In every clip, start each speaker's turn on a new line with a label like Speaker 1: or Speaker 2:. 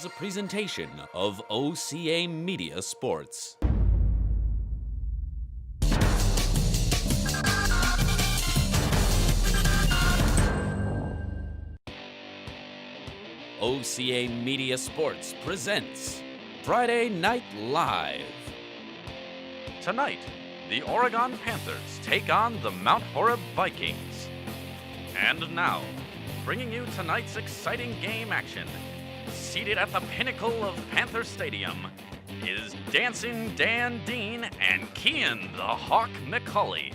Speaker 1: is a presentation of OCAmedia Sports. OCAmedia Sports presents Friday Night Live.
Speaker 2: Tonight, the Oregon Panthers take on the Mount Horeb Vikings. And now, bringing you tonight's exciting game action, seated at the pinnacle of Panther Stadium, is Dancing Dan Dean and Kian the Hawk McCauley.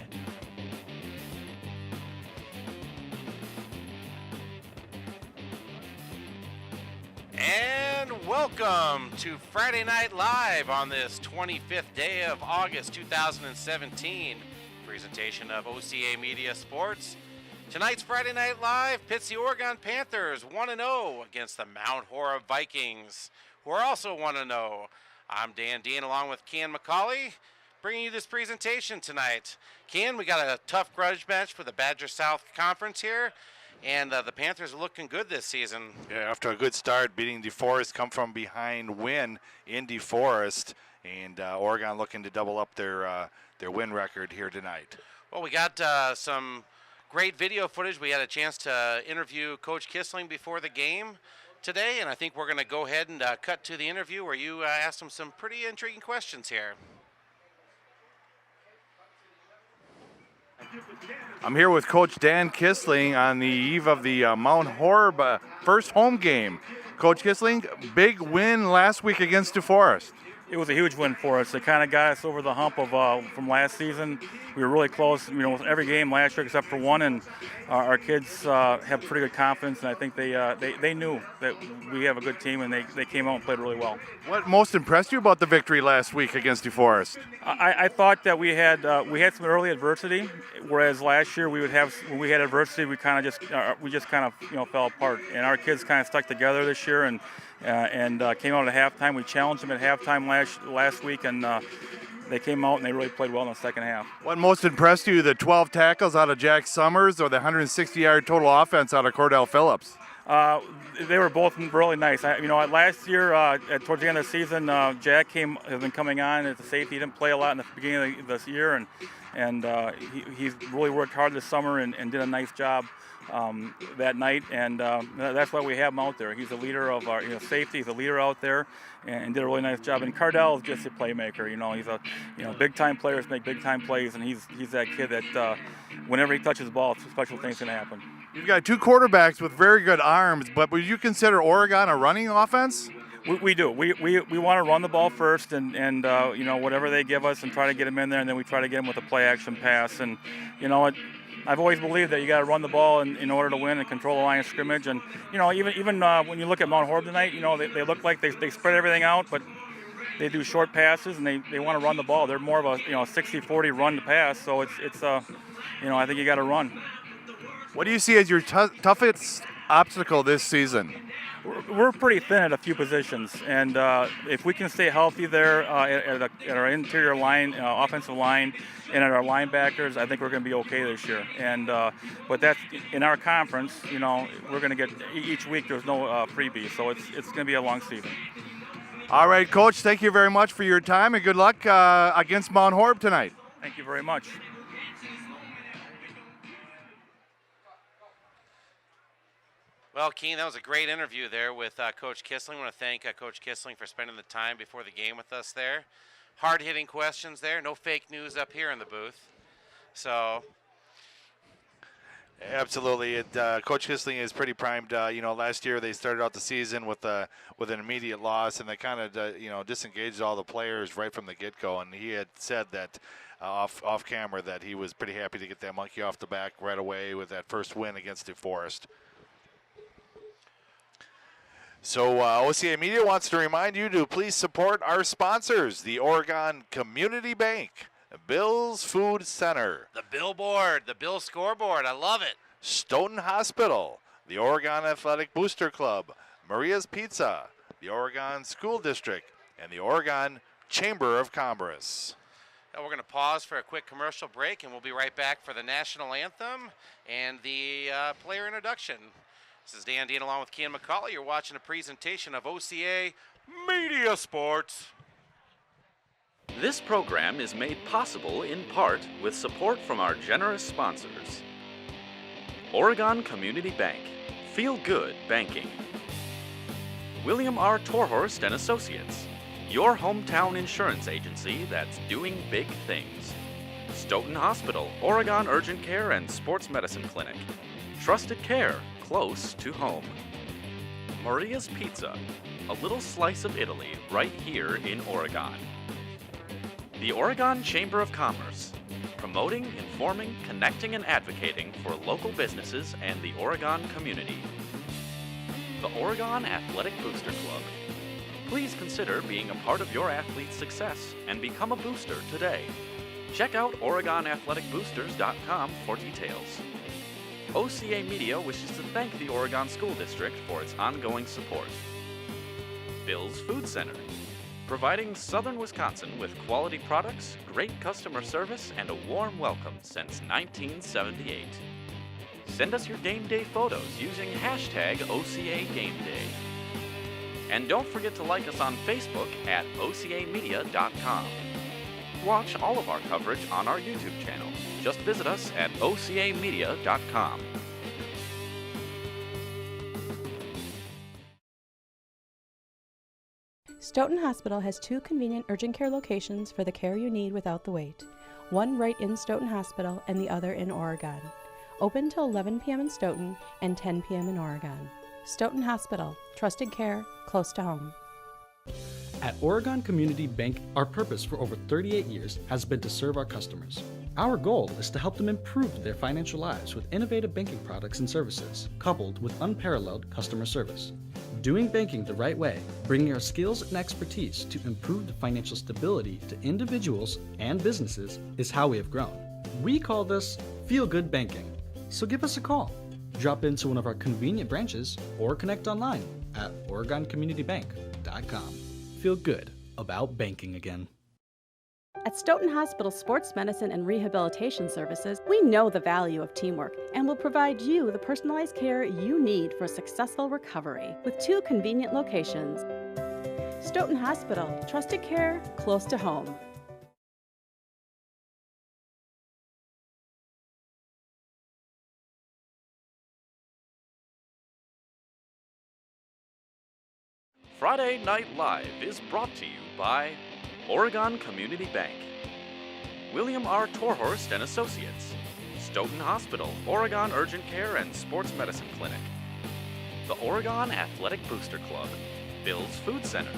Speaker 3: And welcome to Friday Night Live on this 25th day of August 2017. Presentation of OCAmedia Sports. Tonight's Friday Night Live pits the Oregon Panthers 1-0 against the Mount Horeb Vikings, who are also 1-0. I'm Dan Dean along with Kian McCauley, bringing you this presentation tonight. Kian, we got a tough grudge match for the Badger South Conference here. And the Panthers are looking good this season.
Speaker 4: Yeah, after a good start, beating DeForest, come from behind win in DeForest, and Oregon looking to double up their win record here tonight.
Speaker 3: Well, we got some great video footage. We had a chance to interview Coach Kissling before the game today, and I think we're going to go ahead and cut to the interview where you asked him some pretty intriguing questions here.
Speaker 4: I'm here with Coach Dan Kissling on the eve of the Mount Horeb first home game. Coach Kissling, big win last week against DeForest.
Speaker 5: It was a huge win for us. It kind of got us over the hump of from last season. We were really close, with every game last year except for one, and our kids have pretty good confidence, and I think they knew that we have a good team, and they came out and played really well.
Speaker 4: What most impressed you about the victory last week against DeForest?
Speaker 5: I thought that we had some early adversity, whereas last year when we had adversity, we kind of just fell apart, and our kids kind of stuck together this year and came out at halftime. We challenged them at halftime last week, and they came out and they really played well in the second half.
Speaker 4: What most impressed you, the 12 tackles out of Jack Summers or the 160-yard total offense out of Cordell Phillips?
Speaker 5: They were both really nice. Last year, towards the end of the season, Jack has been coming on as a safety. He didn't play a lot in the beginning of this year, and he's really worked hard this summer and did a nice job that night, and that's why we have him out there. He's a leader of our safety. He's a leader out there, and did a really nice job. And Cardell is just a playmaker. He's a big-time players make big-time plays, and he's that kid that whenever he touches the ball, special things can happen.
Speaker 4: You've got two quarterbacks with very good arms, but would you consider Oregon a running offense?
Speaker 5: We do. We want to run the ball first, and whatever they give us, and try to get them in there, and then we try to get them with a play-action pass. And I've always believed that you got to run the ball in order to win and control the line of scrimmage. And even when you look at Mount Horeb tonight, they look like they spread everything out, but they do short passes and they want to run the ball. They're more of a 60-40 run to pass. So it's I think you got to run.
Speaker 4: What do you see as your toughest obstacle this season?
Speaker 5: We're pretty thin at a few positions, and if we can stay healthy there at our interior line, offensive line, and at our linebackers, I think we're going to be okay this year. And but that's in our conference. We're going to get each week. There's no freebie, so it's going to be a long season.
Speaker 4: All right, Coach. Thank you very much for your time, and good luck against Mount Horeb tonight.
Speaker 5: Thank you very much.
Speaker 3: Well, Keen, that was a great interview there with Coach Kissling. I want to thank Coach Kissling for spending the time before the game with us there. Hard-hitting questions there. No fake news up here in the booth. So,
Speaker 4: absolutely. Coach Kissling is pretty primed. Last year they started out the season with an immediate loss, and they kind of disengaged all the players right from the get-go. And he had said that off camera that he was pretty happy to get that monkey off the back right away with that first win against DeForest. So OCAmedia wants to remind you to please support our sponsors, the Oregon Community Bank, Bill's Food Center,
Speaker 3: the billboard, the Bill scoreboard, I love it.
Speaker 4: Stoughton Hospital, the Oregon Athletic Booster Club, Maria's Pizza, the Oregon School District, and the Oregon Chamber of Commerce.
Speaker 3: Now we're going to pause for a quick commercial break, and we'll be right back for the national anthem and the player introduction. This is Dan Dean along with Kean McCauley. You're watching a presentation of OCA Media Sports.
Speaker 2: This program is made possible in part with support from our generous sponsors. Oregon Community Bank. Feel good banking. William R. Torhorst and Associates. Your hometown insurance agency that's doing big things. Stoughton Hospital, Oregon Urgent Care and Sports Medicine Clinic. Trusted care close to home. Maria's Pizza, a little slice of Italy right here in Oregon. The Oregon Chamber of Commerce, promoting, informing, connecting, and advocating for local businesses and the Oregon community. The Oregon Athletic Booster Club. Please consider being a part of your athlete's success and become a booster today. Check out OregonAthleticBoosters.com for details. OCA Media wishes to thank the Oregon School District for its ongoing support. Bill's Food Center, providing southern Wisconsin with quality products, great customer service, and a warm welcome since 1978. Send us your game day photos using hashtag OCAGameDay. And don't forget to like us on Facebook at OCAmedia.com. Watch all of our coverage on our YouTube channel. Just visit us at OCAmedia.com.
Speaker 6: Stoughton Hospital has 2 convenient urgent care locations for the care you need without the wait. One right in Stoughton Hospital and the other in Oregon. Open till 11 p.m. in Stoughton and 10 p.m. in Oregon. Stoughton Hospital, trusted care, close to home.
Speaker 7: At Oregon Community Bank, our purpose for over 38 years has been to serve our customers. Our goal is to help them improve their financial lives with innovative banking products and services, coupled with unparalleled customer service. Doing banking the right way, bringing our skills and expertise to improve the financial stability to individuals and businesses is how we have grown. We call this Feel Good Banking. So give us a call. Drop into one of our convenient branches or connect online at OregonCommunityBank.com. Feel good about banking again.
Speaker 6: At Stoughton Hospital Sports Medicine and Rehabilitation Services, we know the value of teamwork and will provide you the personalized care you need for a successful recovery with 2 convenient locations. Stoughton Hospital, trusted care, close to home.
Speaker 2: Friday Night Live is brought to you by Oregon Community Bank, William R. Torhorst and Associates, Stoughton Hospital, Oregon Urgent Care and Sports Medicine Clinic, the Oregon Athletic Booster Club, Bill's Food Center.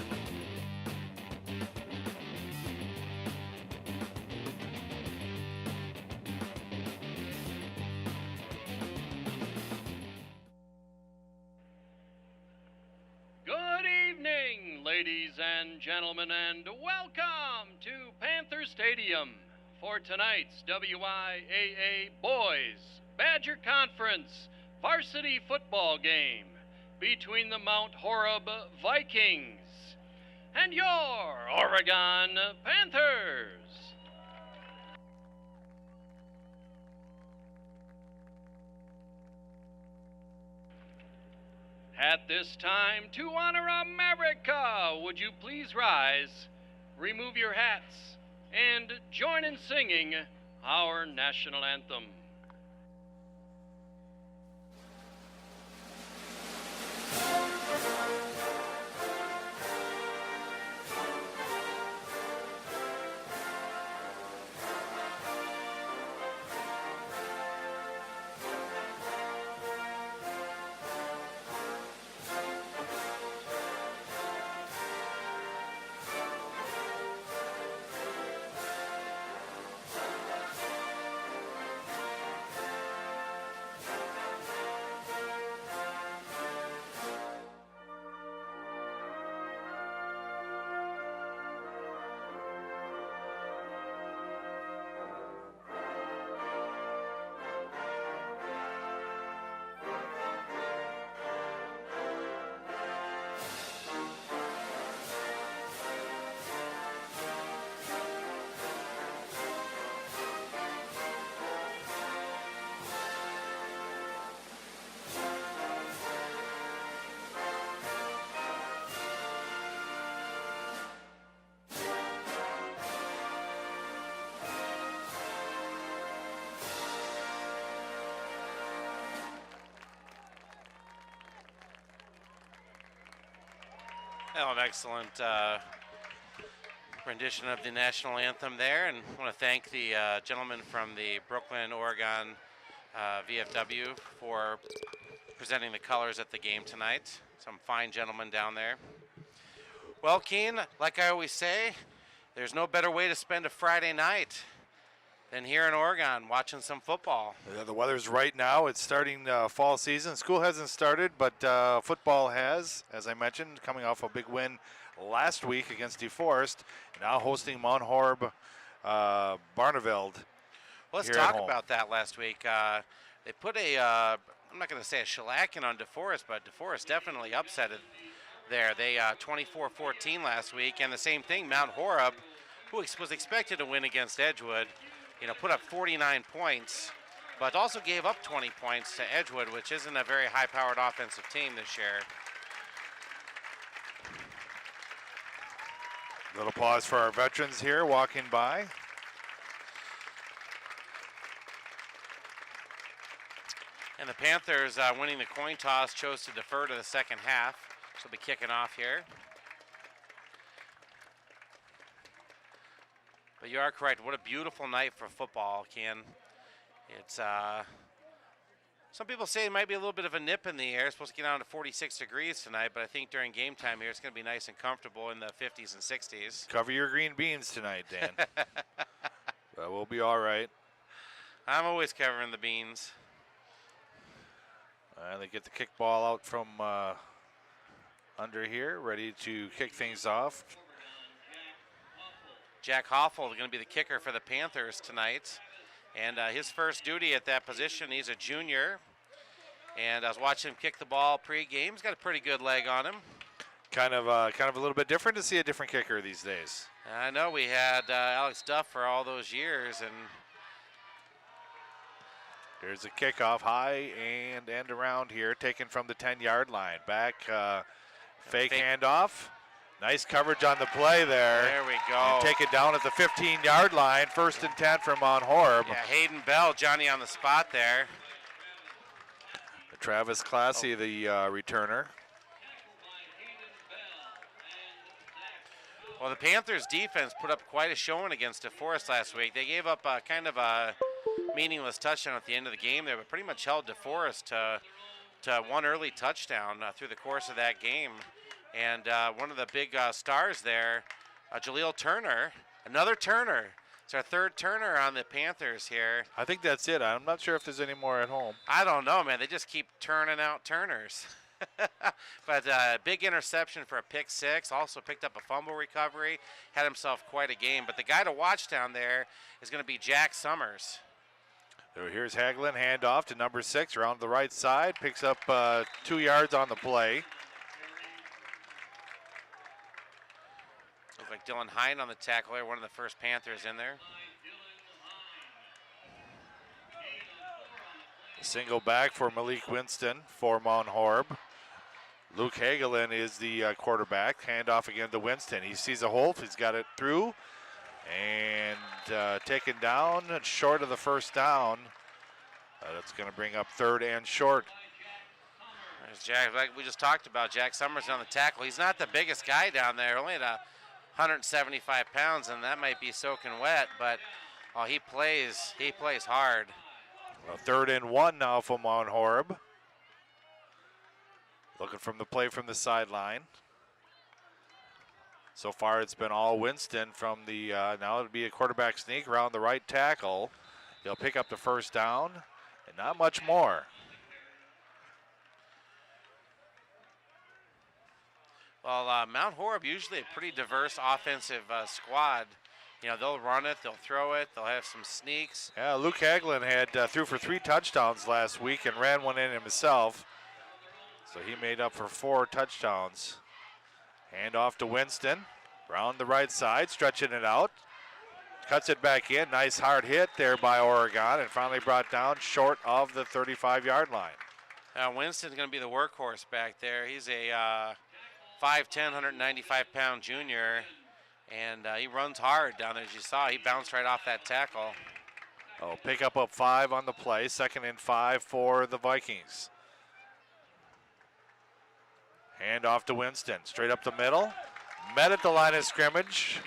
Speaker 8: Ladies and gentlemen, and welcome to Panther Stadium for tonight's WIAA Boys Badger Conference Varsity football game between the Mount Horeb Vikings and your Oregon Panthers. At this time, to honor America, would you please rise, remove your hats, and join in singing our national anthem.
Speaker 3: Well, an excellent rendition of the national anthem there, and I want to thank the gentleman from the Brooklyn, Oregon VFW for presenting the colors at the game tonight. Some fine gentlemen down there. Well, Keen, like I always say, there's no better way to spend a Friday night than here in Oregon watching some football.
Speaker 4: Yeah, the weather's right now. It's starting fall season. School hasn't started, but football has, as I mentioned, coming off a big win last week against DeForest, now hosting Mount Horeb Barneveld.
Speaker 3: Let's talk about that last week. They put I'm not going to say a shellacking on DeForest, but DeForest definitely upset it there. They 24-14 last week, and the same thing, Mount Horeb, who was expected to win against Edgewood, put up 49 points, but also gave up 20 points to Edgewood, which isn't a very high-powered offensive team this year.
Speaker 4: Little pause for our veterans here walking by.
Speaker 3: And the Panthers, winning the coin toss, chose to defer to the second half. So they'll be kicking off here. But you are correct. What a beautiful night for football, Ken. It's some people say it might be a little bit of a nip in the air. It's supposed to get down to 46 degrees tonight, but I think during game time here, it's going to be nice and comfortable in the 50s and 60s.
Speaker 4: Cover your green beans tonight, Dan. But we'll be all right.
Speaker 3: I'm always covering the beans.
Speaker 4: They get the kickball out from under here, ready to kick things off.
Speaker 3: Jack Hoffel is going to be the kicker for the Panthers tonight. And his first duty at that position, he's a junior. And I was watching him kick the ball pre-game. He's got a pretty good leg on him.
Speaker 4: Kind of a little bit different to see a different kicker these days.
Speaker 3: I know we had Alex Duff for all those years, and
Speaker 4: here's a kickoff, high and end around here, taken from the 10-yard line. Back, fake handoff. Nice coverage on the play there.
Speaker 3: There we go.
Speaker 4: And take it down at the 15-yard line. 1st and 10 from Mount Horeb.
Speaker 3: Yeah, Hayden Bell, Johnny on the spot there.
Speaker 4: Travis Classy, the returner.
Speaker 3: Well, the Panthers defense put up quite a showing against DeForest last week. They gave up kind of a meaningless touchdown at the end of the game there, but pretty much held DeForest to one early touchdown through the course of that game. And one of the big stars there, Jaleel Turner, another Turner. It's our third Turner on the Panthers here.
Speaker 4: I think that's it. I'm not sure if there's any more at home.
Speaker 3: I don't know, man. They just keep turning out Turners. But big interception for a pick six. Also picked up a fumble recovery. Had himself quite a game. But the guy to watch down there is going to be Jack Summers.
Speaker 4: So here's Hagelin, handoff to number 6, around the right side. Picks up 2 yards on the play.
Speaker 3: Looks like Dylan Hine on the tackle there, one of the first Panthers in there.
Speaker 4: A single back for Malik Winston for Mount Horeb. Luke Hagelin is the quarterback. Handoff again to Winston. He sees a hole. He's got it through. And taken down short of the first down. That's going to bring up 3rd and short.
Speaker 3: There's Jack, like we just talked about, Jack Summers on the tackle. He's not the biggest guy down there, only at 175 pounds, and that might be soaking wet, but he plays hard.
Speaker 4: Well, 3rd and 1 now for Mount Horeb. Looking from the play from the sideline. So far it's been all Winston from the, now it'll be a quarterback sneak around the right tackle. He'll pick up the first down, and not much more.
Speaker 3: Well, Mount Horeb usually a pretty diverse offensive squad. They'll run it, they'll throw it, they'll have some sneaks.
Speaker 4: Yeah, Luke Hagelin had threw for 3 touchdowns last week and ran one in himself. So he made up for 4 touchdowns. Hand off to Winston, around the right side, stretching it out. Cuts it back in, nice hard hit there by Oregon, and finally brought down short of the 35-yard line.
Speaker 3: Winston's going to be the workhorse back there. He's a 5'10", 195-pound junior, and he runs hard down there, as you saw. He bounced right off that tackle.
Speaker 4: Pick up 5 on the play, 2nd and 5 for the Vikings. Hand off to Winston, straight up the middle. Met at the line of scrimmage.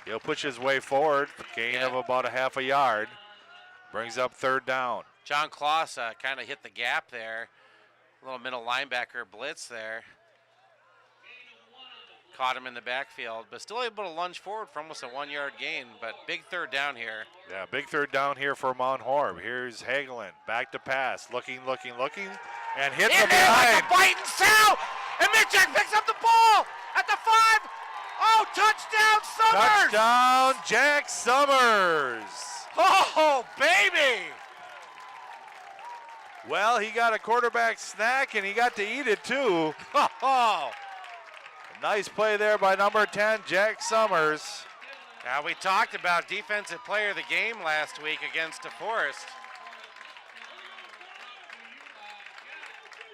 Speaker 4: He'll push his way forward, gain of about a half a yard. Brings up third down.
Speaker 3: John Kloss kind of hit the gap there. A little middle linebacker blitz there. Caught him in the backfield, but still able to lunge forward for almost a 1 yard gain, but big third down here.
Speaker 4: Yeah, big third down here for Mount Horeb. Here's Hagelin, back to pass, looking, and hit from behind.
Speaker 3: Like a biting sow, and Mitchell picks up the ball at the 5. Oh, touchdown Summers!
Speaker 4: Touchdown, Jack Summers.
Speaker 3: Oh, baby!
Speaker 4: Well, he got a quarterback snack, and he got to eat it, too.
Speaker 3: Oh,
Speaker 4: Nice play there by number 10, Jack Summers.
Speaker 3: now we talked about defensive player of the game last week against DeForest.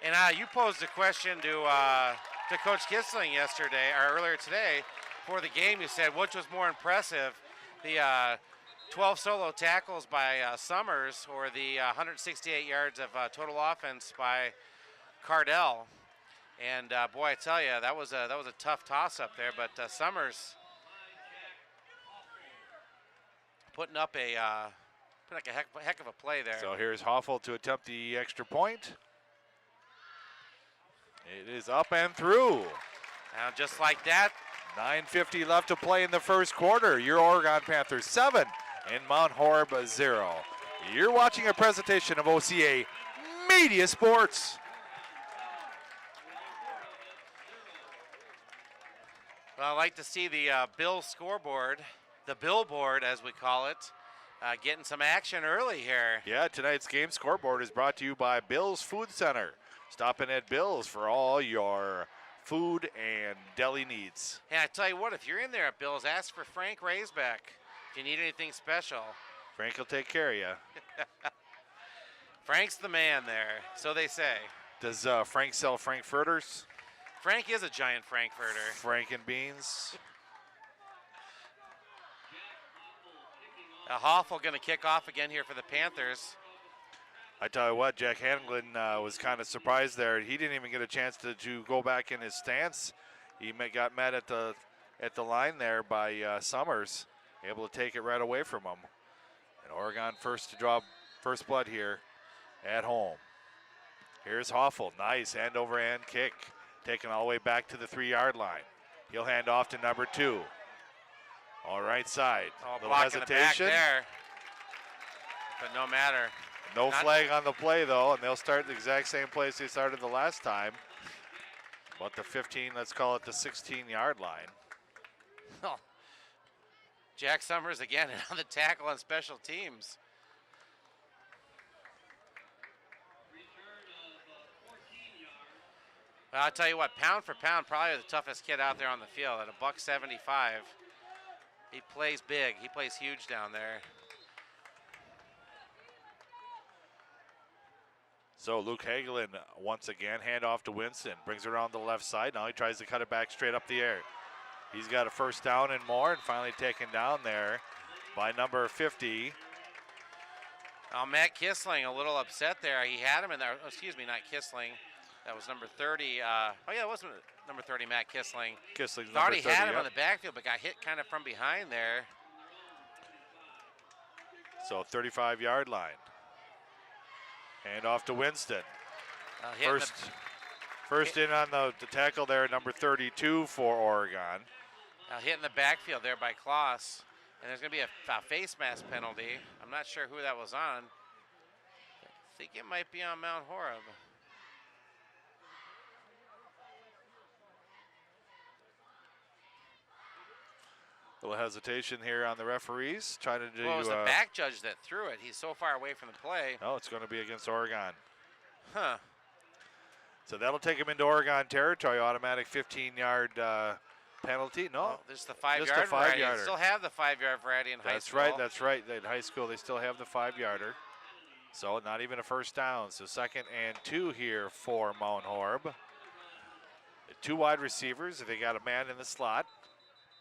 Speaker 3: And you posed a question to Coach Kissling yesterday, or earlier today, for the game. You said, which was more impressive, the 12 solo tackles by Summers or the 168 yards of total offense by Cardell? And boy, I tell you, that was a tough toss-up there. But Summers putting up a heck of a play there.
Speaker 4: So here's Hoffel to attempt the extra point. It is up and through.
Speaker 3: Now, just like that,
Speaker 4: 9:50 left to play in the first quarter. Your Oregon Panthers 7 and Mount Horeb 0. You're watching a presentation of OCA Media Sports.
Speaker 3: well, I like to see the Bill scoreboard, the billboard as we call it, getting some action early here.
Speaker 4: Yeah, tonight's game scoreboard is brought to you by Bill's Food Center. Stop in at Bill's for all your food and deli needs.
Speaker 3: And I tell you what, if you're in there at Bill's, ask for Frank Raisbeck if you need anything special.
Speaker 4: Frank will take care of you.
Speaker 3: Frank's the man there, so they say.
Speaker 4: Does Frank sell Frankfurters?
Speaker 3: Frank is a giant Frankfurter.
Speaker 4: Frank and beans?
Speaker 3: Hoffel going to kick off again here for the Panthers.
Speaker 4: I tell you what, Jack Hanlon was kind of surprised there. He didn't even get a chance to go back in his stance. He got met at the line there by Summers, able to take it right away from him. And Oregon first to draw first blood here at home. Here's Hoffel, nice end over end kick, taken all the way back to the 3 yard line. He'll hand off to number 2. All right side, little
Speaker 3: blocking
Speaker 4: hesitation.
Speaker 3: the back there, but no matter.
Speaker 4: No flag on the play, though, and they'll start the exact same place they started the last time. About the 15, let's call it the 16-yard line.
Speaker 3: Oh. Jack Summers again on the tackle on special teams. Well, I'll tell you what, pound for pound, probably the toughest kid out there on the field at $175. He plays big. He plays huge down there.
Speaker 4: So Luke Hagelin once again, hand off to Winston, brings it around the left side. Now he tries to cut it back straight up the air. He's got a first down and more, and finally taken down there by number 50.
Speaker 3: Oh, Matt Kissling a little upset there. He had him in there. Oh, excuse me, not Kissling. That was number 30. Oh, yeah, it was number 30, Matt Kissling.
Speaker 4: Kissling's
Speaker 3: Thought
Speaker 4: number
Speaker 3: he
Speaker 4: 30,
Speaker 3: had him
Speaker 4: yep.
Speaker 3: on the backfield, but got hit kind of from behind there.
Speaker 4: So 35-yard line. Hand off to Winston. First in on the tackle there, number 32 for Oregon.
Speaker 3: Hit in the backfield there by Kloss. And there's going to be a face mask penalty. I'm not sure who that was on. I think it might be on Mount Horeb.
Speaker 4: A little hesitation here on the referees, trying to do.
Speaker 3: Well, it was the back judge that threw it. He's so far away from the play.
Speaker 4: Oh, it's going to be against Oregon.
Speaker 3: Huh.
Speaker 4: So that'll take him into Oregon territory. Automatic 15-yard penalty. No,
Speaker 3: well, there's the 5-yard
Speaker 4: just a 5-yarder.
Speaker 3: variety. They still have the 5-yard variety in high school.
Speaker 4: That's right. In high school, they still have the 5-yarder. So not even a first down. So 2nd and 2 here for Mount Horeb. The 2 wide receivers. They got a man in the slot.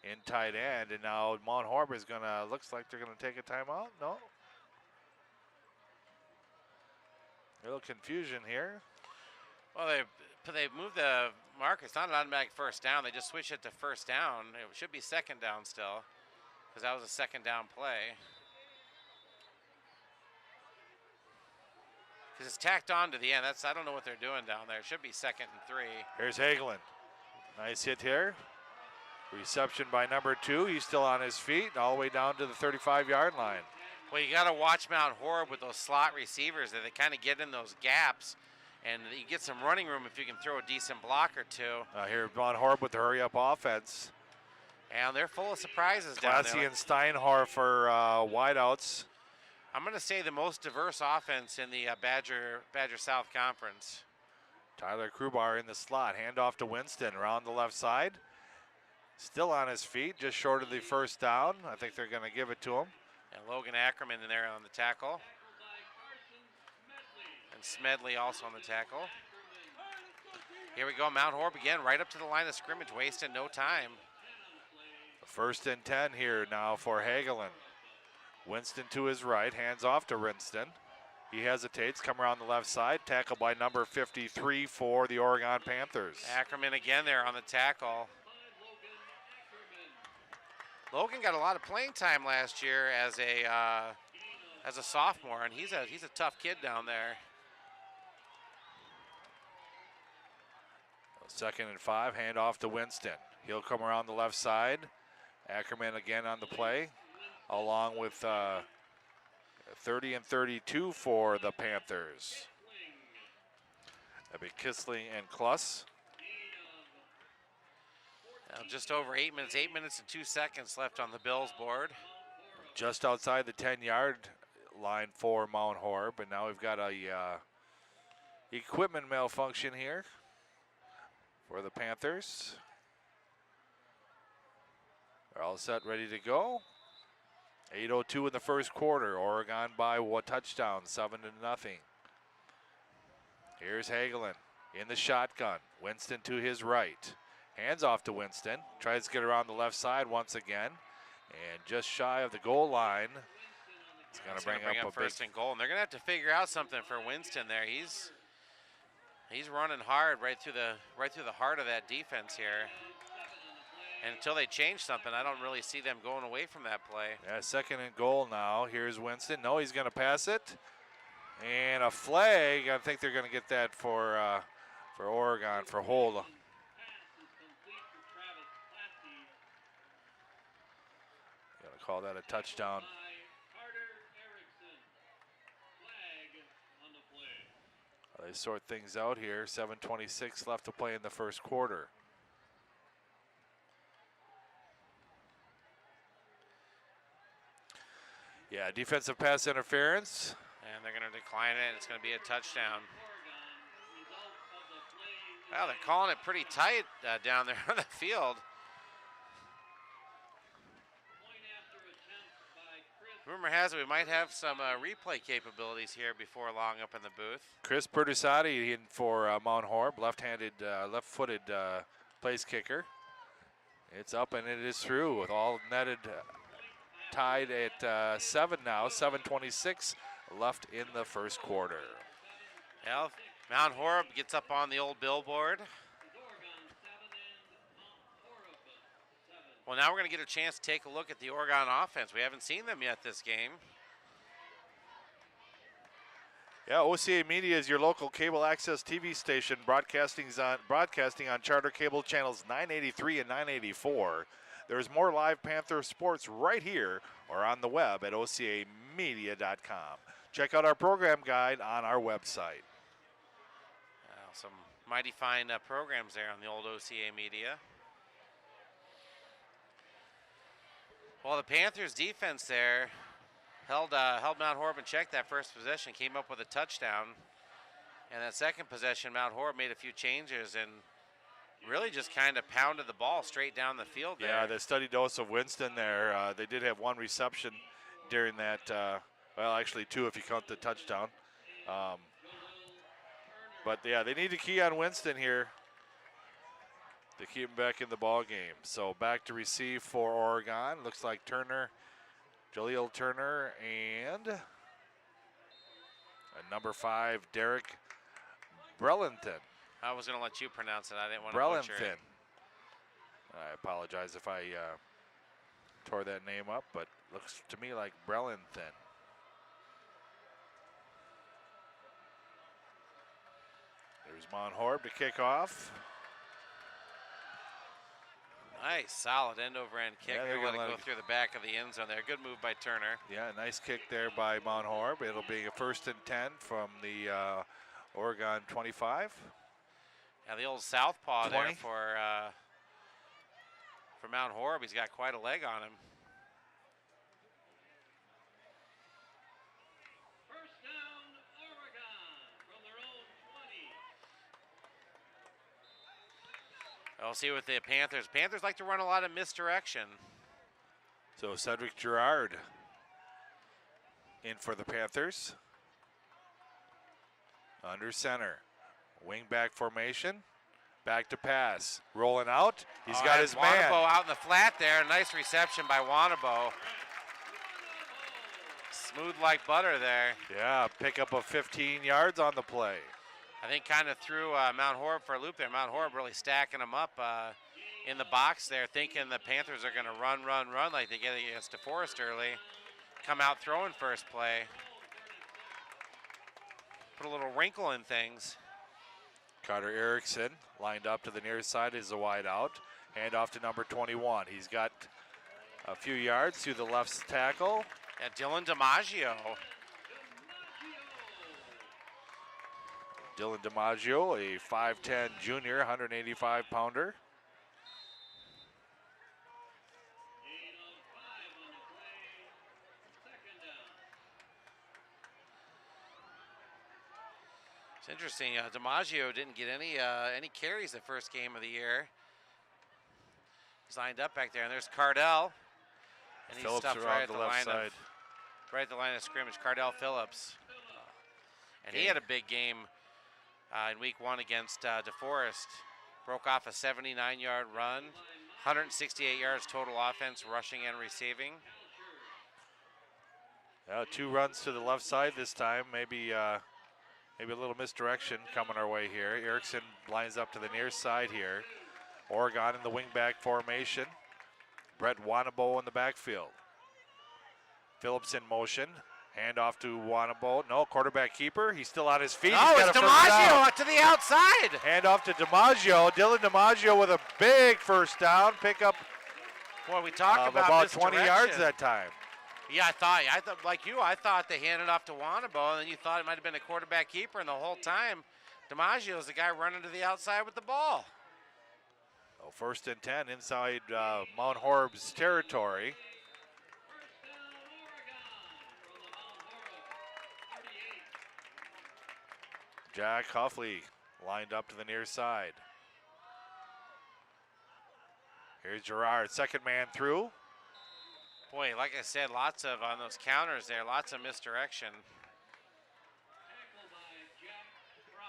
Speaker 4: In tight end, and now Mount Horeb is looks like they're gonna take a timeout. No. A little confusion here.
Speaker 3: Well, they they moved the marker. It's not an automatic first down. They just switched it to first down. It should be second down still, because that was a second down play. Because it's tacked on to the end. I don't know what they're doing down there. It should be 2nd and 3.
Speaker 4: Here's Hagelin. Nice hit here. Reception by number 2. He's still on his feet all the way down to the 35-yard line.
Speaker 3: Well, you got to watch Mount Horeb with those slot receivers that they kind of get in those gaps, and you get some running room if you can throw a decent block or two.
Speaker 4: Here, Mount Horeb with the hurry-up offense.
Speaker 3: And they're full of surprises down
Speaker 4: Classy
Speaker 3: there.
Speaker 4: and Steinhorfer wideouts.
Speaker 3: I'm going to say the most diverse offense in the Badger South Conference.
Speaker 4: Tyler Krubar in the slot. Handoff to Winston around the left side. Still on his feet, just short of the first down. I think they're going to give it to him.
Speaker 3: And Logan Ackerman in there on the tackle. And Smedley also on the tackle. Here we go, Mount Horeb again, right up to the line of scrimmage, wasting no time.
Speaker 4: 1st and 10 here now for Hagelin. Winston to his right, hands off to Winston. He hesitates, come around the left side, tackled by number 53 for the Oregon Panthers.
Speaker 3: Ackerman again there on the tackle. Logan got a lot of playing time last year as a sophomore, and he's a tough kid down there.
Speaker 4: 2nd and 5, hand off to Winston. He'll come around the left side. Ackerman again on the play, along with 30 and 32 for the Panthers. That'd be Kissling and Kluss.
Speaker 3: Now just over 8 minutes, 8 minutes and 2 seconds left on the Bills board.
Speaker 4: Just outside the 10-yard line for Mount Horeb, and now we've got a equipment malfunction here for the Panthers. They're all set, ready to go. 8:02 in the first quarter. Oregon by 1 touchdown, 7-0. Here's Hagelin in the shotgun. Winston to his right. Hands off to Winston. Tries to get around the left side once again. And just shy of the goal line. It's going to bring up a
Speaker 3: 1st and goal. And they're going to have to figure out something for Winston there. He's running hard right through the heart of that defense here. And until they change something, I don't really see them going away from that play.
Speaker 4: Yeah, 2nd and goal now. Here's Winston. No, he's going to pass it. And a flag. I think they're going to get that for Oregon, for hold. Going to call that a touchdown. They sort things out here. 7:26 left to play in the first quarter. Yeah, defensive pass interference.
Speaker 3: And they're going to decline it. It's going to be a touchdown. Well, they're calling it pretty tight down there on the field. Rumor has it we might have some replay capabilities here before long up in the booth.
Speaker 4: Chris Pertusati in for Mount Horeb, left-footed place kicker. It's up and it is through with all netted. Tied at 7 now, 7:26 left in the first quarter.
Speaker 3: Well, Mount Horeb gets up on the old billboard. Well, now we're going to get a chance to take a look at the Oregon offense. We haven't seen them yet this game.
Speaker 4: Yeah, OCAmedia is your local cable access TV station, broadcasting on Charter Cable channels 983 and 984. There's more live Panther sports right here or on the web at OCAmedia.com. Check out our program guide on our website.
Speaker 3: Some mighty fine programs there on the old OCAmedia. Well, the Panthers defense there held Mount Horeb in check that first possession, came up with a touchdown. And that second possession, Mount Horeb made a few changes and really just kind of pounded the ball straight down the field there.
Speaker 4: Yeah, the steady dose of Winston there. They did have one reception during that, well, actually 2 if you count the touchdown. But, yeah, they need to key on Winston here to keep him back in the ball game. So back to receive for Oregon. Looks like Turner, Jaleel Turner, and number 5, Derek Brellington.
Speaker 3: I was going to let you pronounce it. I didn't want to butcher
Speaker 4: Brelenthien.
Speaker 3: it.
Speaker 4: I apologize if I tore that name up, but looks to me like Brelenthien. There's Mount Horeb to kick off.
Speaker 3: Nice, solid end-over-end kick.
Speaker 4: Yeah,
Speaker 3: They're
Speaker 4: they're
Speaker 3: going to
Speaker 4: gonna
Speaker 3: go
Speaker 4: let it-
Speaker 3: through the back of the end zone there. Good move by Turner.
Speaker 4: Yeah, nice kick there by Mount Horeb. It'll be a 1st and 10 from the Oregon 25.
Speaker 3: Yeah, the old southpaw
Speaker 4: 20.
Speaker 3: there for Mount Horeb. He's got quite a leg on him.
Speaker 8: First down, Oregon, from their own 20.
Speaker 3: We'll see with the Panthers. Panthers like to run a lot of misdirection.
Speaker 4: So Cedric Girard in for the Panthers. Under center. Wing back formation. Back to pass. Rolling out. He's got his man.
Speaker 3: Wanabo out in the flat there. Nice reception by Wanabo. Smooth like butter there.
Speaker 4: Yeah, pickup of 15 yards on the play.
Speaker 3: I think kind of threw Mount Horeb for a loop there. Mount Horeb really stacking them up in the box there, thinking the Panthers are going to run like they get against DeForest early. Come out throwing first play. Put a little wrinkle in things.
Speaker 4: Carter Erickson lined up to the near side is a wide out. Hand off to number 21. He's got a few yards to the left tackle.
Speaker 3: Yeah, Dylan DiMaggio.
Speaker 4: Dylan DiMaggio, a 5'10 junior, 185 pounder.
Speaker 8: Gain of 5 on the play. Second down.
Speaker 3: It's interesting. DiMaggio didn't get any carries the first game of the year. He's lined up back there, and there's Cardell. And he's
Speaker 4: Phillips
Speaker 3: stuffed
Speaker 4: around
Speaker 3: right at
Speaker 4: the
Speaker 3: the
Speaker 4: left
Speaker 3: line
Speaker 4: side.
Speaker 3: right at the line of scrimmage. Cardell Phillips, and he had a big game in week 1 against DeForest. Broke off a 79-yard run, 168 yards total offense, rushing and receiving.
Speaker 4: 2 runs to the left side this time. Maybe a little misdirection coming our way here. Erickson lines up to the near side here. Oregon in the wingback formation. Brett Wanabo in the backfield. Phillips in motion. Hand off to Wanabo. No, quarterback keeper. He's still on his feet.
Speaker 3: Oh,
Speaker 4: He's got
Speaker 3: it's
Speaker 4: a first down.
Speaker 3: DiMaggio to the outside.
Speaker 4: Hand off to DiMaggio. Dylan DiMaggio with a big first down. Pickup
Speaker 3: Boy, we talk
Speaker 4: of
Speaker 3: about
Speaker 4: 20 yards
Speaker 3: misdirection.
Speaker 4: that time.
Speaker 3: Yeah, I thought like you, I thought they handed off to Wanabo, and then you thought it might have been a quarterback keeper, and the whole time, DiMaggio is the guy running to the outside with the ball.
Speaker 4: Oh, 1st and 10 inside Mount Horeb's territory. Jack Huffley lined up to the near side. Here's Girard, second man through.
Speaker 3: Boy, like I said, lots of, on those counters there, lots of misdirection.
Speaker 8: Tackle by Jack Fry.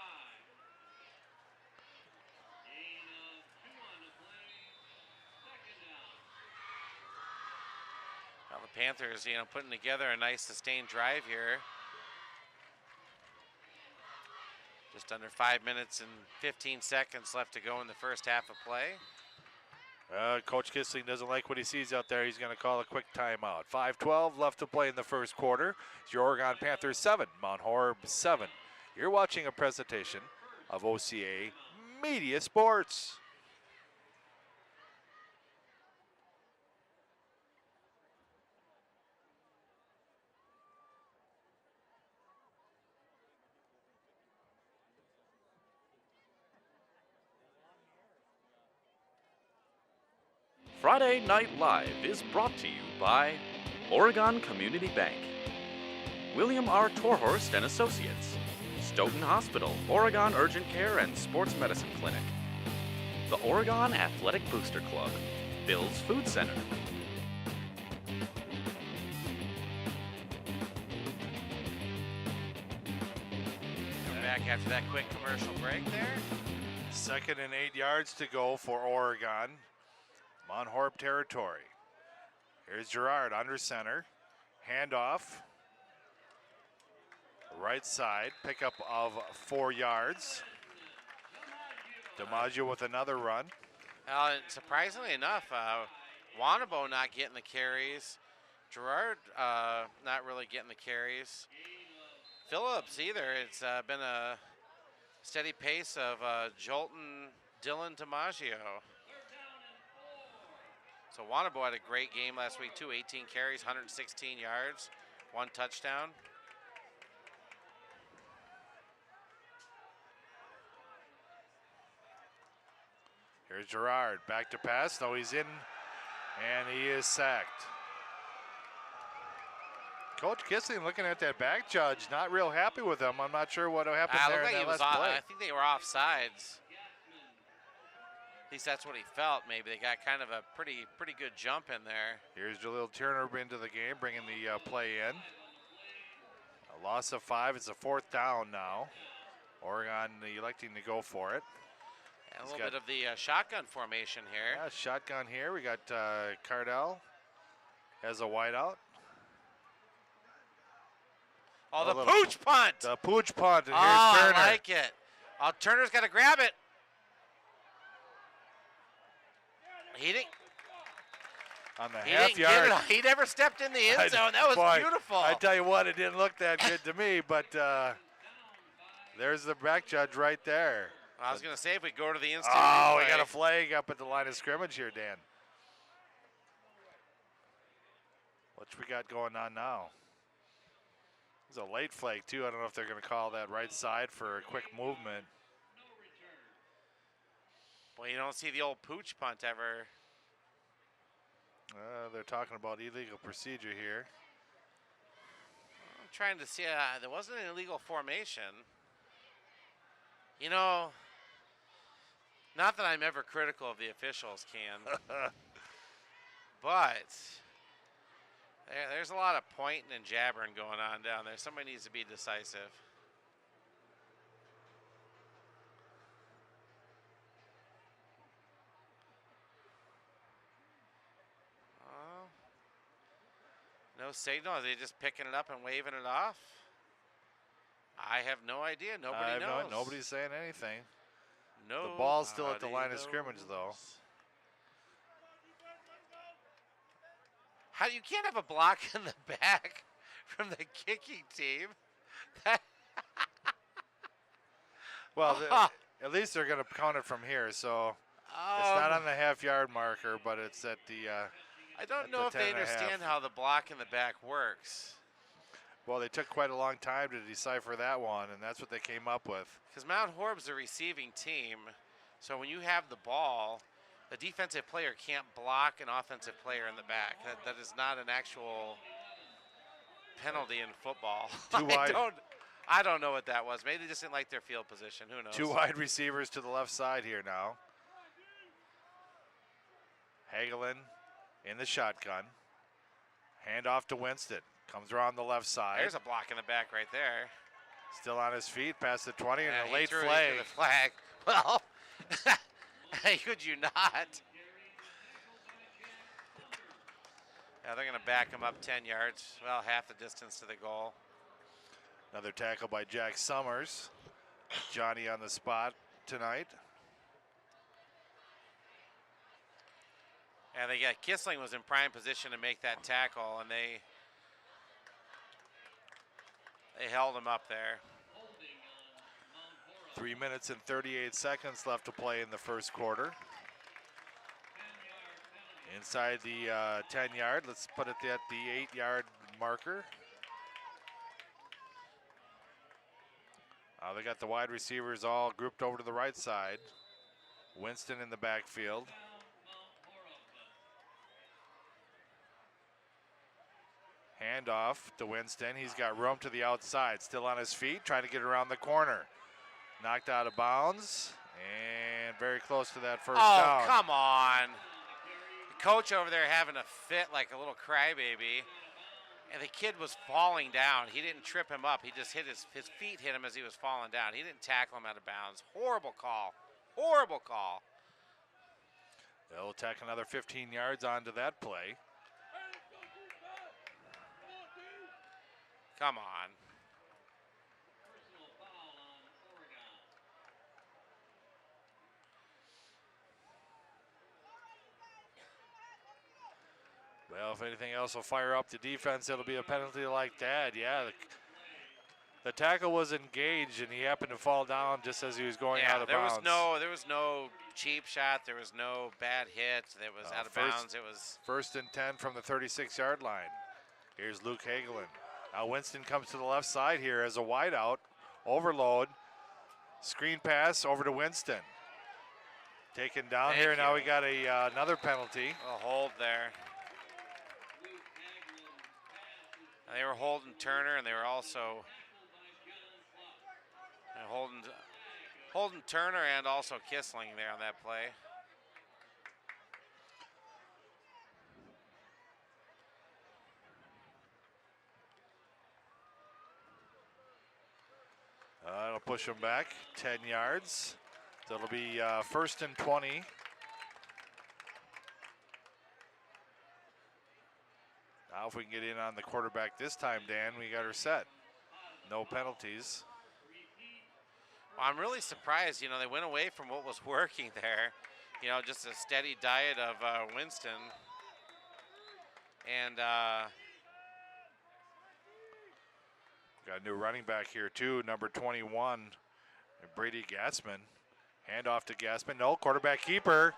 Speaker 8: Gain of 2 on the play. Second down.
Speaker 3: Well, the Panthers, putting together a nice sustained drive here. Just under 5 minutes and 15 seconds left to go in the first half of play.
Speaker 4: Coach Kissling doesn't like what he sees out there. He's going to call a quick timeout. 5:12 left to play in the first quarter. It's your Oregon Panthers 7, Mount Horeb 7. You're watching a presentation of OCA Media Sports.
Speaker 2: Friday Night Live is brought to you by Oregon Community Bank, William R. Torhorst and Associates, Stoughton Hospital, Oregon Urgent Care and Sports Medicine Clinic, the Oregon Athletic Booster Club, Bill's Food Center.
Speaker 3: Come back after that quick commercial break there.
Speaker 4: 2nd and 8 yards to go for Oregon. Mount Horeb territory. Here's Girard under center. Handoff. Right side. Pickup of 4 yards. DiMaggio with another run.
Speaker 3: Surprisingly enough, Wanabo not getting the carries. Gerard not really getting the carries. Phillips either. It's been a steady pace of Jolton, Dylan, DiMaggio. So Wanabo had a great game last week too. 18 carries, 116 yards, 1 touchdown.
Speaker 4: Here's Gerard, back to pass. No, he's in, and he is sacked. Coach Kissling looking at that back judge, not real happy with him. I'm not sure what happened there in that last play.
Speaker 3: I think they were offsides. At least that's what he felt. Maybe they got kind of a pretty good jump in there.
Speaker 4: Here's Jaleel Turner into the game, bringing the play in. A loss of 5. It's a 4th down now. Oregon electing to go for it.
Speaker 3: And a little bit of the shotgun formation here.
Speaker 4: Yeah, shotgun here. We got Cardell as a wideout.
Speaker 3: Oh, the pooch punt.
Speaker 4: The pooch punt, and here's Turner.
Speaker 3: I like it. Oh, Turner's got to grab it. He didn't.
Speaker 4: On the half yard.
Speaker 3: He never stepped in the end zone. That was beautiful.
Speaker 4: I tell you what, it didn't look that good to me, but there's the back judge right there.
Speaker 3: I was going to say, if we go to the instant
Speaker 4: replay.
Speaker 3: We
Speaker 4: got a flag up at the line of scrimmage here, Dan. What we got going on now? It's a late flag, too. I don't know if they're going to call that right side for a quick movement.
Speaker 3: Well, you don't see the old pooch punt ever.
Speaker 4: They're talking about illegal procedure here.
Speaker 3: I'm trying to see. There wasn't an illegal formation. You know, not that I'm ever critical of the officials, Ken. But there's a lot of pointing and jabbering going on down there. Somebody needs to be decisive. No signal? Are they just picking it up and waving it off? I have no idea. Nobody knows.
Speaker 4: Nobody's saying anything.
Speaker 3: No.
Speaker 4: The ball's still at the line of scrimmage, though.
Speaker 3: How you can't have a block in the back from the kicking team?
Speaker 4: Well, at least they're going to count it from here. So it's not on the half-yard marker, but it's at the.
Speaker 3: I don't know if they understand how the block in the back works.
Speaker 4: Well, they took quite a long time to decipher that one, and that's what they came up with.
Speaker 3: Because Mount Horeb's a receiving team, so when you have the ball, the defensive player can't block an offensive player in the back. That is not an actual penalty in football.
Speaker 4: Too wide.
Speaker 3: I don't know what that was. Maybe they just didn't like their field position. Who knows?
Speaker 4: 2 wide receivers to the left side here now. Hagelin in the shotgun. Hand off to Winston. Comes around the left side.
Speaker 3: There's a block in the back right there.
Speaker 4: Still on his feet, past the 20, and a late
Speaker 3: flag.
Speaker 4: flag.
Speaker 3: The flag. Well, could you not? Yeah, they're going to back him up 10 yards. Well, half the distance to the goal.
Speaker 4: Another tackle by Jack Summers. Johnny on the spot tonight.
Speaker 3: And they got Kissling was in prime position to make that tackle, and they held him up there.
Speaker 4: 3 minutes and 38 seconds left to play in the first quarter. Inside the 10-yard, let's put it at the 8-yard marker. They got the wide receivers all grouped over to the right side. Winston in the backfield. Handoff to Winston. He's got room to the outside. Still on his feet, trying to get around the corner. Knocked out of bounds, and very close to that first down.
Speaker 3: Oh, come on. The coach over there having a fit like a little crybaby, and the kid was falling down. He didn't trip him up. He just hit his feet hit him as he was falling down. He didn't tackle him out of bounds. Horrible call. Horrible call.
Speaker 4: They'll tack another 15 yards onto that play.
Speaker 3: Come on.
Speaker 4: Well, if anything else will fire up the defense, it'll be a penalty like that. Yeah, the tackle was engaged, and he happened to fall down just as he was going out of bounds.
Speaker 3: There was no cheap shot. There was no bad hit. It was out of bounds. It was
Speaker 4: 1st and 10 from the 36-yard line. Here's Luke Hagelin. Now Winston comes to the left side here as a wideout. Overload. Screen pass over to Winston. Taken down here. Now we got another penalty.
Speaker 3: A hold there. And they were holding Turner, and they were also holding Turner and also Kissling there on that play.
Speaker 4: It'll push him back 10 yards. So it'll be 1st and 20. Now if we can get in on the quarterback this time, Dan, we got her set. No penalties.
Speaker 3: Well, I'm really surprised, they went away from what was working there. Just a steady diet of Winston. And
Speaker 4: got a new running back here too, number 21, Brady Gassman. Handoff to Gassman. No, quarterback keeper.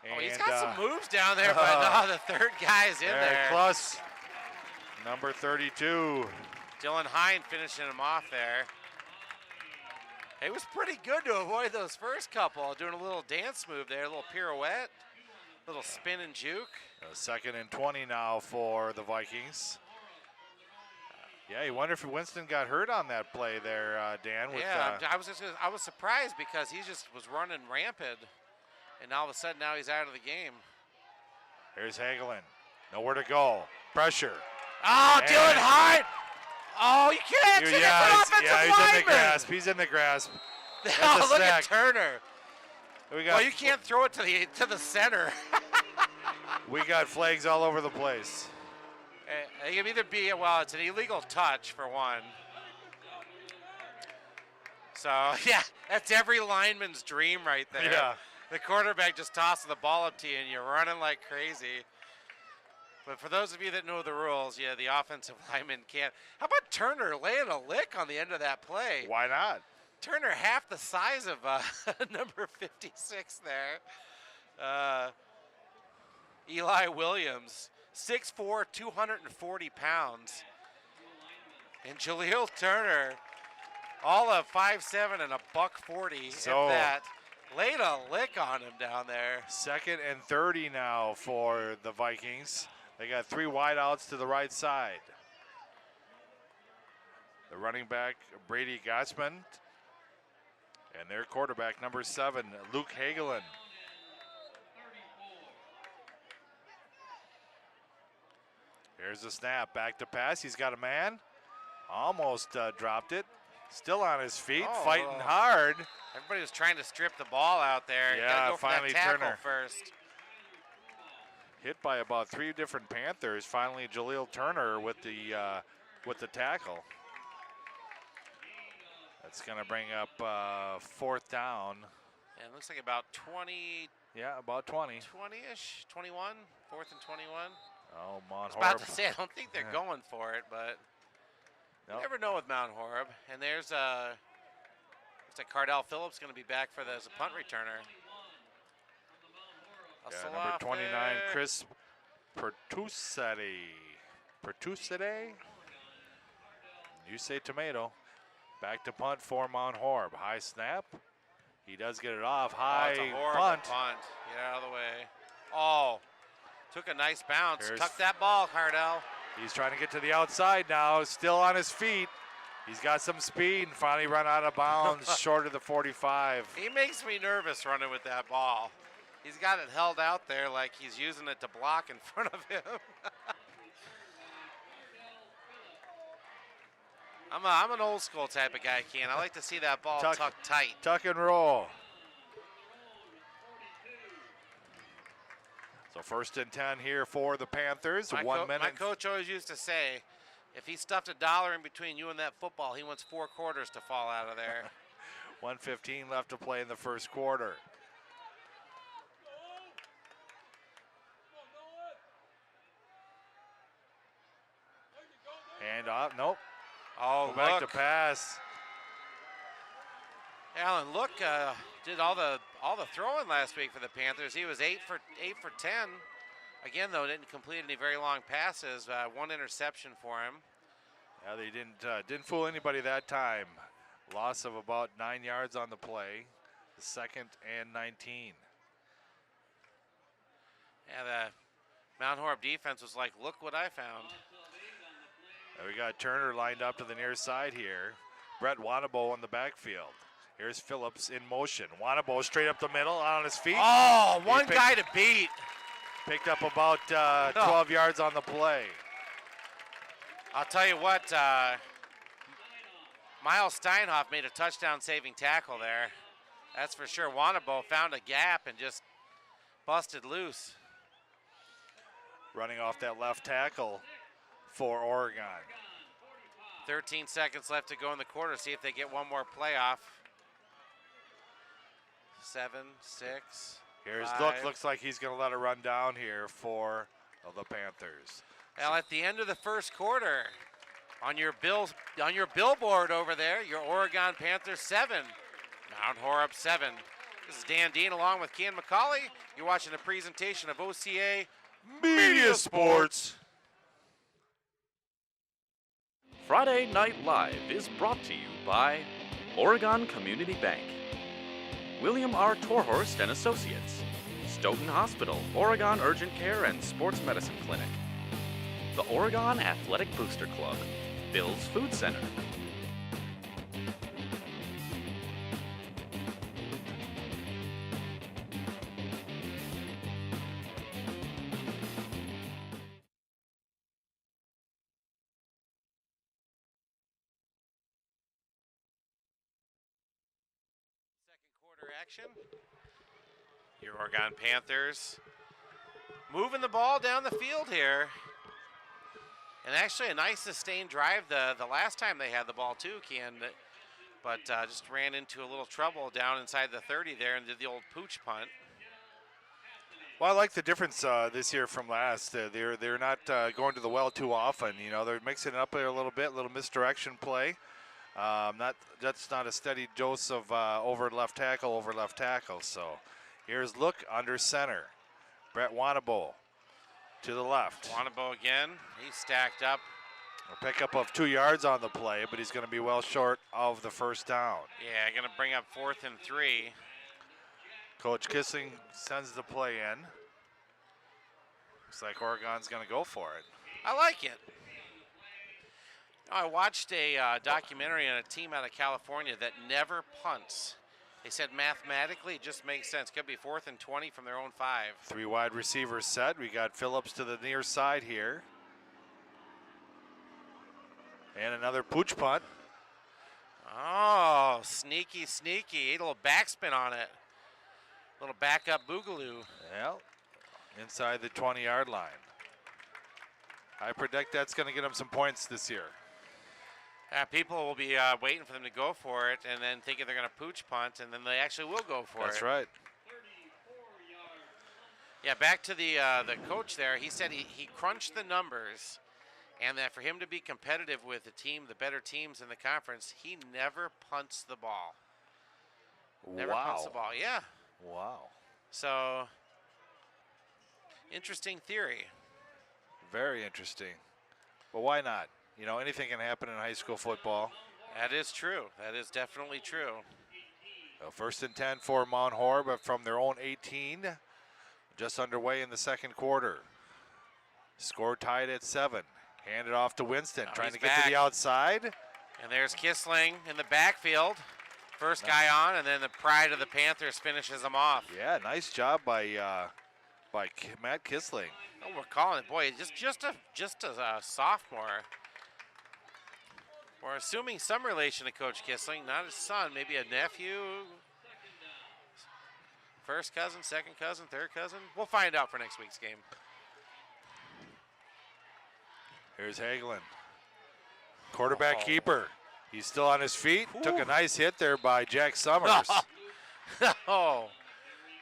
Speaker 3: And, he's got some moves down there, but the third guy's in there.
Speaker 4: Plus, number 32.
Speaker 3: Dylan Hine finishing him off there. It was pretty good to avoid those first couple. Doing a little dance move there, a little pirouette, little spin and juke.
Speaker 4: 2nd and 20 now for the Vikings. Yeah, you wonder if Winston got hurt on that play there, Dan.
Speaker 3: I was surprised because he just was running rampant, and all of a sudden now he's out of the game.
Speaker 4: Here's Hagelin. Nowhere to go. Pressure.
Speaker 3: Oh, Dylan Hine! Oh, you can't see
Speaker 4: he's in the grasp. He's in the grasp.
Speaker 3: Oh, look at Turner. You can't throw it to the center.
Speaker 4: We got flags all over the place.
Speaker 3: It can either be, it's an illegal touch for one. So, yeah, that's every lineman's dream right there.
Speaker 4: Yeah.
Speaker 3: The quarterback just tosses the ball up to you, and you're running like crazy. But for those of you that know the rules, the offensive lineman can't. How about Turner laying a lick on the end of that play?
Speaker 4: Why not?
Speaker 3: Turner half the size of number 56 there. Eli Williams. 6'4", 240 pounds. And Jaleel Turner, all of 5'7" and a $140.
Speaker 4: So
Speaker 3: that laid a lick on him down there.
Speaker 4: 2nd and 30 now for the Vikings. They got 3 wideouts to the right side. The running back, Brady Gassman. And their quarterback, number 7, Luke Hagelin. Here's the snap, back to pass. He's got a man. Almost dropped it. Still on his feet, fighting hard.
Speaker 3: Everybody was trying to strip the ball out there.
Speaker 4: Yeah,
Speaker 3: go
Speaker 4: finally
Speaker 3: for that tackle
Speaker 4: Turner
Speaker 3: first.
Speaker 4: Hit by about 3 different Panthers. Finally, Jaleel Turner with the tackle. That's going to bring up 4th down.
Speaker 3: Yeah, it looks like about 20.
Speaker 4: Yeah, about 20.
Speaker 3: 20-ish, 21, 4th and 21.
Speaker 4: Oh, Mount
Speaker 3: Horeb. I was about
Speaker 4: Horeb.
Speaker 3: to say, I don't think they're going for it, but you never know with Mount Horeb. And there's looks like Cardell Phillips going to be back as a punt returner.
Speaker 4: Number 29, Chris Pertusade. You say tomato. Back to punt for Mount Horeb. High snap. He does get it off. High
Speaker 3: it's a horrible
Speaker 4: punt.
Speaker 3: Get out of the way. Oh. Took a nice bounce. Tuck that ball, Cardell.
Speaker 4: He's trying to get to the outside now. Still on his feet. He's got some speed and finally run out of bounds short of the 45.
Speaker 3: He makes me nervous running with that ball. He's got it held out there like he's using it to block in front of him. I'm an old school type of guy, Ken. I like to see that ball tucked tight.
Speaker 4: Tuck and roll. So 1st and 10 here for the Panthers. 1 minute.
Speaker 3: My coach always used to say, if he stuffed $1 in between you and that football, he wants 4 quarters to fall out of there.
Speaker 4: 1:15 left to play in the first quarter. Hand off. Nope.
Speaker 3: Oh,
Speaker 4: Go back
Speaker 3: look.
Speaker 4: to pass.
Speaker 3: Alan Look did all the throwing last week for the Panthers. He was 8 for 10. Again, though, didn't complete any very long passes. One interception for him.
Speaker 4: Yeah, they didn't fool anybody that time. Loss of about 9 yards on the play. The 2nd and 19.
Speaker 3: Yeah, the Mount Horeb defense was like, look what I found.
Speaker 4: We got Turner lined up to the near side here. Brett Wanabo in the backfield. Here's Phillips in motion. Wanabo straight up the middle on his feet.
Speaker 3: Oh, one guy to beat.
Speaker 4: Picked up about 12 yards on the play.
Speaker 3: I'll tell you what, Miles Steinhoff made a touchdown-saving tackle there. That's for sure. Wanabo found a gap and just busted loose.
Speaker 4: Running off that left tackle for Oregon.
Speaker 3: 13 seconds left to go in the quarter. See if they get one more playoff. 7, 6.
Speaker 4: Here's
Speaker 3: 5.
Speaker 4: looks like he's going to let it run down here for the Panthers.
Speaker 3: Well, at the end of the first quarter, on your billboard over there, your Oregon Panthers 7, Mount Horeb 7. This is Dan Dean along with Ken McCauley. You're watching a presentation of OCA
Speaker 4: Media Sports.
Speaker 2: Friday Night Live is brought to you by Oregon Community Bank, William R. Torhorst and Associates, Stoughton Hospital, Oregon Urgent Care and Sports Medicine Clinic, the Oregon Athletic Booster Club, Bill's Food Center.
Speaker 3: Action. Your Oregon Panthers moving the ball down the field here. And actually a nice sustained drive the last time they had the ball too, Ken. But just ran into a little trouble down inside the 30 there and did the old pooch punt.
Speaker 4: Well, I like the difference this year from last. They're not going to the well too often. You know, they're mixing it up there a little misdirection play. That's not a steady dose of over left tackle. So here's look under center. Brett Wanabo to the left.
Speaker 3: Wanabo again. He's stacked up.
Speaker 4: A pickup of 2 yards on the play, but he's going to be well short of the first down.
Speaker 3: Yeah, going to bring up 4th and 3.
Speaker 4: Coach Kissling sends the play in. Looks like Oregon's going to go for it.
Speaker 3: I like it. I watched a documentary on a team out of California that never punts. They said mathematically it just makes sense. Could be 4th and 20 from their own 5.
Speaker 4: 3 wide receivers set. We got Phillips to the near side here. And another pooch punt.
Speaker 3: Oh, sneaky. A little backspin on it. A little backup boogaloo.
Speaker 4: Well, inside the 20-yard line. I predict that's going to get them some points this year.
Speaker 3: People will be waiting for them to go for it and then thinking they're going to pooch punt, and then they actually will go for it.
Speaker 4: That's right.
Speaker 3: Yeah, back to the coach there. He said he crunched the numbers, and that for him to be competitive with the better teams in the conference, he never punts the ball. Never punts the ball, yeah.
Speaker 4: Wow.
Speaker 3: So, interesting theory.
Speaker 4: Very interesting. But why not? You know, anything can happen in high school football.
Speaker 3: That is true. That is definitely true.
Speaker 4: So 1st and 10 for Mount Horeb from their own 18. Just underway in the second quarter. Score tied at 7. Handed off to Winston, trying to get to the outside.
Speaker 3: And there's Kissling in the backfield. First guy on, and then the pride of the Panthers finishes him off.
Speaker 4: Yeah, nice job by Matt Kissling.
Speaker 3: Oh, we're calling it, boy, just a sophomore. We're assuming some relation to Coach Kissling, not his son, maybe a nephew, first cousin, second cousin, third cousin. We'll find out for next week's game.
Speaker 4: Here's Hagelin. Quarterback keeper. He's still on his feet. Ooh. Took a nice hit there by Jack Summers.
Speaker 3: Oh,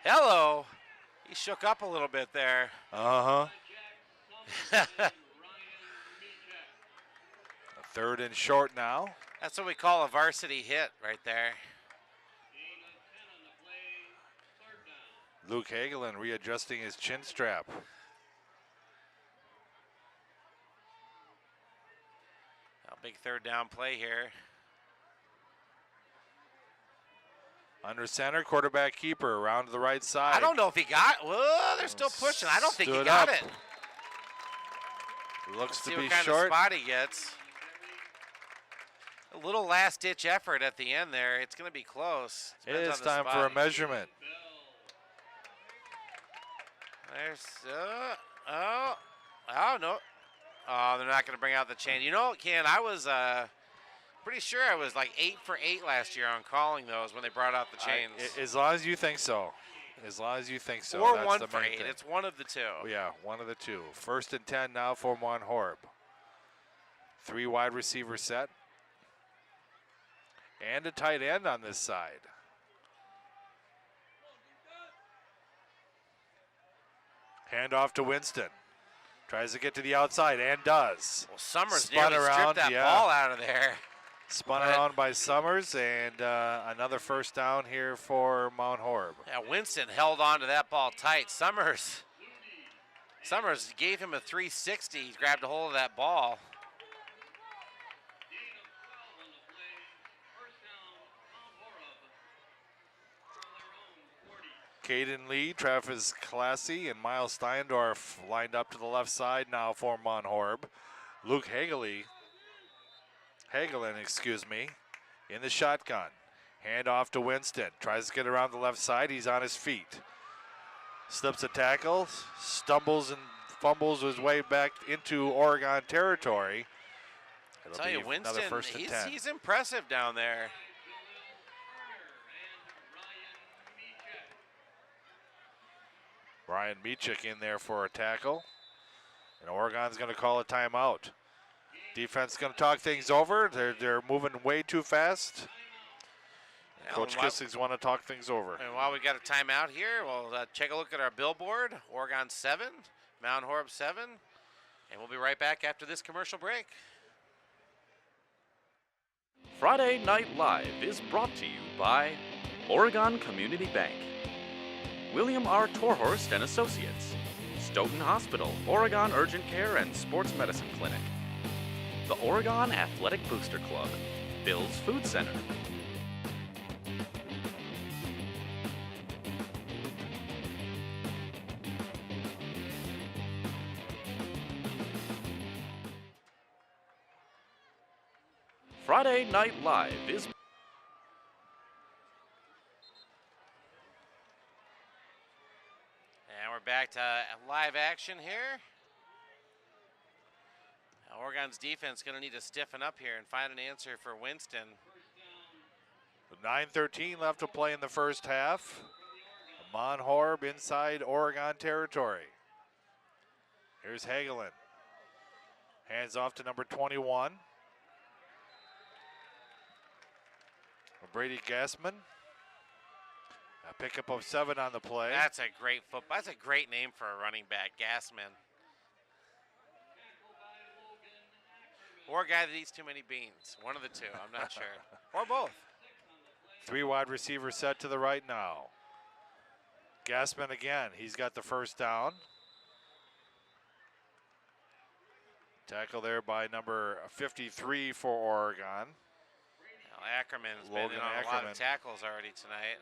Speaker 3: hello. He shook up a little bit there.
Speaker 4: Uh-huh. Third and short now.
Speaker 3: That's what we call a varsity hit right there.
Speaker 4: Luke Hagelin readjusting his chin strap.
Speaker 3: A big third down play here.
Speaker 4: Under center, quarterback keeper around to the right side.
Speaker 3: I don't know if he got it. Whoa, they're still pushing. I don't think he
Speaker 4: Stood
Speaker 3: got
Speaker 4: up.
Speaker 3: it.
Speaker 4: Looks
Speaker 3: See
Speaker 4: to
Speaker 3: what
Speaker 4: be
Speaker 3: kind
Speaker 4: short.
Speaker 3: of spot he gets. A little last-ditch effort at the end there. It's going to be close.
Speaker 4: It
Speaker 3: Depends
Speaker 4: is
Speaker 3: on the
Speaker 4: time for a
Speaker 3: spot.
Speaker 4: measurement.
Speaker 3: There's no. Oh, they're not going to bring out the chain. You know, Ken, I was pretty sure I was like 8 for 8 last year on calling those when they brought out the chains.
Speaker 4: As long as you think so. As long as you think so.
Speaker 3: Or
Speaker 4: That's
Speaker 3: 1
Speaker 4: the
Speaker 3: for
Speaker 4: main
Speaker 3: 8.
Speaker 4: thing.
Speaker 3: It's one of the two.
Speaker 4: Oh, yeah, one of the two. First and 10 now for Mount Horeb. 3 wide receiver set. And a tight end on this side. Handoff to Winston. Tries to get to the outside and does.
Speaker 3: Well, Summers
Speaker 4: Spun
Speaker 3: nearly
Speaker 4: around,
Speaker 3: stripped that
Speaker 4: yeah.
Speaker 3: ball out of there.
Speaker 4: Spun
Speaker 3: But-
Speaker 4: around by Summers, and another first down here for Mount Horeb.
Speaker 3: Yeah, Winston held on to that ball tight. Summers gave him a 360. He grabbed a hold of that ball.
Speaker 4: Caden Lee, Travis Classy, and Miles Steindorf lined up to the left side now for Mount Horeb. Luke Hagelin, in the shotgun. Hand off to Winston. Tries to get around the left side. He's on his feet. Slips a tackle, stumbles and fumbles his way back into Oregon territory.
Speaker 3: I'll
Speaker 4: It'll
Speaker 3: tell you,
Speaker 4: be another
Speaker 3: Winston,
Speaker 4: first and 10.
Speaker 3: he's impressive down there.
Speaker 4: Ryan Meachik in there for a tackle. And Oregon's going to call a timeout. Defense going to talk things over. They're moving way too fast.
Speaker 3: Yeah,
Speaker 4: Coach
Speaker 3: and while-
Speaker 4: Kissing's want to talk things over.
Speaker 3: And while we got a timeout here, we'll take a look at our billboard. Oregon 7, Mount Horeb 7. And we'll be right back after this commercial break.
Speaker 2: Friday Night Live is brought to you by Oregon Community Bank, William R. Torhorst and Associates, Stoughton Hospital, Oregon Urgent Care and Sports Medicine Clinic, the Oregon Athletic Booster Club, Bill's Food Center. Friday Night Live is
Speaker 3: And we're back to live action here. Now, Oregon's defense going to need to stiffen up here and find an answer for Winston.
Speaker 4: 9:13 left to play in the first half. Mount Horeb inside Oregon territory. Here's Hagelin. Hands off to number 21. Brady Gassman. A pickup of 7 on the play.
Speaker 3: That's a great football. That's a great name for a running back, Gassman. Or a guy that eats too many beans. One of the two, I'm not sure. Or both.
Speaker 4: 3 wide receiver set to the right now. Gassman again. He's got the first down. Tackle there by number 53 for Oregon.
Speaker 3: Well, Ackerman's been
Speaker 4: Logan
Speaker 3: in on a lot
Speaker 4: Ackerman.
Speaker 3: of tackles already tonight.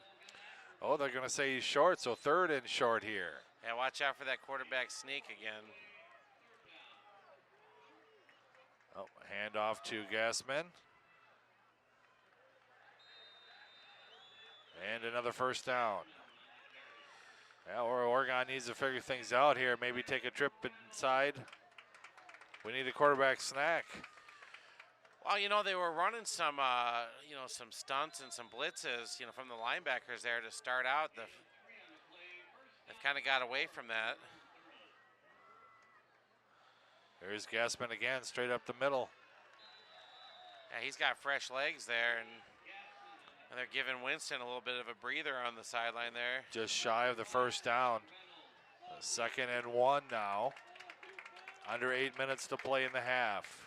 Speaker 4: Oh, they're going to say he's short, so 3rd and short here.
Speaker 3: Yeah, watch out for that quarterback sneak again.
Speaker 4: Oh, hand off to Gassman. And another first down. Yeah, Oregon needs to figure things out here. Maybe take a trip inside. We need a quarterback snack.
Speaker 3: Well, you know, they were running some, some stunts and some blitzes, from the linebackers there to start out. They've kind of got away from that.
Speaker 4: There's Gassman again, straight up the middle.
Speaker 3: Yeah, he's got fresh legs there, and they're giving Winston a little bit of a breather on the sideline there.
Speaker 4: Just shy of the first down. 2nd and 1 now. Under 8 minutes to play in the half.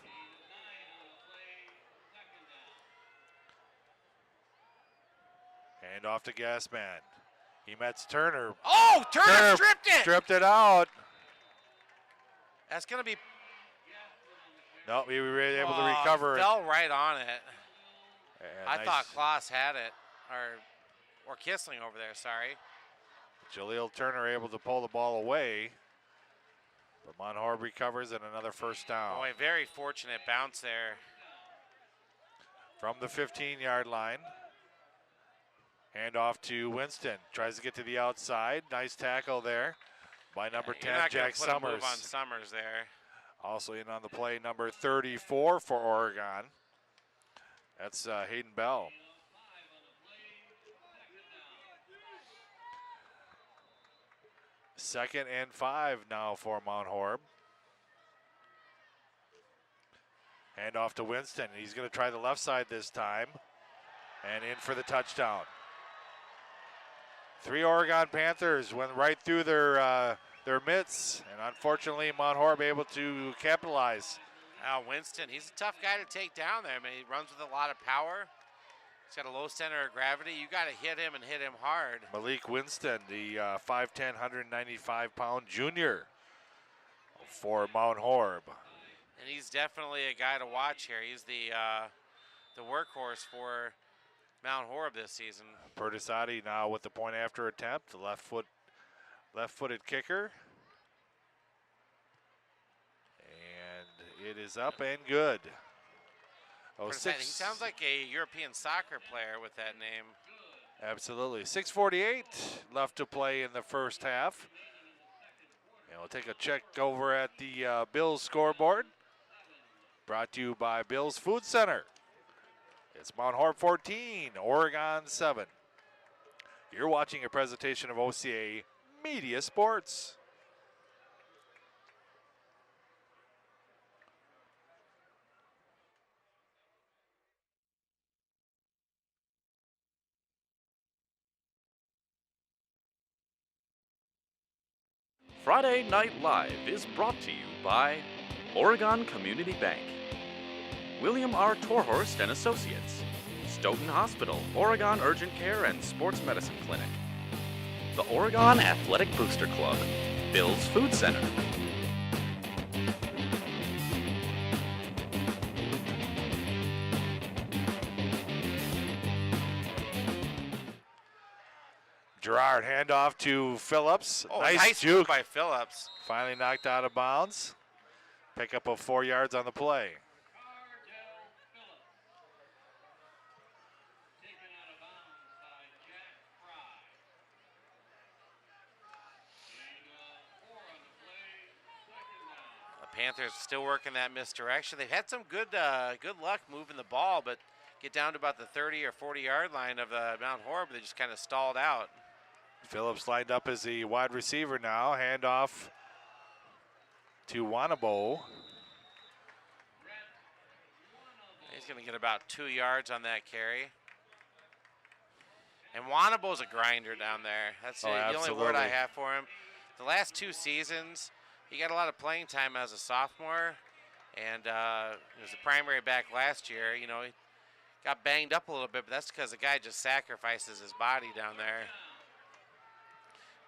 Speaker 4: Hand off to Gassman. He met Turner.
Speaker 3: Oh, Turner stripped it.
Speaker 4: Stripped it out.
Speaker 3: That's going to be.
Speaker 4: No, we were able to recover it.
Speaker 3: Fell right on it.
Speaker 4: And
Speaker 3: I
Speaker 4: nice.
Speaker 3: thought Klaas had it, or Kissling over there. Sorry.
Speaker 4: Jaleel Turner able to pull the ball away. But Mount Horeb recovers and another first down.
Speaker 3: Oh, a very fortunate bounce there.
Speaker 4: From the 15-yard line. Hand off to Winston. Tries to get to the outside. Nice tackle there by number 10,
Speaker 3: You're not
Speaker 4: Jack
Speaker 3: gonna put a move
Speaker 4: Summers.
Speaker 3: on Summers there.
Speaker 4: Also in on the play, number 34 for Oregon. That's Hayden Bell. Second and 5 now for Mount Horeb. Hand off to Winston. He's going to try the left side this time. And in for the touchdown. 3 Oregon Panthers went right through their mitts. And unfortunately, Mount Horeb able to capitalize.
Speaker 3: Winston, he's a tough guy to take down there. I mean, he runs with a lot of power. He's got a low center of gravity. You got to hit him and hit him hard.
Speaker 4: Malik Winston, the 5'10", 195-pound junior for Mount Horeb.
Speaker 3: And he's definitely a guy to watch here. He's the workhorse for Mount Horeb this season.
Speaker 4: Perdisati now with the point after attempt, the left-footed kicker. And it is up and good.
Speaker 3: He sounds like a European soccer player with that name.
Speaker 4: Absolutely. 6:48 left to play in the first half. And we'll take a check over at the Bills scoreboard. Brought to you by Bills Food Center. It's Mount Horeb 14, Oregon 7. You're watching a presentation of OCA Media Sports.
Speaker 2: Friday Night Live is brought to you by Oregon Community Bank, William R. Torhorst and Associates, Stoughton Hospital, Oregon Urgent Care and Sports Medicine Clinic, the Oregon Athletic Booster Club, Bills Food Center,
Speaker 4: Gerard handoff to Phillips.
Speaker 3: Oh,
Speaker 4: nice
Speaker 3: move
Speaker 4: juke
Speaker 3: by Phillips.
Speaker 4: Finally knocked out of bounds. Pick up of 4 yards on the play.
Speaker 3: The Panthers still working that misdirection. They've had some good luck moving the ball, but get down to about the 30 or 40-yard line of Mount Horeb, they just kind of stalled out.
Speaker 4: Phillips lined up as the wide receiver now. Handoff to Wanabo.
Speaker 3: He's going to get about 2 yards on that carry. And Wanabo's a grinder down there. That's the only word I have for him. The last 2 seasons, he got a lot of playing time as a sophomore. And he was the primary back last year. You know, he got banged up a little bit, but that's because the guy just sacrifices his body down there.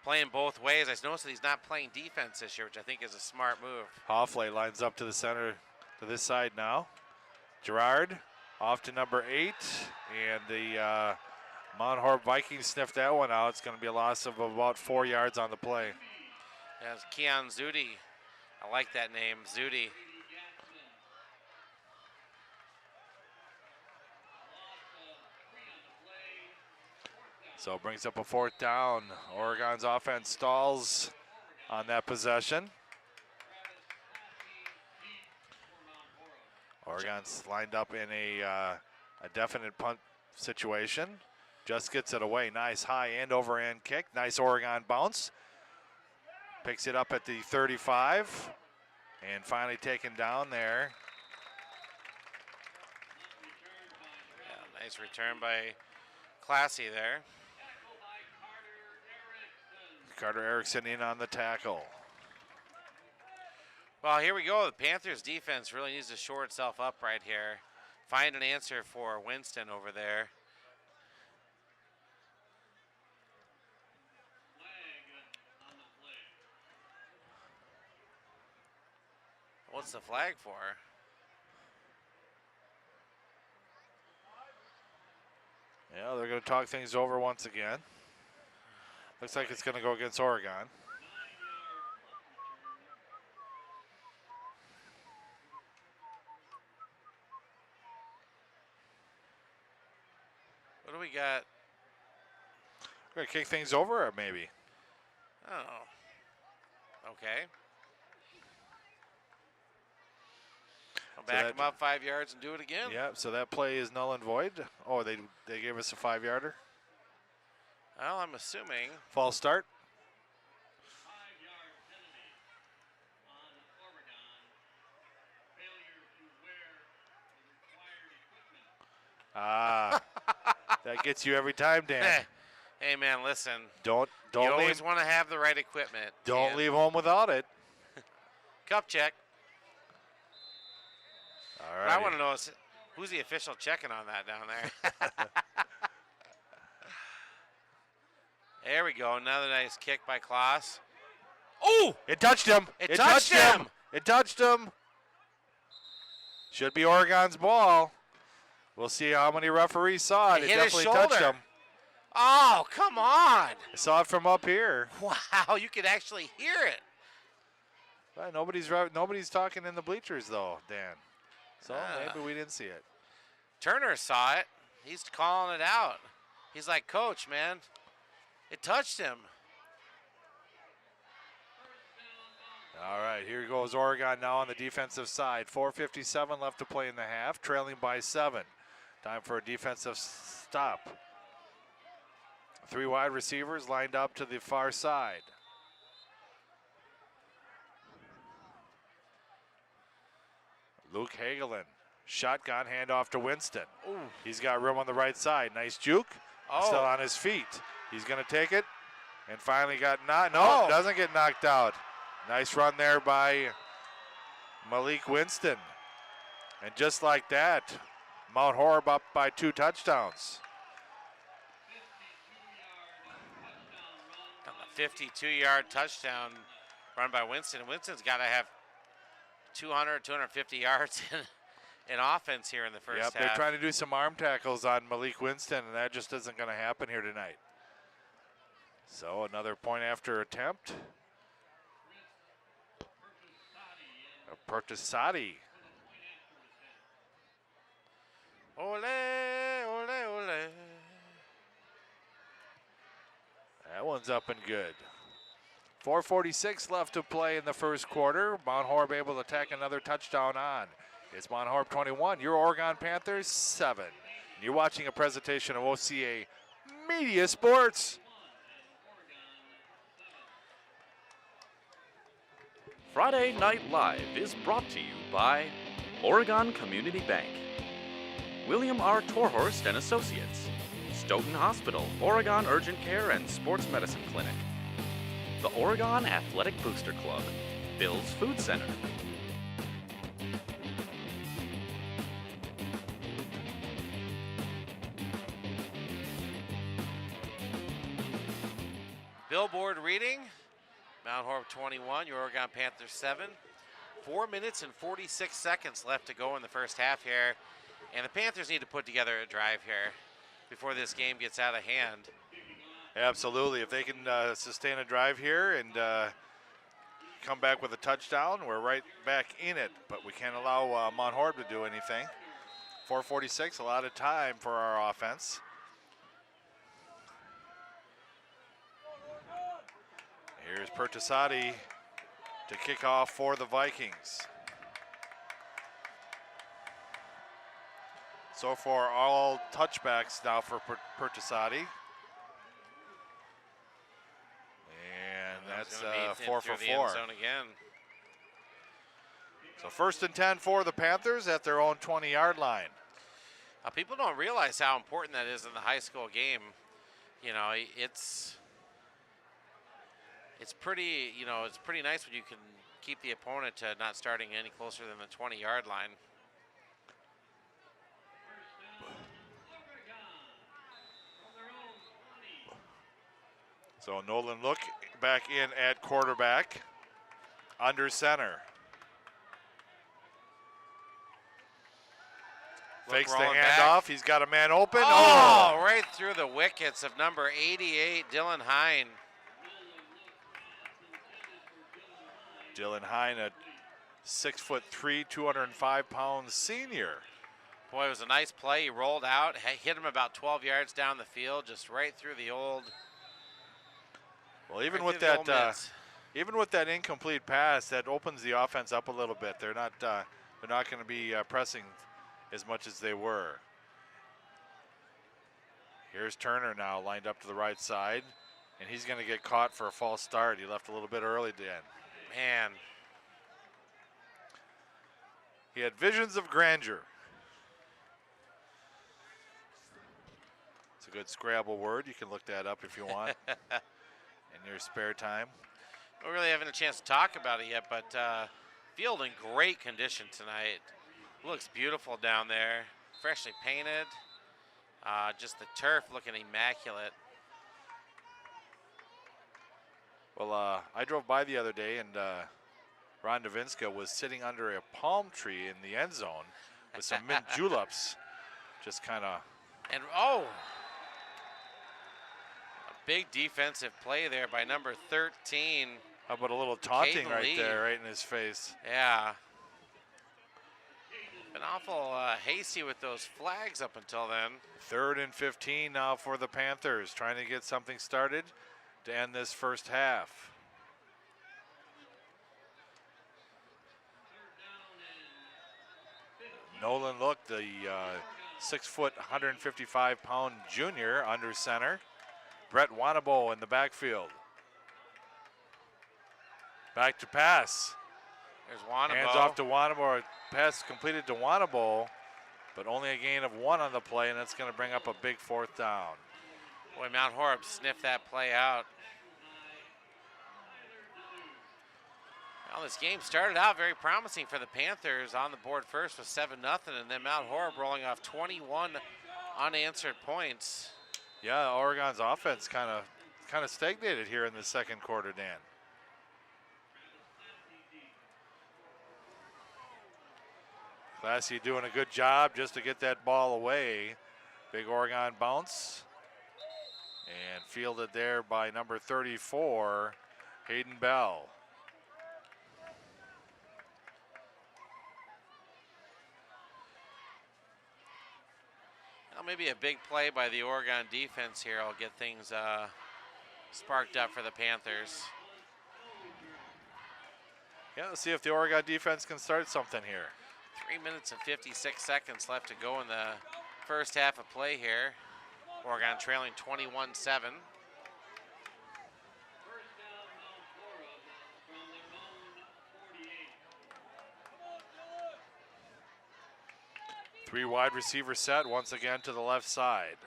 Speaker 3: Playing both ways. I noticed that he's not playing defense this year, which I think is a smart move.
Speaker 4: Hoffley lines up to the center, to this side now. Gerard off to number 8, and the Mount Horeb Vikings sniffed that one out. It's going to be a loss of about 4 yards on the play.
Speaker 3: That's Keon Zudi. I like that name, Zudi.
Speaker 4: So it brings up a 4th down. Oregon's offense stalls on that possession. Oregon's lined up in a definite punt situation. Just gets it away. Nice high end over end kick. Nice Oregon bounce. Picks it up at the 35 and finally taken down there.
Speaker 3: Yeah, nice return by Classy there.
Speaker 4: Carter Erickson in on the tackle.
Speaker 3: Well, here we go. The Panthers defense really needs to shore itself up right here. Find an answer for Winston over there. What's the flag for?
Speaker 4: Yeah, they're going to talk things over once again. Looks like it's going to go against Oregon.
Speaker 3: What do we got?
Speaker 4: We're going to kick things over, or maybe.
Speaker 3: Oh. Okay. I'll
Speaker 4: So
Speaker 3: back
Speaker 4: that-
Speaker 3: them up 5 yards and do it again.
Speaker 4: Yeah, so that play is null and void. Oh, they gave us a 5-yarder.
Speaker 3: Well, I'm assuming.
Speaker 4: False start.
Speaker 8: 5-yard penalty on Oregon. Failure to wear the required equipment.
Speaker 4: That gets you every time, Dan.
Speaker 3: Hey, man, listen.
Speaker 4: Don't
Speaker 3: You always
Speaker 4: leave.
Speaker 3: want to have the right equipment.
Speaker 4: Don't
Speaker 3: and
Speaker 4: leave home without it.
Speaker 3: Cup check.
Speaker 4: All
Speaker 3: What
Speaker 4: right.
Speaker 3: I want to know is who's the official checking on that down there. There we go. Another nice kick by Klaus. Oh!
Speaker 4: It touched him.
Speaker 3: It touched him.
Speaker 4: It touched him. Should be Oregon's ball. We'll see how many referees saw it.
Speaker 3: It
Speaker 4: It
Speaker 3: hit his
Speaker 4: definitely touched
Speaker 3: shoulder.
Speaker 4: him.
Speaker 3: Oh, come on.
Speaker 4: I saw it from up here.
Speaker 3: Wow, you could actually hear it.
Speaker 4: Well, nobody's talking in the bleachers though, Dan. So maybe we didn't see it.
Speaker 3: Turner saw it. He's calling it out. He's like, Coach, man, it touched him.
Speaker 4: All right, here goes Oregon now on the defensive side. 4:57 left to play in the half, trailing by 7. Time for a defensive stop. 3 wide receivers lined up to the far side. Luke Hagelin, shotgun handoff to Winston.
Speaker 3: Ooh.
Speaker 4: He's got room on the right side. Nice juke.
Speaker 3: Oh.
Speaker 4: Still on his feet. He's going to take it, and finally got knocked. No,
Speaker 3: Oh.
Speaker 4: doesn't get knocked out. Nice run there by Malik Winston. And just like that, Mount Horeb up by 2 touchdowns.
Speaker 3: On the 52-yard touchdown run by Winston. Winston's got to have 200, 250 yards in offense here in the first half.
Speaker 4: They're trying to do some arm tackles on Malik Winston, and that just isn't going to happen here tonight. So another point after attempt. Pertusati.
Speaker 3: Ole, ole, ole.
Speaker 4: That one's up and good. 4:46 left to play in the first quarter. Mount Horeb able to tack another touchdown on. It's Mount Horeb 21, your Oregon Panthers 7. You're watching a presentation of OCA Media Sports.
Speaker 2: Friday Night Live is brought to you by Oregon Community Bank, William R. Torhorst and Associates, Stoughton Hospital, Oregon Urgent Care and Sports Medicine Clinic, the Oregon Athletic Booster Club, Bill's Food Center.
Speaker 3: Billboard reading, Mount Horeb 21, your Oregon Panthers 7. 4 minutes and 46 seconds left to go in the first half here. And the Panthers need to put together a drive here before this game gets out of hand.
Speaker 4: Absolutely. If they can sustain a drive here and come back with a touchdown, we're right back in it. But we can't allow Mount Horeb to do anything. 4:46, a lot of time for our offense. Here's Pertusati to kick off for the Vikings. So far, all touchbacks now for Pertusati. And that's
Speaker 3: Gonna be
Speaker 4: 4
Speaker 3: through
Speaker 4: for
Speaker 3: the end
Speaker 4: 4.
Speaker 3: zone again.
Speaker 4: So 1st and 10 for the Panthers at their own 20-yard line.
Speaker 3: People don't realize how important that is in the high school game. You know, it's pretty, it's pretty nice when you can keep the opponent to not starting any closer than the 20-yard line.
Speaker 4: So Nolan Look back in at quarterback, under center. Fakes the
Speaker 3: rolling back.
Speaker 4: handoff. He's got a man open.
Speaker 3: Oh, right through the wickets of number 88, Dylan Hine.
Speaker 4: Dylan Hine, a 6'3", 205-pound senior.
Speaker 3: Boy, it was a nice play. He rolled out, hit him about 12 yards down the field, just right through the old.
Speaker 4: Well, even
Speaker 3: right
Speaker 4: with
Speaker 3: through the old
Speaker 4: that,
Speaker 3: mitts.
Speaker 4: even with that incomplete pass, that opens the offense up a little bit. They're not going to be pressing as much as they were. Here's Turner now lined up to the right side, and he's going to get caught for a false start. He left a little bit early, Dan.
Speaker 3: Man,
Speaker 4: He had visions of grandeur. It's a good Scrabble word. You can look that up if you want in your spare time.
Speaker 3: we don't really having a chance to talk about it yet, but field in great condition tonight. Looks beautiful down there, freshly painted. Just the turf looking immaculate.
Speaker 4: Well, I drove by the other day, and Ron Davinska was sitting under a palm tree in the end zone with some mint juleps, just kind of.
Speaker 3: And a big defensive play there by number 13.
Speaker 4: How about a little taunting
Speaker 3: Caden
Speaker 4: right
Speaker 3: Lee.
Speaker 4: there, right in his face?
Speaker 3: Yeah. Been awful hasty with those flags up until then.
Speaker 4: 3rd and 15 now for the Panthers, trying to get something started to end this first half. Nolan Look, the 6', 155-pound junior under center. Brett Wanabo in the backfield. Back to pass.
Speaker 3: There's Wanabo.
Speaker 4: Hands off to Wanabo. Pass completed to Wanabo, but only a gain of 1 on the play, and that's going to bring up a big 4th down.
Speaker 3: Boy, Mount Horeb sniffed that play out. Well, this game started out very promising for the Panthers. On the board first with 7-0, and then Mount Horeb rolling off 21 unanswered points.
Speaker 4: Yeah, Oregon's offense kind of stagnated here in the second quarter, Dan. Classy doing a good job just to get that ball away. Big Oregon bounce. And fielded there by number 34, Hayden Bell.
Speaker 3: Well, maybe a big play by the Oregon defense here will get things sparked up for the Panthers.
Speaker 4: Yeah, let's see if the Oregon defense can start something here.
Speaker 3: 3 minutes and 56 seconds left to go in the first half of play here. Oregon trailing 21-7.
Speaker 4: Three wide receiver set once again to the left side.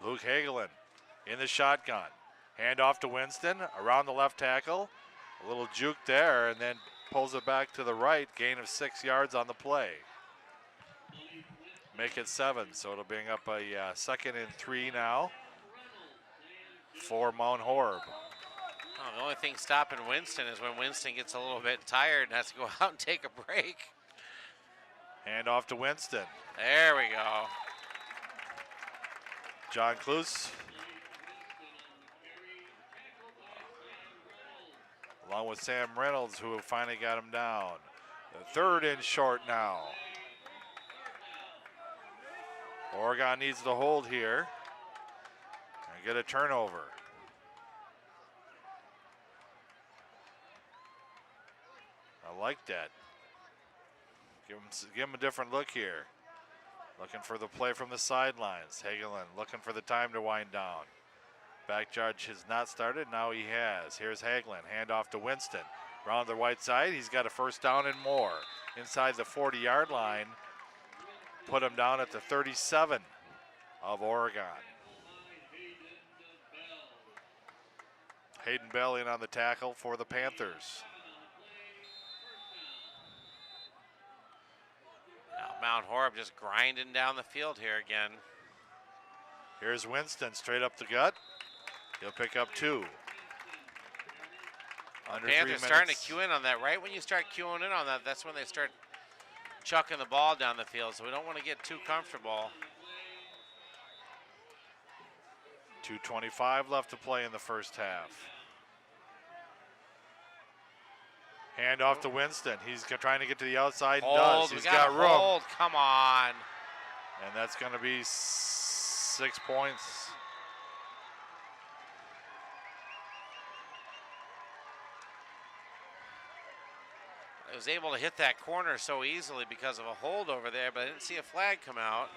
Speaker 4: Luke Hagelin in the shotgun. Hand off to Winston around the left tackle. A little juke there, and then pulls it back to the right. Gain of 6 yards on the play. Make it 7, so it'll bring up a 2nd and 3 now for Mount Horeb.
Speaker 3: Oh, the only thing stopping Winston is when Winston gets a little bit tired and has to go out and take a break.
Speaker 4: Hand off to Winston.
Speaker 3: There we go.
Speaker 4: John Klus. Along with Sam Reynolds, who finally got him down. The 3rd and short now. Oregon needs to hold here and get a turnover. I like that. Give him a different look here. Looking for the play from the sidelines. Hagelin looking for the time to wind down. Back charge has not started. Now he has. Here's Hagelin. Hand off to Winston. Around the right side. He's got a 1st down and more. Inside the 40-yard line. Put him down at the 37 of Oregon. Hayden Bell in on the tackle for the Panthers.
Speaker 3: Now Mount Horeb just grinding down the field here again.
Speaker 4: Here's Winston straight up the gut. He'll pick up 2. Under 3
Speaker 3: Panthers
Speaker 4: minutes.
Speaker 3: starting to cue in on that. Right when you start cueing in on that, that's when they start chucking the ball down the field, so we don't want to get too comfortable.
Speaker 4: 2:25 left to play in the first half. Hand off to Winston. He's trying to get to the outside and does. He's got room.
Speaker 3: Hold. Come on.
Speaker 4: And that's going to be 6 points.
Speaker 3: I was able to hit that corner so easily because of a hold over there, but I didn't see a flag come out.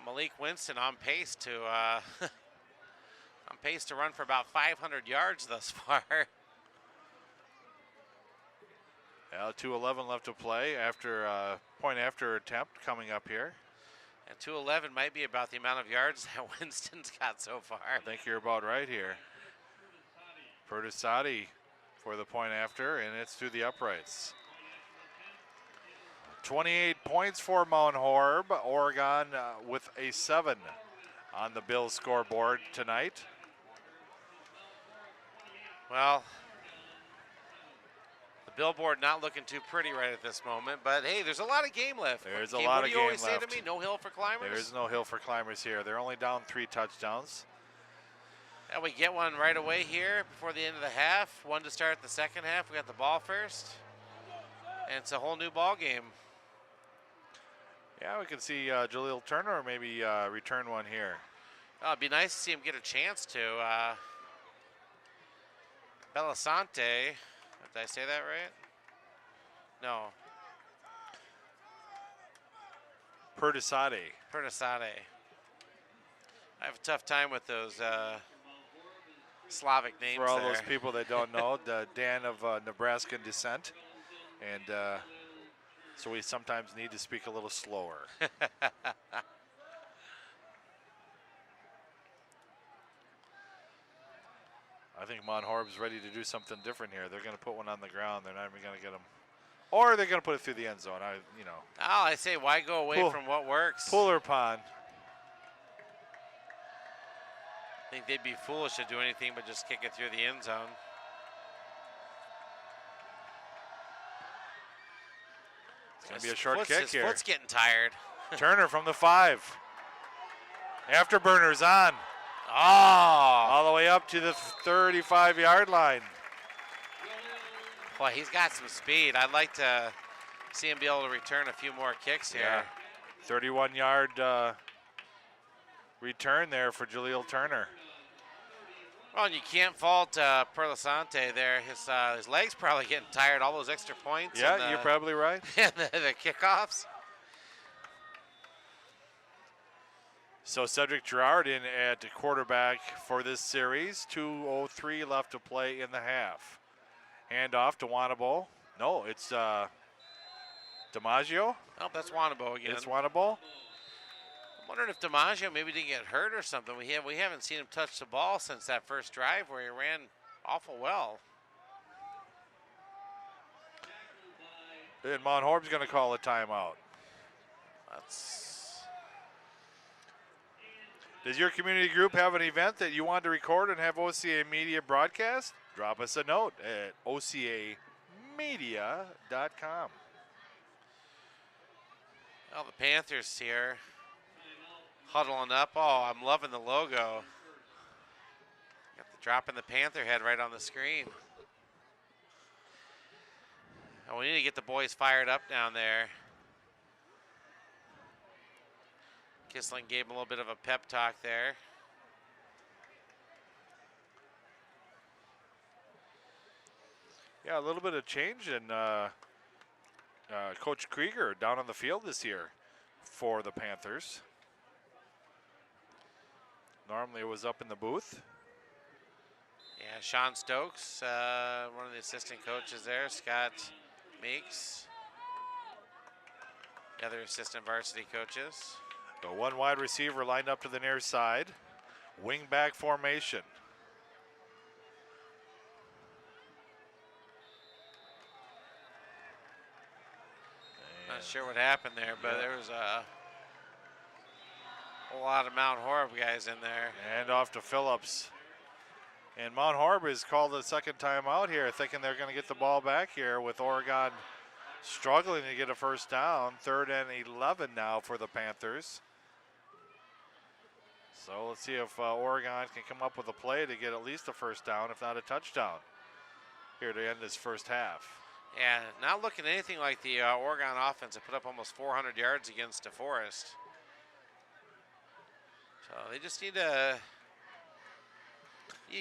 Speaker 3: Malik Winston on pace to run for about 500 yards thus far.
Speaker 4: Well, 2:11 left to play after point after attempt coming up here.
Speaker 3: And 2:11 might be about the amount of yards that Winston's got so far.
Speaker 4: I think you're about right here. Perdisati for the point after, and it's through the uprights. 28 points for Mount Horeb. Oregon with a 7 on the Bills scoreboard tonight.
Speaker 3: Well, the billboard not looking too pretty right at this moment, but hey, there's a lot of game left.
Speaker 4: There's a lot of game left.
Speaker 3: What do you always say to me? No hill for climbers?
Speaker 4: There is no hill for climbers here. They're only down 3 touchdowns.
Speaker 3: And we get one right away here before the end of the half. One to start the second half. We got the ball first. And it's a whole new ball game.
Speaker 4: Yeah, we can see Jaleel Turner maybe return one here.
Speaker 3: Oh, it'd be nice to see him get a chance to. Belasante, did I say that right? No.
Speaker 4: Perdisati.
Speaker 3: I have a tough time with those Slavic names.
Speaker 4: For all
Speaker 3: there.
Speaker 4: those people that don't know, Dan of Nebraskan descent. And so we sometimes need to speak a little slower. I think Mount Horeb's ready to do something different here. They're going to put one on the ground. They're not even going to get them. Or they're going to put it through the end zone.
Speaker 3: I say, why go away from what works?
Speaker 4: Puller pond.
Speaker 3: I think they'd be foolish to do anything but just kick it through the end zone.
Speaker 4: It's going to be a short kick here.
Speaker 3: His foot's getting tired.
Speaker 4: Turner from the 5. Afterburner's on.
Speaker 3: Oh!
Speaker 4: All the way up to the 35-yard line.
Speaker 3: Boy, he's got some speed. I'd like to see him be able to return a few more kicks here.
Speaker 4: 31-yard return there for Jaleel Turner.
Speaker 3: Well, and you can't fault Perlasante there. His legs probably getting tired, all those extra points.
Speaker 4: Yeah, you're probably right.
Speaker 3: And the kickoffs.
Speaker 4: So Cedric Girard in at quarterback for this series. 2:03 left to play in the half. Hand off to Wanabo. No, it's DiMaggio.
Speaker 3: Oh, that's Wanabo again.
Speaker 4: It's Wanabo.
Speaker 3: I'm wondering if DiMaggio maybe didn't get hurt or something. We haven't seen him touch the ball since that first drive where he ran awful well.
Speaker 4: And Mount Horeb's going to call a timeout. Does your community group have an event that you want to record and have OCAmedia broadcast? Drop us a note at OCAmedia.com.
Speaker 3: Well, the Panthers here huddling up. Oh, I'm loving the logo. Got the drop in the Panther head right on the screen. And we need to get the boys fired up down there. Kissling gave him a little bit of a pep talk there.
Speaker 4: Yeah, a little bit of change in Coach Krieger down on the field this year for the Panthers. Normally it was up in the booth.
Speaker 3: Yeah, Sean Stokes, one of the assistant coaches there. Scott Meeks, the other assistant varsity coaches.
Speaker 4: The one wide receiver lined up to the near side. Wing back formation.
Speaker 3: Not sure what happened there, but there was a whole lot of Mount Horeb guys in there.
Speaker 4: And off to Phillips. And Mount Horeb is called a second time out here, thinking they're going to get the ball back here with Oregon struggling to get a first down. 3rd and 11 now for the Panthers. So let's see if Oregon can come up with a play to get at least a first down, if not a touchdown, here to end this first half.
Speaker 3: Yeah, not looking anything like the Oregon offense that put up almost 400 yards against DeForest. So they just need to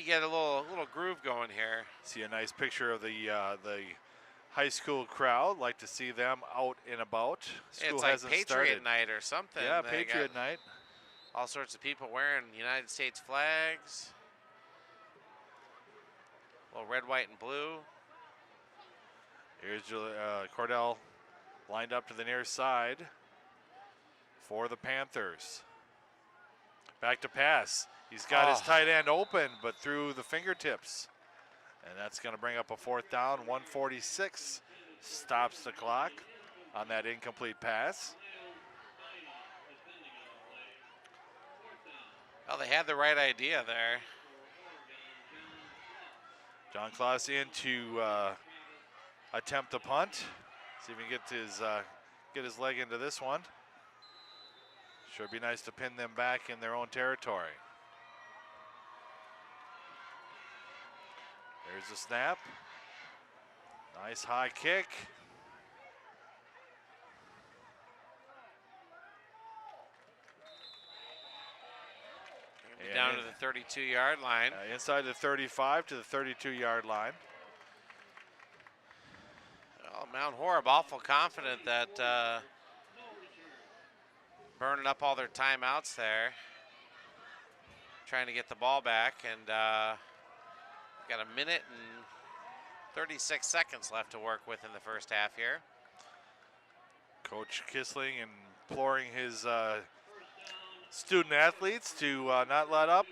Speaker 3: get a little groove going here.
Speaker 4: See a nice picture of the high school crowd. Like to see them out and about. School
Speaker 3: it's like
Speaker 4: hasn't
Speaker 3: Patriot
Speaker 4: started.
Speaker 3: Night or something.
Speaker 4: Yeah,
Speaker 3: They
Speaker 4: Patriot
Speaker 3: got
Speaker 4: Night.
Speaker 3: all sorts of people wearing United States flags. A little red, white, and blue.
Speaker 4: Here's Cordell lined up to the near side for the Panthers. Back to pass. He's got his tight end open, but through the fingertips. And that's going to bring up a 4th down. 1:46 stops the clock on that incomplete pass.
Speaker 3: Well, they had the right idea there.
Speaker 4: John Klaus in to attempt a punt. See if he can get his leg into this one. Sure be nice to pin them back in their own territory. There's the snap. Nice high kick.
Speaker 3: Down to the 32-yard line.
Speaker 4: Inside the 35 to the 32-yard line.
Speaker 3: Well, Mount Horeb awful confident that burning up all their timeouts there. Trying to get the ball back, and got a minute and 36 seconds left to work with in the first half here.
Speaker 4: Coach Kissling imploring his student athletes to not let up.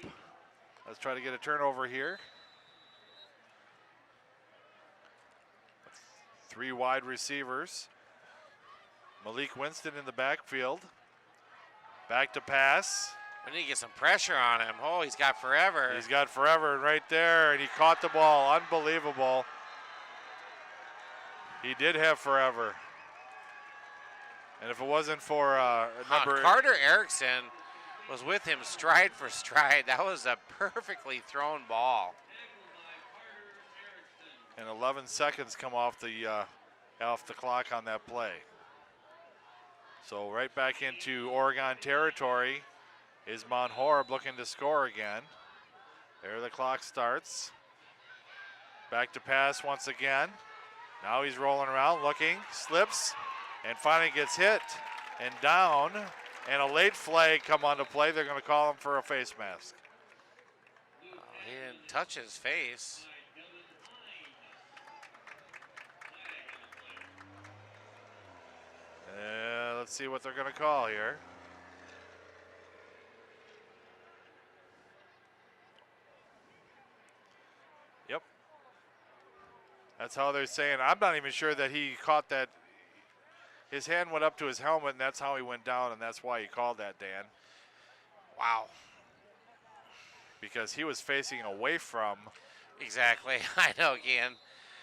Speaker 4: Let's try to get a turnover here. 3 wide receivers. Malik Winston in the backfield. Back to pass.
Speaker 3: We need to get some pressure on him. Oh, he's got forever.
Speaker 4: He's got forever right there, and he caught the ball. Unbelievable. He did have forever. And if it wasn't for
Speaker 3: Carter Erickson was with him stride for stride. That was a perfectly thrown ball.
Speaker 4: And 11 seconds come off the clock on that play. So right back into Oregon territory is Mount Horeb looking to score again. There the clock starts. Back to pass once again. Now he's rolling around, looking, slips, and finally gets hit and down. And a late flag come onto play. They're going to call him for a face mask.
Speaker 3: He didn't touch his face.
Speaker 4: Let's see what they're going to call here. Yep. That's how they're saying. I'm not even sure that he caught that. His hand went up to his helmet, and that's how he went down, and that's why he called that, Dan.
Speaker 3: Wow.
Speaker 4: Because he was facing away from.
Speaker 3: Exactly. I know, again.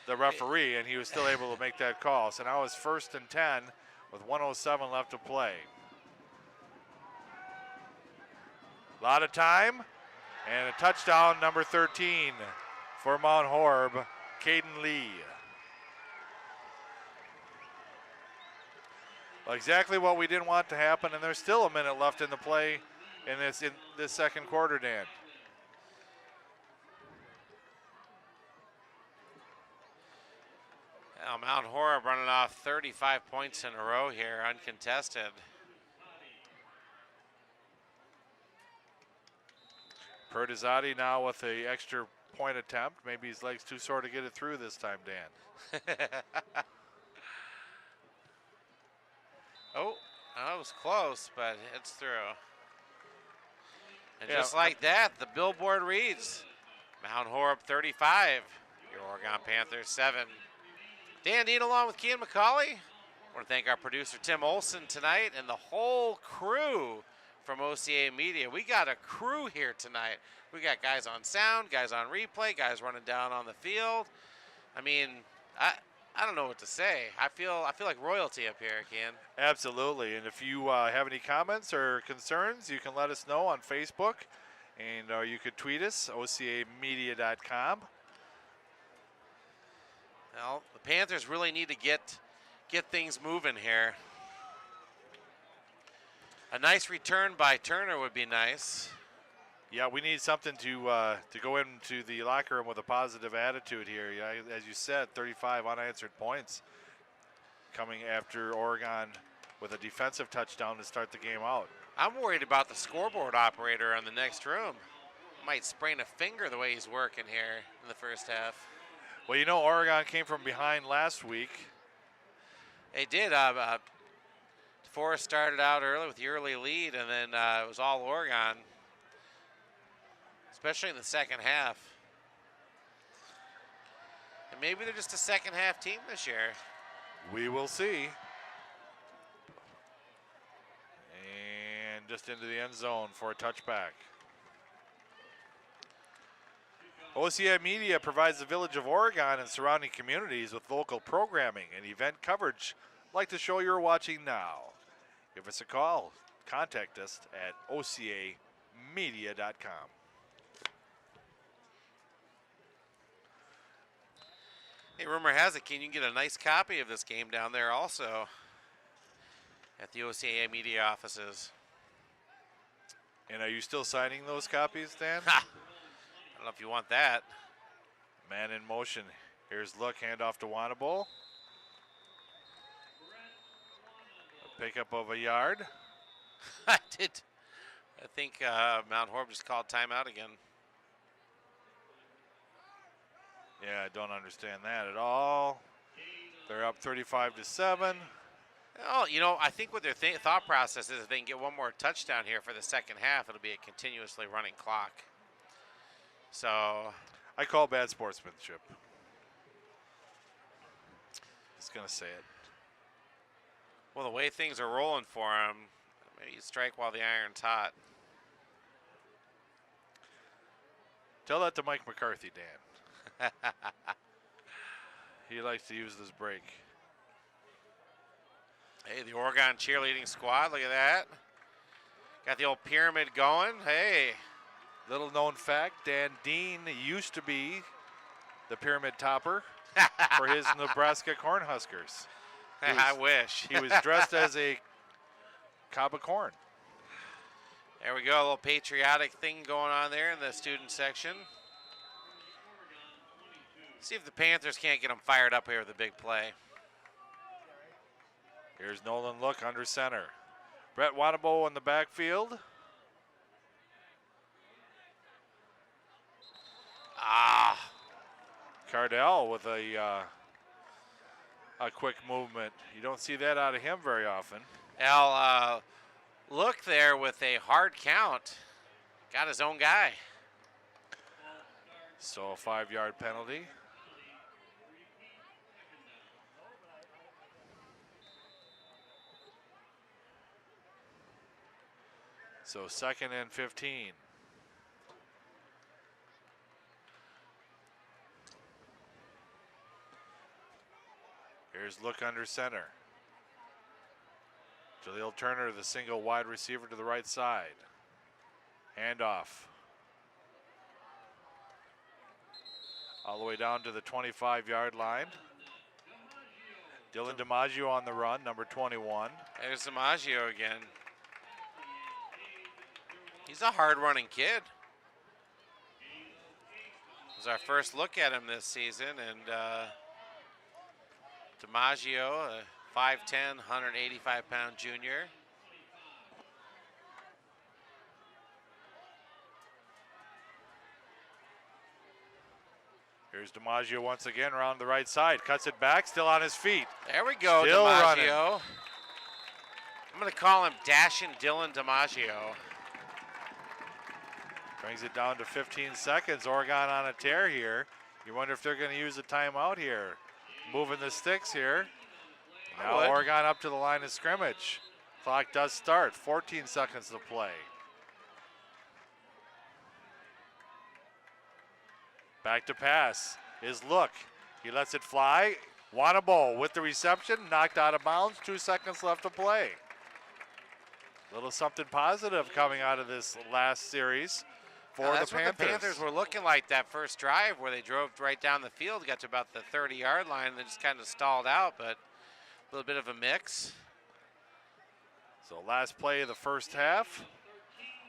Speaker 4: The referee, and he was still able to make that call. So now it's 1st and 10 with 1:07 left to play. A lot of time, and a touchdown, number 13 for Mount Horeb, Caden Lee. Well, exactly what we didn't want to happen, and there's still a minute left in the play in this second quarter, Dan.
Speaker 3: Now Mount Horeb running off 35 points in a row here, uncontested.
Speaker 4: Perdizzati now with the extra point attempt. Maybe his leg's too sore to get it through this time, Dan.
Speaker 3: Oh, that was close, but it's through. And
Speaker 4: Yeah,
Speaker 3: just like that, the billboard reads, Mount Horeb 35, your Oregon Panthers 7. Dan Dean along with Kean McCauley. I want to thank our producer Tim Olson tonight and the whole crew from OCA Media. We got a crew here tonight. We got guys on sound, guys on replay, guys running down on the field. I mean, I don't know what to say. I feel like royalty up here, Ken.
Speaker 4: Absolutely. And if you have any comments or concerns, you can let us know on Facebook, and you could tweet us, OCAmedia.com.
Speaker 3: Well, the Panthers really need to get things moving here. A nice return by Turner would be nice.
Speaker 4: Yeah, we need something to go into the locker room with a positive attitude here. Yeah, as you said, 35 unanswered points coming after Oregon with a defensive touchdown to start the game out.
Speaker 3: I'm worried about the scoreboard operator in the next room. Might sprain a finger the way he's working here in the first half.
Speaker 4: Well, you know, Oregon came from behind last week.
Speaker 3: They did. Forest started out early with the early lead, and then it was all Oregon, especially in the second half. And maybe they're just a second half team this year.
Speaker 4: We will see. And just into the end zone for a touchback. OCA Media provides the Village of Oregon and surrounding communities with local programming and event coverage like the show you're watching now. Give us a call. Contact us at OCAmedia.com.
Speaker 3: Hey, rumor has it, Ken, you can get a nice copy of this game down there also at the OCA Media offices.
Speaker 4: And are you still signing those copies, Dan?
Speaker 3: Ha! I don't know if you want that.
Speaker 4: Man in motion. Here's look, handoff to Wanabo. A pickup of a yard.
Speaker 3: I think Mount Horeb just called timeout again.
Speaker 4: Yeah, I don't understand that at all. They're up 35-7.
Speaker 3: Oh, you know, I think what their thought process is if they can get one more touchdown here for the second half, it'll be a continuously running clock. So
Speaker 4: I call bad sportsmanship. Just going to say it.
Speaker 3: Well, the way things are rolling for him, maybe you strike while the iron's hot.
Speaker 4: Tell that to Mike McCarthy, Dan. He likes to use this break.
Speaker 3: Hey, the Oregon cheerleading squad, look at that. Got the old pyramid going. Hey.
Speaker 4: Little known fact, Dan Dean used to be the pyramid topper for his Nebraska Cornhuskers.
Speaker 3: I wish.
Speaker 4: He was dressed as a cob of corn.
Speaker 3: There we go, a little patriotic thing going on there in the student section. See if the Panthers can't get them fired up here with a big play.
Speaker 4: Here's Nolan Look under center. Brett Wanabo in the backfield. Cardell with a quick movement. You don't see that out of him very often.
Speaker 3: Al, Look there with a hard count. Got his own guy.
Speaker 4: So a 5-yard penalty. So 2nd and 15. Here's Look under center. Jaleel Turner, the single wide receiver to the right side. Handoff. All the way down to the 25-yard line. Dylan DiMaggio on the run, number 21.
Speaker 3: There's DiMaggio again. He's a hard-running kid. It was our first look at him this season, and DiMaggio, a 5'10", 185-pound junior.
Speaker 4: Here's DiMaggio once again around the right side. Cuts it back, still on his feet.
Speaker 3: There we go,
Speaker 4: still
Speaker 3: DiMaggio.
Speaker 4: Running.
Speaker 3: I'm going to call him Dashing Dylan DiMaggio.
Speaker 4: Brings it down to 15 seconds. Oregon on a tear here. You wonder if they're going to use a timeout here. Moving the sticks here. Now Oregon up to the line of scrimmage. Clock does start. 14 seconds to play. Back to pass. His look. He lets it fly. Wanabo with the reception. Knocked out of bounds. 2 seconds left to play. Little something positive coming out of this last series for the
Speaker 3: that's
Speaker 4: Panthers.
Speaker 3: What the Panthers were looking like that first drive where they drove right down the field, got to about the 30-yard line, and then just kind of stalled out, but a little bit of a mix.
Speaker 4: So last play of the first half.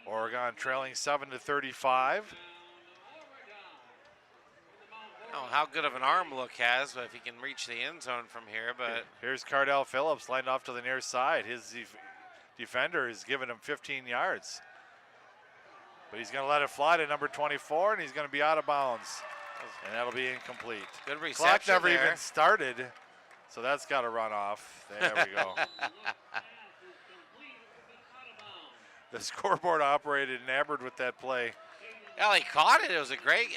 Speaker 4: Oregon trailing 7-35.
Speaker 3: I don't know how good of an arm Look has, but if he can reach the end zone from here. But
Speaker 4: here's Cardell Phillips lined off to the near side. His defender is giving him 15 yards. But he's going to let it fly to number 24, and he's going to be out of bounds. And that'll be incomplete.
Speaker 3: Good reception.
Speaker 4: Clock never
Speaker 3: there.
Speaker 4: even started, so that's got to run off. There we go. The scoreboard operated enamored with that play.
Speaker 3: Well, he caught it. It was a great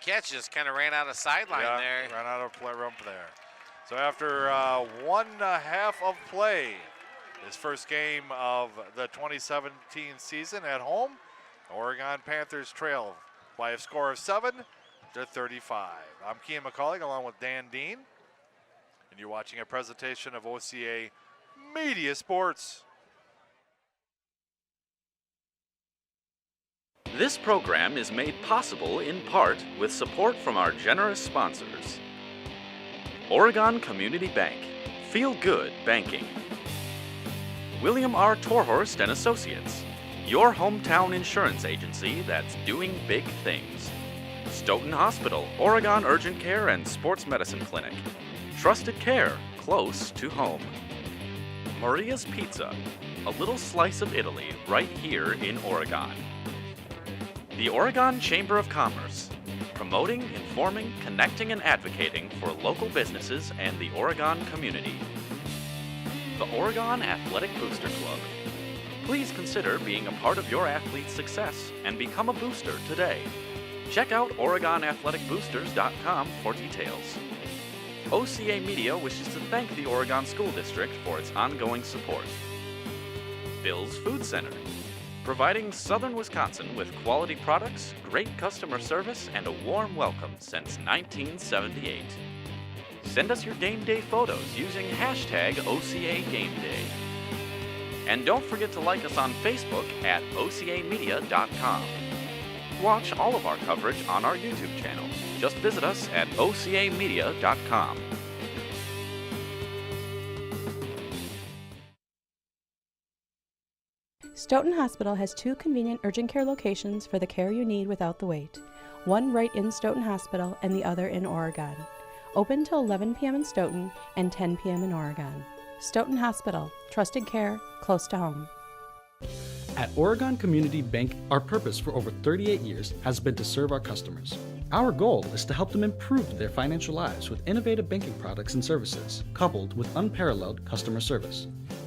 Speaker 3: catch. Just kind of ran out of sideline there.
Speaker 4: Ran out of play rump there. So after 1.5 of play, this first game of the 2017 season at home, Oregon Panthers trail by a score of 7-35. I'm Kean McCauley along with Dan Dean, and you're watching a presentation of OCA Media Sports.
Speaker 2: This program is made possible in part with support from our generous sponsors. Oregon Community Bank. Feel good banking. William R. Torhorst and Associates. Your hometown insurance agency that's doing big things. Stoughton Hospital, Oregon Urgent Care and Sports Medicine Clinic. Trusted care close to home. Maria's Pizza. A little slice of Italy right here in Oregon. The Oregon Chamber of Commerce, promoting, informing, connecting, and advocating for local businesses and the Oregon community. The Oregon Athletic Booster Club. Please consider being a part of your athlete's success and become a booster today. Check out OregonAthleticBoosters.com for details. OCA Media wishes to thank the Oregon School District for its ongoing support. Bill's Food Center. Providing Southern Wisconsin with quality products, great customer service, and a warm welcome since 1978. Send us your game day photos using hashtag OCAGameDay. And don't forget to like us on Facebook at OCAmedia.com. Watch all of our coverage on our YouTube channel. Just visit us at OCAmedia.com.
Speaker 6: Stoughton Hospital has 2 convenient urgent care locations for the care you need without the wait. One right in Stoughton Hospital and the other in Oregon. Open till 11 p.m. in Stoughton and 10 p.m. in Oregon. Stoughton Hospital, trusted care, close to home.
Speaker 7: At Oregon Community Bank, our purpose for over 38 years has been to serve our customers. Our goal is to help them improve their financial lives with innovative banking products and services, coupled with unparalleled customer service.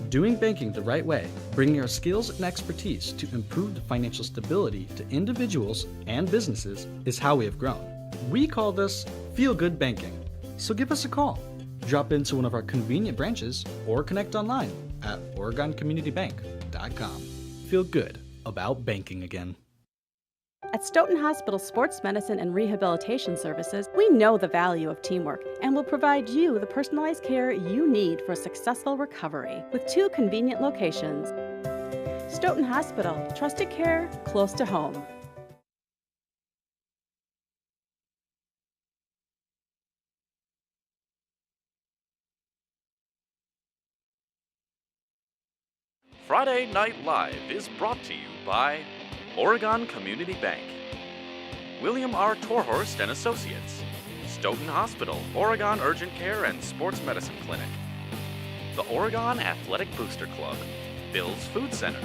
Speaker 7: Doing banking the right way, bringing our skills and expertise to improved financial stability to individuals and businesses is how we have grown. We call this Feel Good Banking. So give us a call. Drop into one of our convenient branches or connect online at OregonCommunityBank.com. Feel good about banking again.
Speaker 6: At Stoughton Hospital Sports Medicine and Rehabilitation Services, we know the value of teamwork and will provide you the personalized care you need for a successful recovery with 2 convenient locations. Stoughton Hospital, trusted care, close to home.
Speaker 2: Friday Night Live is brought to you by Oregon Community Bank, William R. Torhorst and Associates, Stoughton Hospital, Oregon Urgent Care and Sports Medicine Clinic, the Oregon Athletic Booster Club, Bill's Food Center,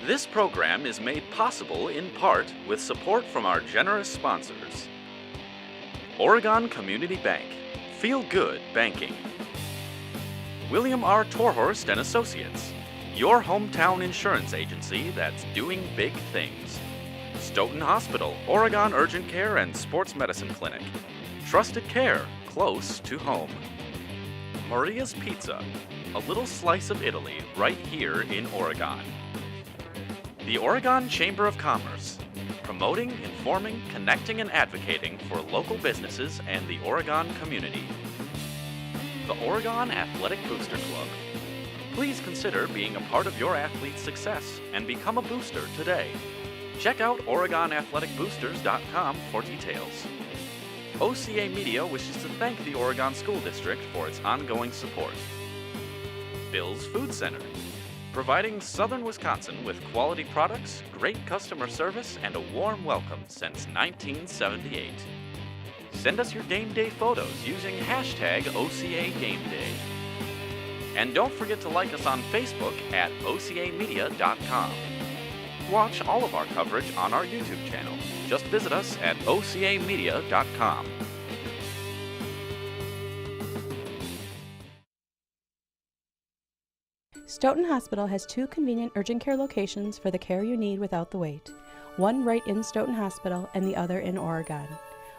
Speaker 2: This program is made possible in part with support from our generous sponsors. Oregon Community Bank. Feel good banking. William R. Torhorst and Associates. Your hometown insurance agency that's doing big things. Stoughton Hospital, Oregon Urgent Care and Sports Medicine Clinic. Trusted care close to home. Maria's Pizza. A little slice of Italy right here in Oregon. The Oregon Chamber of Commerce, promoting, informing, connecting, and advocating for local businesses and the Oregon community. The Oregon Athletic Booster Club. Please consider being a part of your athlete's success and become a booster today. Check out OregonAthleticBoosters.com for details. OCAmedia wishes to thank the Oregon School District for its ongoing support. Bill's Food Center. Providing Southern Wisconsin with quality products, great customer service, and a warm welcome since 1978. Send us your game day photos using hashtag OCAGameDay. And don't forget to like us on Facebook at OCAmedia.com. Watch all of our coverage on our YouTube channel. Just visit us at OCAmedia.com.
Speaker 6: Stoughton Hospital has 2 convenient urgent care locations for the care you need without the wait. One right in Stoughton Hospital and the other in Oregon.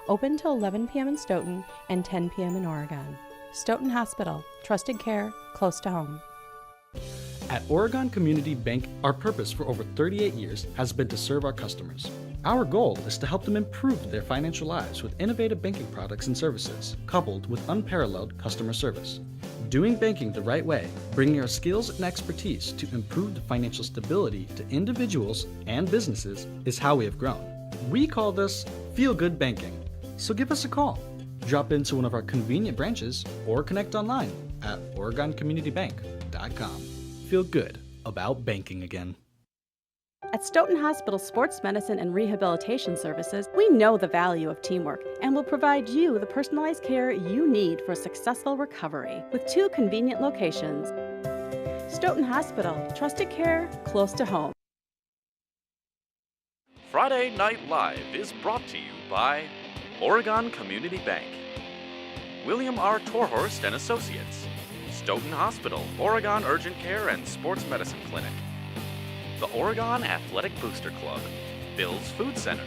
Speaker 6: Open till 11 p.m. in Stoughton and 10 p.m. in Oregon. Stoughton Hospital, trusted care, close to home.
Speaker 7: At Oregon Community Bank, our purpose for over 38 years has been to serve our customers. Our goal is to help them improve their financial lives with innovative banking products and services, coupled with unparalleled customer service. Doing banking the right way, bringing our skills and expertise to improve financial stability to individuals and businesses is how we have grown. We call this Feel Good Banking. So give us a call. Drop into one of our convenient branches or connect online at OregonCommunityBank.com. Feel good about banking again.
Speaker 6: At Stoughton Hospital Sports Medicine and Rehabilitation Services, we know the value of teamwork and will provide you the personalized care you need for a successful recovery with 2 convenient locations. Stoughton Hospital, trusted care, close to home.
Speaker 2: Friday Night Live is brought to you by Oregon Community Bank, William R. Torhorst and Associates, Stoughton Hospital, Oregon Urgent Care and Sports Medicine Clinic, the Oregon Athletic Booster Club, Bill's Food Center.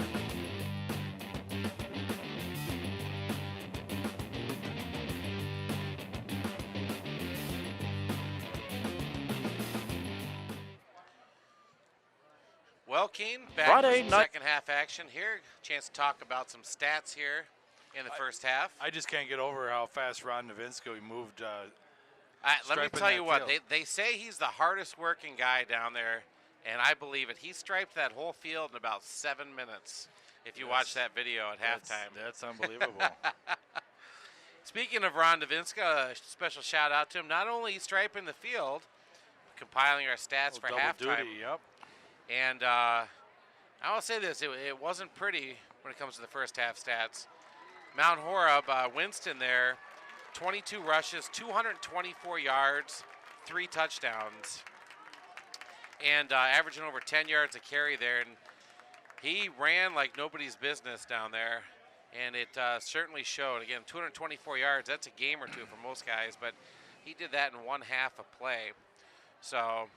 Speaker 3: Well, Keen, back
Speaker 2: Friday
Speaker 3: for some
Speaker 2: night-
Speaker 3: second half action here. Chance to talk about some stats here in the first half.
Speaker 4: I just can't get over how fast Ron Novinsko moved.
Speaker 3: Let me
Speaker 4: striping
Speaker 3: tell you
Speaker 4: that
Speaker 3: what,
Speaker 4: field.
Speaker 3: they say he's the hardest working guy down there, and I believe it. He striped that whole field in about 7 minutes if you watch that video at halftime.
Speaker 4: That's unbelievable.
Speaker 3: Speaking of Ron Novinska, a special shout out to him. Not only striping the field, compiling our stats for
Speaker 4: Double
Speaker 3: halftime.
Speaker 4: duty, yep.
Speaker 3: And I will say this, it wasn't pretty when it comes to the first half stats. Mount Horeb, Winston there, 22 rushes, 224 yards, 3 touchdowns, and averaging over 10 yards a carry there. And he ran like nobody's business down there, and it certainly showed. Again, 224 yards, that's a game or two for most guys, but he did that in 1 half of play. So,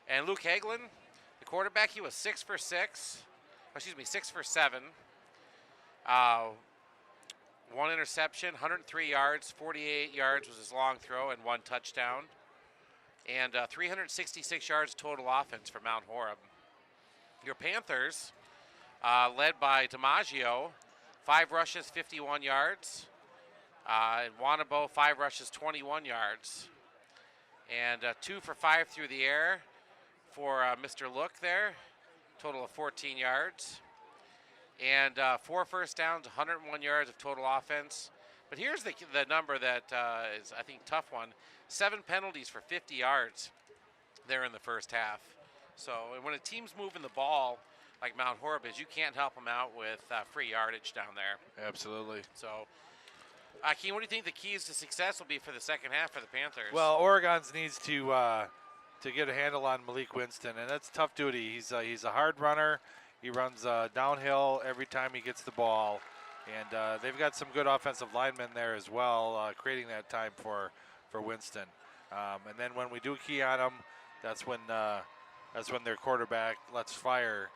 Speaker 3: and Luke Hagelin, the quarterback, he was 6 for 7. 1 interception, 103 yards, 48 yards was his long throw, and 1 touchdown. And 366 yards total offense for Mount Horeb. Your Panthers, led by DiMaggio, 5 rushes, 51 yards. And Wanabo, 5 rushes, 21 yards. And 2 for 5 through the air for Mr. Look there, total of 14 yards. And 4 first downs, 101 yards of total offense. But here's the number that is, I think, tough one. 7 penalties for 50 yards there in the first half. So when a team's moving the ball like Mount Horeb is, you can't help them out with free yardage down there.
Speaker 4: Absolutely.
Speaker 3: So, Keem, what do you think the keys to success will be for the second half for the Panthers?
Speaker 4: Well, Oregon's needs to to get a handle on Malik Winston, and that's tough duty. He's a hard runner. He runs downhill every time he gets the ball, and they've got some good offensive linemen there as well, creating that time for Winston. And then when we do key on him, that's when their quarterback lets fire.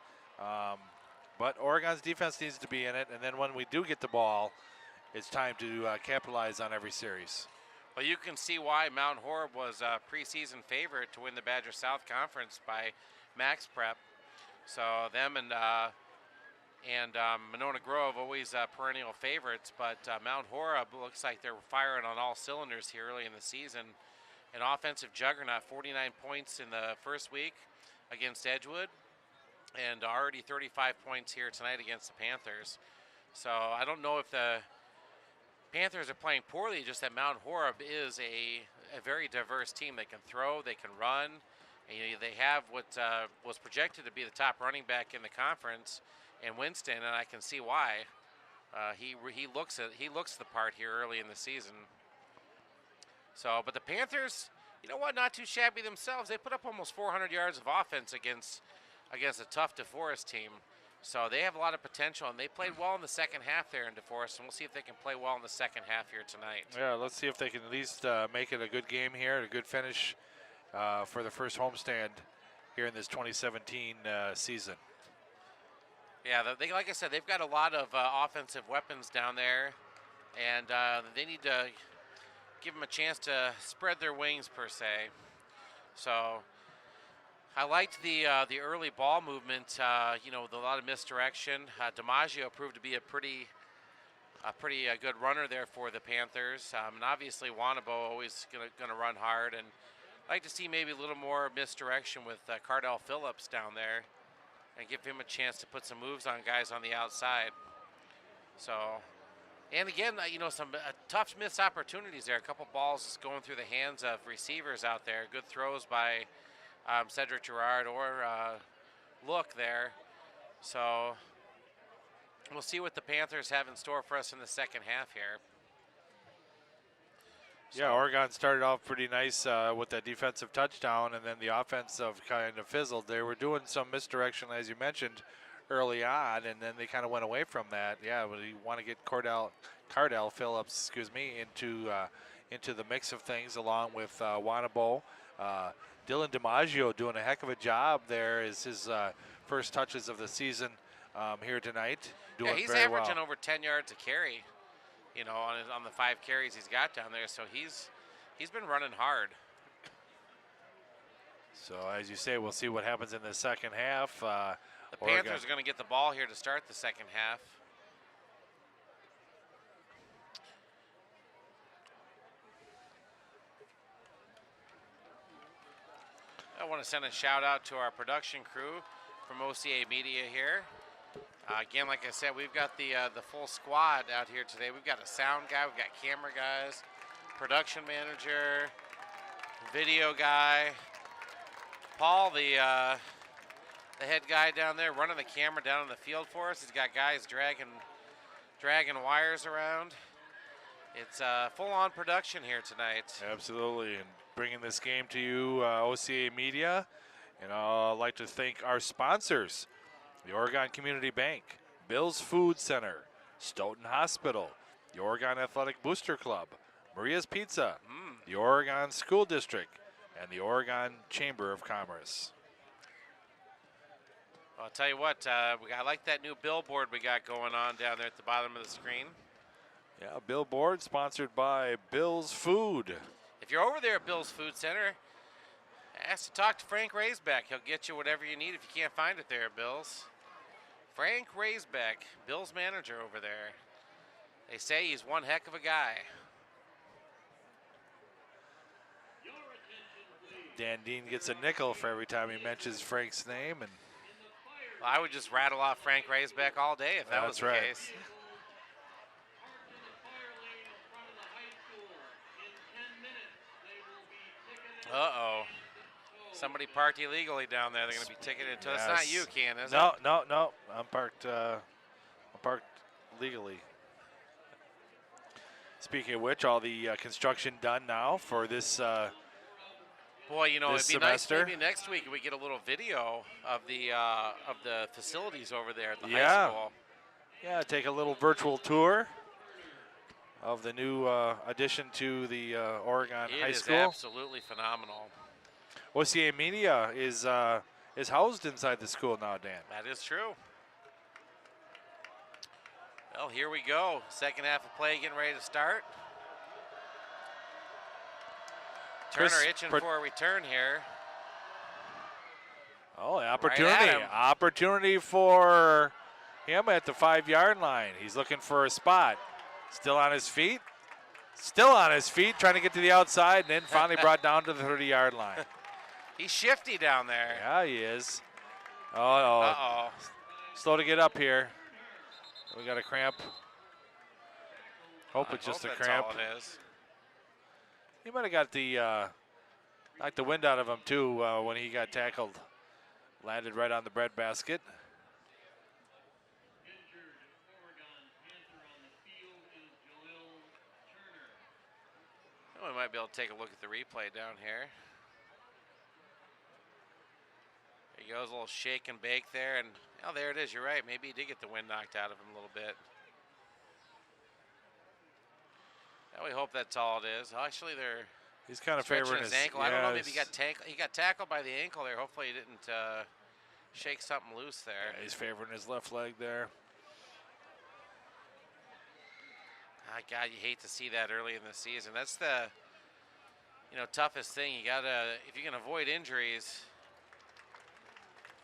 Speaker 4: But Oregon's defense needs to be in it, and then when we do get the ball, it's time to capitalize on every series.
Speaker 3: Well, you can see why Mount Horeb was a preseason favorite to win the Badger South Conference by Max Prep. So them and Monona Grove always perennial favorites, but Mount Horeb looks like they're firing on all cylinders here early in the season. An offensive juggernaut, 49 points in the first week against Edgewood, and already 35 points here tonight against the Panthers. So I don't know if the Panthers are playing poorly, just that Mount Horeb is a very diverse team. They can throw, they can run, and they have what was projected to be the top running back in the conference, and Winston, and I can see why. He looks the part here early in the season. So, but the Panthers, you know what, not too shabby themselves. They put up almost 400 yards of offense against a tough DeForest team. So they have a lot of potential, and they played well in the second half there in DeForest, and we'll see if they can play well in the second half here tonight.
Speaker 4: Yeah, let's see if they can at least make it a good game here, a good finish for the first homestand here in this 2017 season.
Speaker 3: Yeah, like I said, they've got a lot of offensive weapons down there, and they need to give them a chance to spread their wings, per se. So I liked the early ball movement, with a lot of misdirection. DiMaggio proved to be a pretty good runner there for the Panthers. And obviously Wanabo always gonna run hard. And I'd like to see maybe a little more misdirection with Cardell Phillips down there and give him a chance to put some moves on guys on the outside. So, and again, some tough missed opportunities there. A couple balls going through the hands of receivers out there. Good throws by Cedric Gerard or Look there. So we'll see what the Panthers have in store for us in the second half here.
Speaker 4: Yeah, Oregon started off pretty nice with that defensive touchdown, and then the offensive kind of fizzled. They were doing some misdirection, as you mentioned, early on, and then they kind of went away from that. Yeah, we want to get Cardell Phillips, into the mix of things, along with Wanabo. Dylan DiMaggio doing a heck of a job there as his first touches of the season here tonight. Doing
Speaker 3: he's
Speaker 4: very
Speaker 3: averaging
Speaker 4: well.
Speaker 3: over 10 yards a carry, on the 5 carries he's got down there. So he's been running hard.
Speaker 4: So as you say, we'll see what happens in the second half.
Speaker 3: The Panthers are going to get the ball here to start the second half. I want to send a shout out to our production crew from OCAmedia here. Again, like I said, we've got the full squad out here today. We've got a sound guy, we've got camera guys, production manager, video guy, Paul, the head guy down there running the camera down in the field for us. He's got guys dragging wires around. It's full-on production here tonight.
Speaker 4: Absolutely, and bringing this game to you, OCAmedia. And I'd like to thank our sponsors, the Oregon Community Bank, Bill's Food Center, Stoughton Hospital, the Oregon Athletic Booster Club, Maria's Pizza, the Oregon School District, and the Oregon Chamber of Commerce.
Speaker 3: I'll tell you what, I like that new billboard we got going on down there at the bottom of the screen.
Speaker 4: Yeah, billboard sponsored by Bill's Food.
Speaker 3: If you're over there at Bill's Food Center, ask to talk to Frank Raisbeck. He'll get you whatever you need if you can't find it there at Bill's. Frank Raisbeck, Bill's manager over there. They say he's one heck of a guy.
Speaker 4: Dan Dean gets a nickel for every time he mentions Frank's name. And
Speaker 3: well, I would just rattle off Frank Raisbeck all day if that was the case. Uh-oh. Somebody parked illegally down there. They're going to be ticketed to. It's not you, Ken, is it?
Speaker 4: No. I'm parked legally. Speaking of which, all the construction done now for this
Speaker 3: Boy, you know,
Speaker 4: this
Speaker 3: it'd be
Speaker 4: semester.
Speaker 3: nice maybe next week we get a little video of the facilities over there at the high
Speaker 4: Yeah.
Speaker 3: school.
Speaker 4: Yeah, take a little virtual tour of the new addition to the Oregon High
Speaker 3: It is
Speaker 4: School.
Speaker 3: absolutely phenomenal.
Speaker 4: OCAmedia is housed inside the school now, Dan.
Speaker 3: That is true. Well, here we go. Second half of play getting ready to start. Turner itching for a return here.
Speaker 4: Oh,
Speaker 3: Right
Speaker 4: opportunity.
Speaker 3: at him.
Speaker 4: Opportunity for him at the 5-yard line. He's looking for a spot. Still on his feet. Still on his feet, trying to get to the outside, and then finally brought down to the 30-yard line.
Speaker 3: He's shifty down there.
Speaker 4: Yeah, he is.
Speaker 3: Uh-oh.
Speaker 4: Slow to get up here. We got a cramp. Hope it's just a
Speaker 3: that's
Speaker 4: cramp.
Speaker 3: all it is.
Speaker 4: He might have got the knocked the wind out of him too when he got tackled. Landed right on the breadbasket.
Speaker 3: We might be able to take a look at the replay down here. There he goes, a little shake and bake there, and oh, there it is. You're right. Maybe he did get the wind knocked out of him a little bit. Well, we hope that's all it is. Actually, they're
Speaker 4: He's kind of
Speaker 3: stretching
Speaker 4: favoring
Speaker 3: his ankle. I don't know. Maybe
Speaker 4: yes.
Speaker 3: he got tackled by the ankle there. Hopefully, he didn't shake something loose there.
Speaker 4: Yeah, he's favoring his left leg there.
Speaker 3: God, you hate to see that early in the season. That's the toughest thing. You gotta, if you can avoid injuries.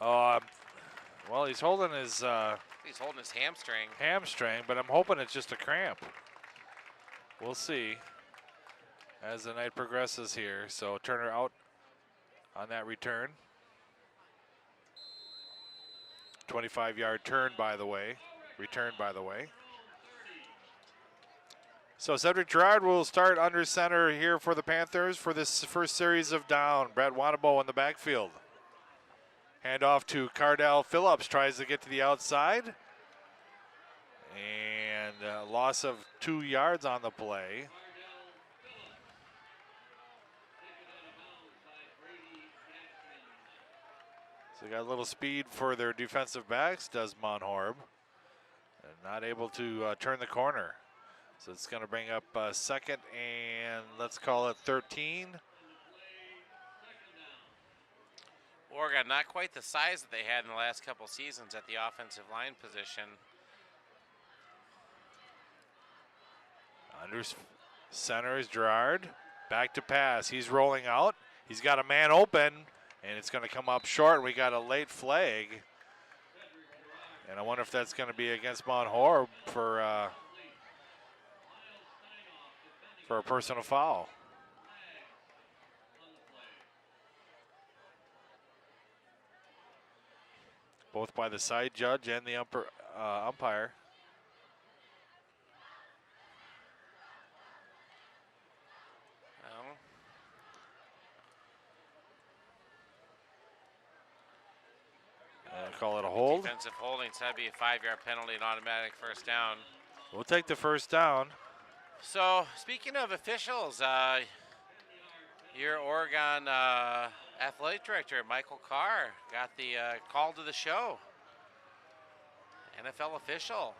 Speaker 4: Well, he's holding his
Speaker 3: hamstring.
Speaker 4: Hamstring, but I'm hoping it's just a cramp. We'll see as the night progresses here. So Turner out on that return. 25-yard turn, by the way. Return, by the way. So Cedric Girard will start under center here for the Panthers for this first series of down. Brett Wanabo in the backfield. Hand off to Cardell Phillips, tries to get to the outside. And a loss of 2 yards on the play. So they got a little speed for their defensive backs, does Horeb. And not able to turn the corner. So it's going to bring up second and let's call it 13.
Speaker 3: Oregon, not quite the size that they had in the last couple seasons at the offensive line position.
Speaker 4: Under center is Girard. Back to pass. He's rolling out. He's got a man open, and it's going to come up short. We got a late flag. And I wonder if that's going to be against Horeb for a personal foul. Both by the side judge and the umpire. Call it a hold.
Speaker 3: Defensive holding, so that'd be a 5-yard penalty, an automatic first down.
Speaker 4: We'll take the first down.
Speaker 3: So, speaking of officials, your Oregon athletic director, Michael Carr, got the call to the show. NFL official.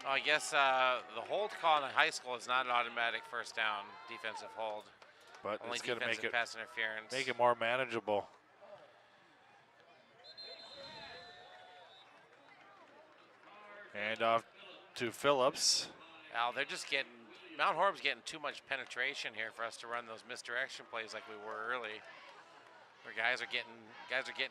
Speaker 3: Oh, I guess the hold call in high school is not an automatic first down, defensive hold.
Speaker 4: But
Speaker 3: only
Speaker 4: it's going to make it
Speaker 3: pass interference.
Speaker 4: Make it more manageable. Hand off to Phillips.
Speaker 3: Now they're just getting, Mount Horeb's getting too much penetration here for us to run those misdirection plays like we were early. Where guys are getting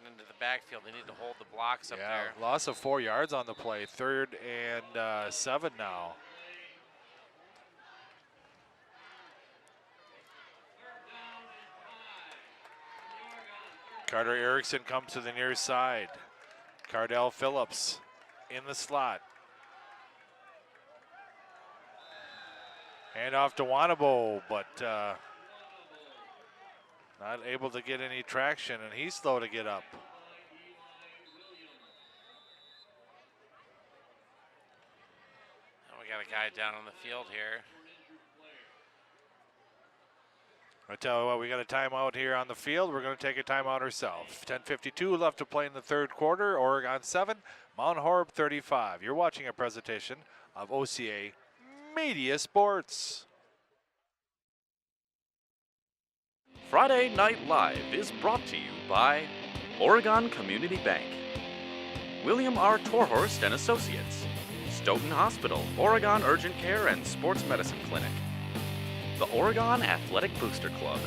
Speaker 3: into the backfield. They need to hold the blocks up there.
Speaker 4: Loss of 4 yards on the play. 3rd and 7 now. Carter Erickson comes to the near side. Cardell Phillips in the slot. Hand off to Wanabo, but not able to get any traction, and he's slow to get up.
Speaker 3: And we got a guy down on the field here.
Speaker 4: I tell you what, we got a timeout here on the field. We're going to take a timeout ourselves. 10:52 left to play in the third quarter. Oregon 7, Mount Horeb 35. You're watching a presentation of OCA Media Sports.
Speaker 2: Friday Night Live is brought to you by Oregon Community Bank, William R. Torhorst and Associates, Stoughton Hospital, Oregon Urgent Care and Sports Medicine Clinic, the Oregon Athletic Booster Club,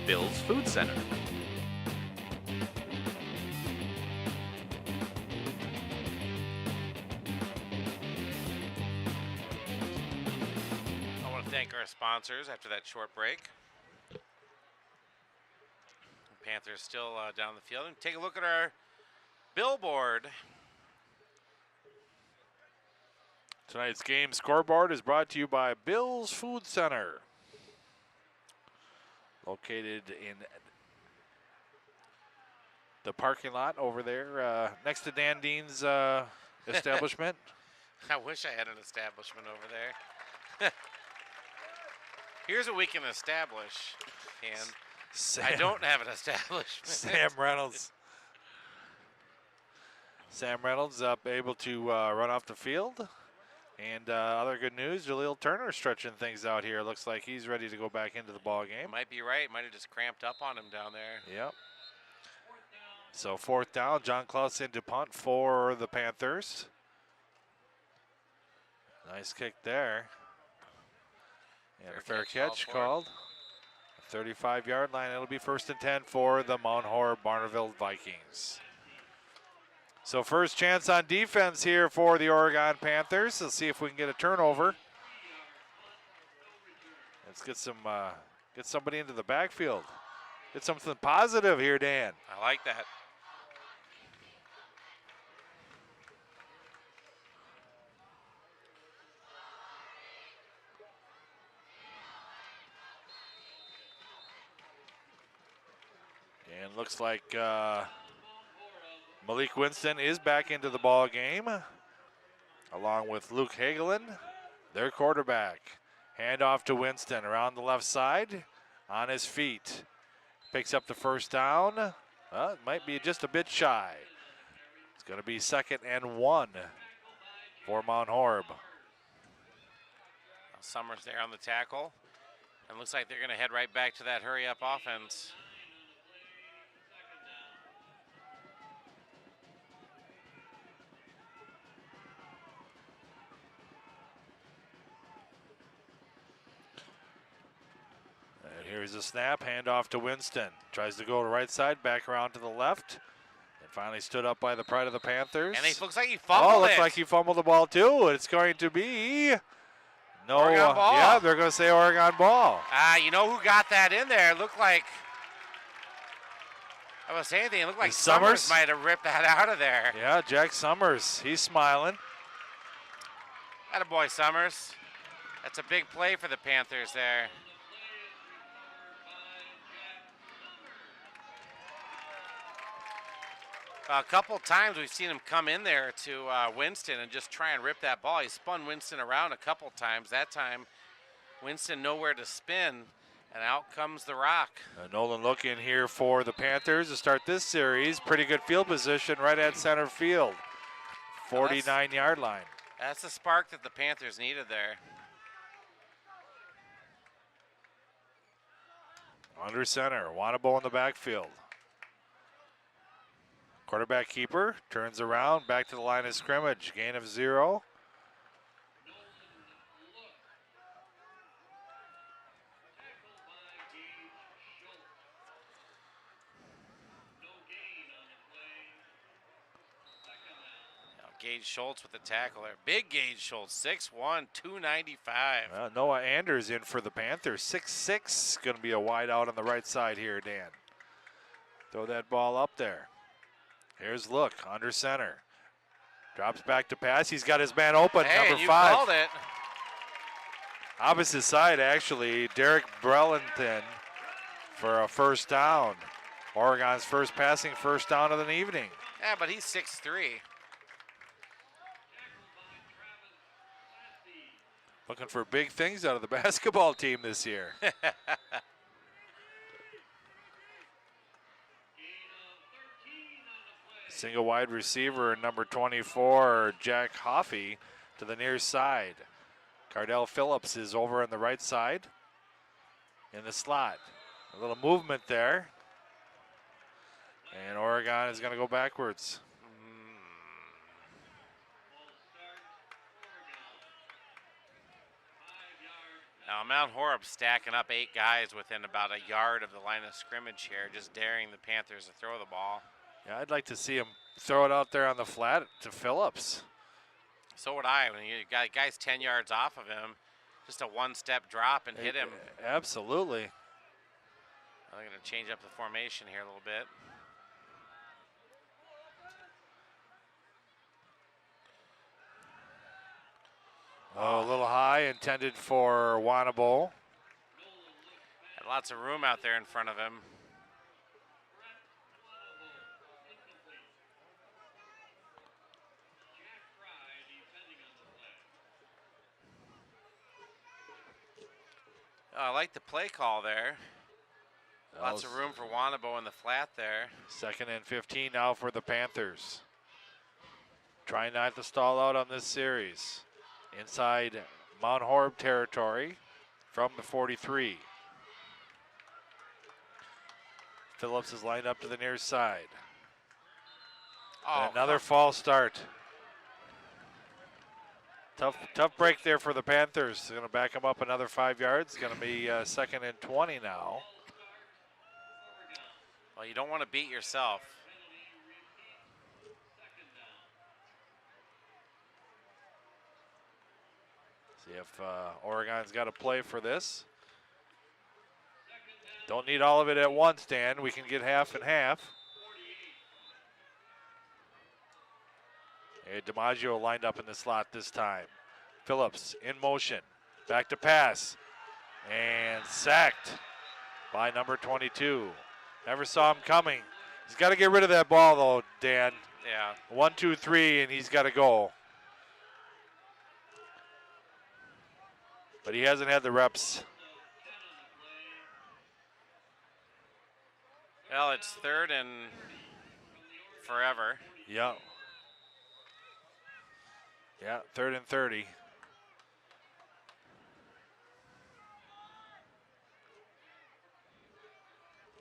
Speaker 2: Bill's Food Center.
Speaker 3: I want to thank our sponsors after that short break. Panthers still down the field. And take a look at our billboard.
Speaker 4: Tonight's game scoreboard is brought to you by Bill's Food Center, located in the parking lot over there next to Dan Dean's establishment.
Speaker 3: I wish I had an establishment over there. Here's what we can establish, and I don't have an establishment.
Speaker 4: Sam Reynolds. Sam Reynolds able to run off the field. And other good news, Jaleel Turner stretching things out here. Looks like he's ready to go back into the ball game.
Speaker 3: Might be right. Might have just cramped up on him down there.
Speaker 4: Yep. So 4th down, John Clausen to punt for the Panthers. Nice kick there. And a fair catch called. 35-yard line. It'll be 1st and 10 for the Mount Horeb Barneville Vikings. So first chance on defense here for the Oregon Panthers. Let's see if we can get a turnover. Let's get somebody into the backfield. Get something positive here, Dan.
Speaker 3: I like that.
Speaker 4: And looks like Malik Winston is back into the ball game, along with Luke Hagelin, their quarterback. Handoff to Winston around the left side, on his feet. Picks up the 1st down. It might be just a bit shy. It's going to be 2nd and 1 for Mount Horeb.
Speaker 3: Summers there on the tackle. And looks like they're going to head right back to that hurry-up offense.
Speaker 4: Here's a snap, handoff to Winston. Tries to go to the right side, back around to the left. And finally stood up by the pride of the Panthers.
Speaker 3: And it looks like he fumbled
Speaker 4: looks like he fumbled the ball too. It's going to be no.
Speaker 3: Oregon ball.
Speaker 4: Yeah, they're going to say Oregon ball.
Speaker 3: You know who got that in there? It looked like, I was saying anything. It looked like Summers might have ripped that out of there.
Speaker 4: Yeah, Jack Summers. He's smiling.
Speaker 3: Attaboy, Summers. That's a big play for the Panthers there. A couple times we've seen him come in there to Winston and just try and rip that ball. He spun Winston around a couple times. That time, Winston nowhere to spin, and out comes the rock.
Speaker 4: Nolan looking here for the Panthers to start this series. Pretty good field position right at center field. 49-yard line.
Speaker 3: That's the spark that the Panthers needed there.
Speaker 4: Under center, Wanabo in the backfield. Quarterback keeper turns around, back to the line of scrimmage. Gain of 0.
Speaker 3: Gage Schultz with the tackle there. Big Gage Schultz, 6'1", 295.
Speaker 4: Noah Anders in for the Panthers. 6'6", going to be a wide out on the right side here, Dan. Throw that ball up there. Here's Look, under center. Drops back to pass. He's got his man open, number 5.
Speaker 3: Called it.
Speaker 4: Opposite side, actually. Derek Brellington for a 1st down. Oregon's first passing first down of the evening.
Speaker 3: Yeah, but he's 6'3".
Speaker 4: Looking for big things out of the basketball team this year. Single wide receiver, number 24, Jack Hoffey, to the near side. Cardell Phillips is over on the right side in the slot. A little movement there. And Oregon is going to go backwards.
Speaker 3: Now Mount Horeb stacking up 8 guys within about a yard of the line of scrimmage here, just daring the Panthers to throw the ball.
Speaker 4: Yeah, I'd like to see him throw it out there on the flat to Phillips.
Speaker 3: So would I. When you got guys 10 yards off of him, just a one-step drop and hit him.
Speaker 4: Absolutely.
Speaker 3: I'm going to change up the formation here a little bit.
Speaker 4: Oh, a little high, intended for Wanabo.
Speaker 3: Had lots of room out there in front of him. Oh, I like the play call there. Lots of room for Wanabo in the flat there.
Speaker 4: 2nd and 15 now for the Panthers. Trying not to stall out on this series. Inside Mount Horeb territory from the 43. Phillips is lined up to the near side.
Speaker 3: Oh,
Speaker 4: Another false start. Tough break there for the Panthers. They're going to back them up another 5 yards. Going to be 2nd and 20 now.
Speaker 3: Well, you don't want to beat yourself.
Speaker 4: See if Oregon's got a play for this. Don't need all of it at once, Dan. We can get half and half. Hey, DiMaggio lined up in the slot this time. Phillips in motion. Back to pass. And sacked by number 22. Never saw him coming. He's got to get rid of that ball, though, Dan.
Speaker 3: Yeah.
Speaker 4: 1, 2, 3, and he's got to go. But he hasn't had the reps.
Speaker 3: Well, it's 3rd and forever.
Speaker 4: Yeah. Yeah, 3rd and 30.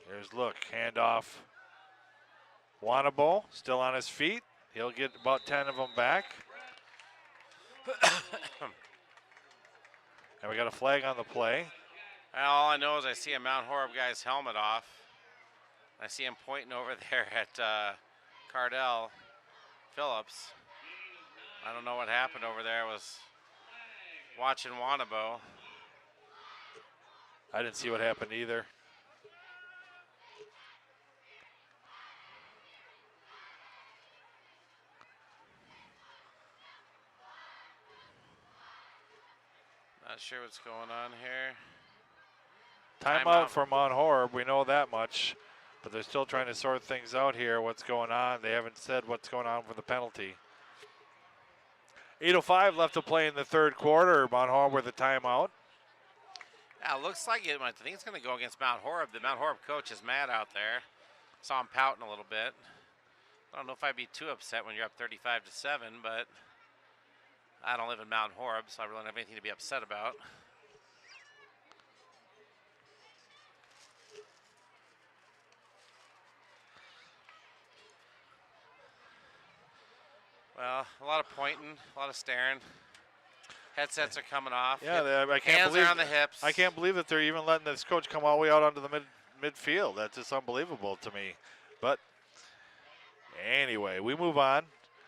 Speaker 4: Here's look, handoff. Wanabo still on his feet. He'll get about 10 of them back. And we got a flag on the play.
Speaker 3: All I know is I see a Mount Horeb guy's helmet off. I see him pointing over there at Cardell Phillips. I don't know what happened over there. I was watching Wanabo.
Speaker 4: I didn't see what happened either.
Speaker 3: Not sure what's going on here.
Speaker 4: Timeout for Mount Horeb, we know that much. But they're still trying to sort things out here, what's going on. They haven't said what's going on for the penalty. 8:05 left to play in the 3rd quarter. Mount Horeb with a timeout.
Speaker 3: Yeah, it looks like it. I think it's going to go against Mount Horeb. The Mount Horeb coach is mad out there. Saw him pouting a little bit. I don't know if I'd be too upset when you're up 35-7, but I don't live in Mount Horeb, so I really don't have anything to be upset about. Well, a lot of pointing, a lot of staring. Headsets are coming off.
Speaker 4: Yeah, I can't
Speaker 3: Hands
Speaker 4: believe
Speaker 3: are on the hips.
Speaker 4: I can't believe that they're even letting this coach come all the way out onto the midfield. That's just unbelievable to me. But anyway, we move on.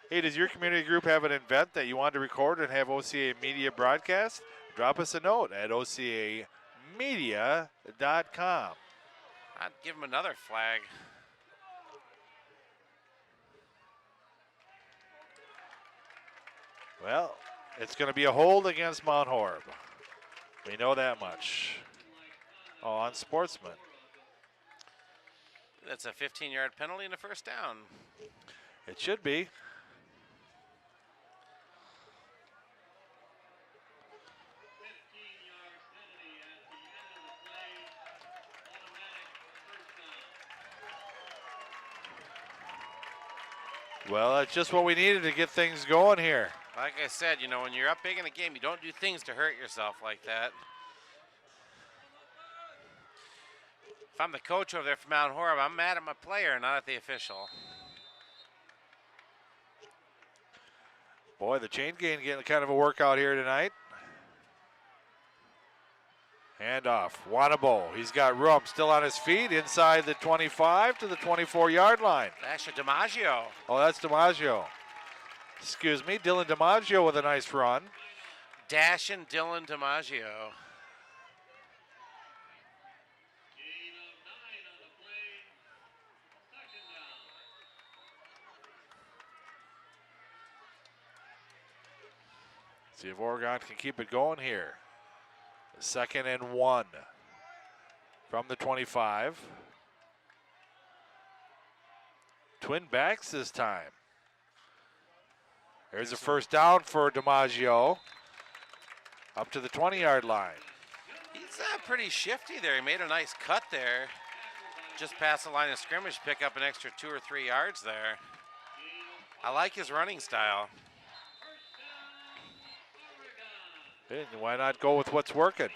Speaker 4: Hey, does your community group have an event that you want to record and have OCAmedia broadcast? Drop us a note at OCAmedia.com.
Speaker 3: I'd give him another flag.
Speaker 4: Well, it's going to be a hold against Mount Horeb. We know that much. Oh, on Sportsman.
Speaker 3: That's a 15-yard penalty and a first down.
Speaker 4: It should be. Well, that's just what we needed to get things going here.
Speaker 3: Like I said, you know, when you're up big in a game, you don't do things to hurt yourself like that. If I'm the coach over there from Mount Horeb, I'm mad at my player, not at the official.
Speaker 4: Boy, the chain gang getting kind of a workout here tonight. Handoff, Wanabo. He's got room, still on his feet, inside the 25 to the 24-yard line.
Speaker 3: Actually, DiMaggio.
Speaker 4: Oh, that's DiMaggio. Excuse me, Dylan DiMaggio with a nice run.
Speaker 3: Dashing Dylan DiMaggio.
Speaker 4: See if Oregon can keep it going here. 2nd and 1 from the 25. Twin backs this time. There's a first down for DiMaggio. Up to the 20-yard line.
Speaker 3: He's pretty shifty there. He made a nice cut there. Just past the line of scrimmage, pick up an extra 2 or 3 yards there. I like his running style.
Speaker 4: And why not go with what's working?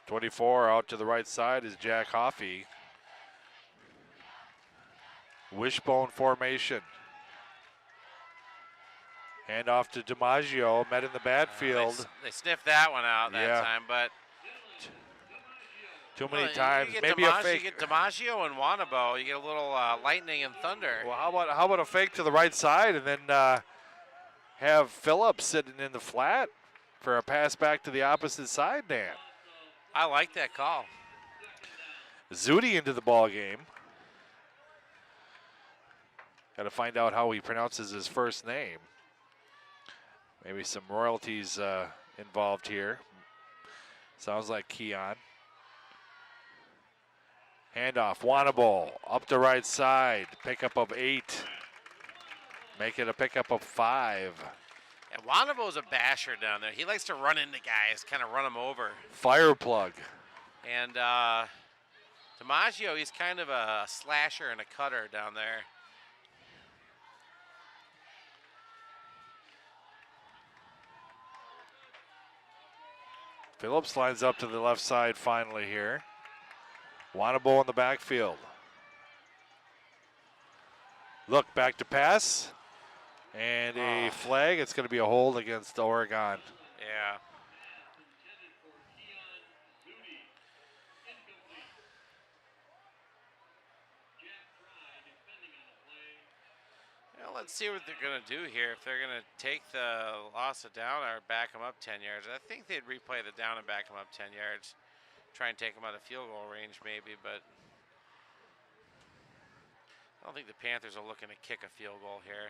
Speaker 4: 24 out to the right side is Jack Hoffey. Wishbone formation. Hand off to DiMaggio, met in the bad field.
Speaker 3: They sniffed that one out that time, but
Speaker 4: too many times. Maybe a fake.
Speaker 3: You get DiMaggio and Wanabo. You get a little lightning and thunder.
Speaker 4: Well, how about a fake to the right side and then have Phillips sitting in the flat for a pass back to the opposite side, Dan?
Speaker 3: I like that call.
Speaker 4: Zudi into the ball game. Got to find out how he pronounces his first name. Maybe some royalties involved here. Sounds like Keon. Handoff, Wanabo up the right side. Pickup of 8. Make it a pickup of 5.
Speaker 3: And Wanabo's a basher down there. He likes to run into guys, kind of run them over.
Speaker 4: Fire plug.
Speaker 3: And DiMaggio, he's kind of a slasher and a cutter down there.
Speaker 4: Phillips lines up to the left side finally here. Wanabo in the backfield. Look, back to pass. And a flag. It's going to be a hold against Oregon.
Speaker 3: Yeah. Well, let's see what they're going to do here. If they're going to take the loss of down or back them up 10 yards. I think they'd replay the down and back them up 10 yards. Try and take them out of field goal range maybe, but I don't think the Panthers are looking to kick a field goal here.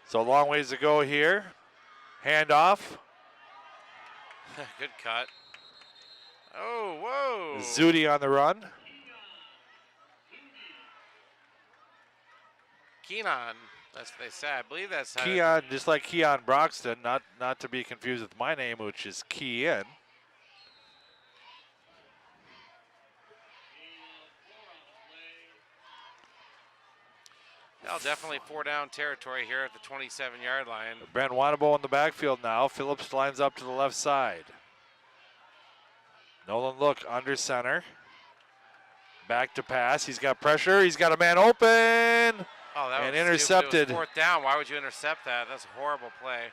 Speaker 4: So a long ways to go here. Handoff.
Speaker 3: Good cut. Oh, whoa.
Speaker 4: Zudi on the run.
Speaker 3: Keenan, that's what they said. I believe that's how.
Speaker 4: Keon, just like Keon Broxton, not to be confused with my name, which is Kean.
Speaker 3: No, definitely 4-down territory here at the 27-yard line.
Speaker 4: Brent Wanabo in the backfield now. Phillips lines up to the left side. Nolan Look under center. Back to pass. He's got pressure. He's got a man open.
Speaker 3: Oh, that
Speaker 4: and
Speaker 3: was,
Speaker 4: intercepted.
Speaker 3: It was 4th down. Why would you intercept that? That's a horrible play.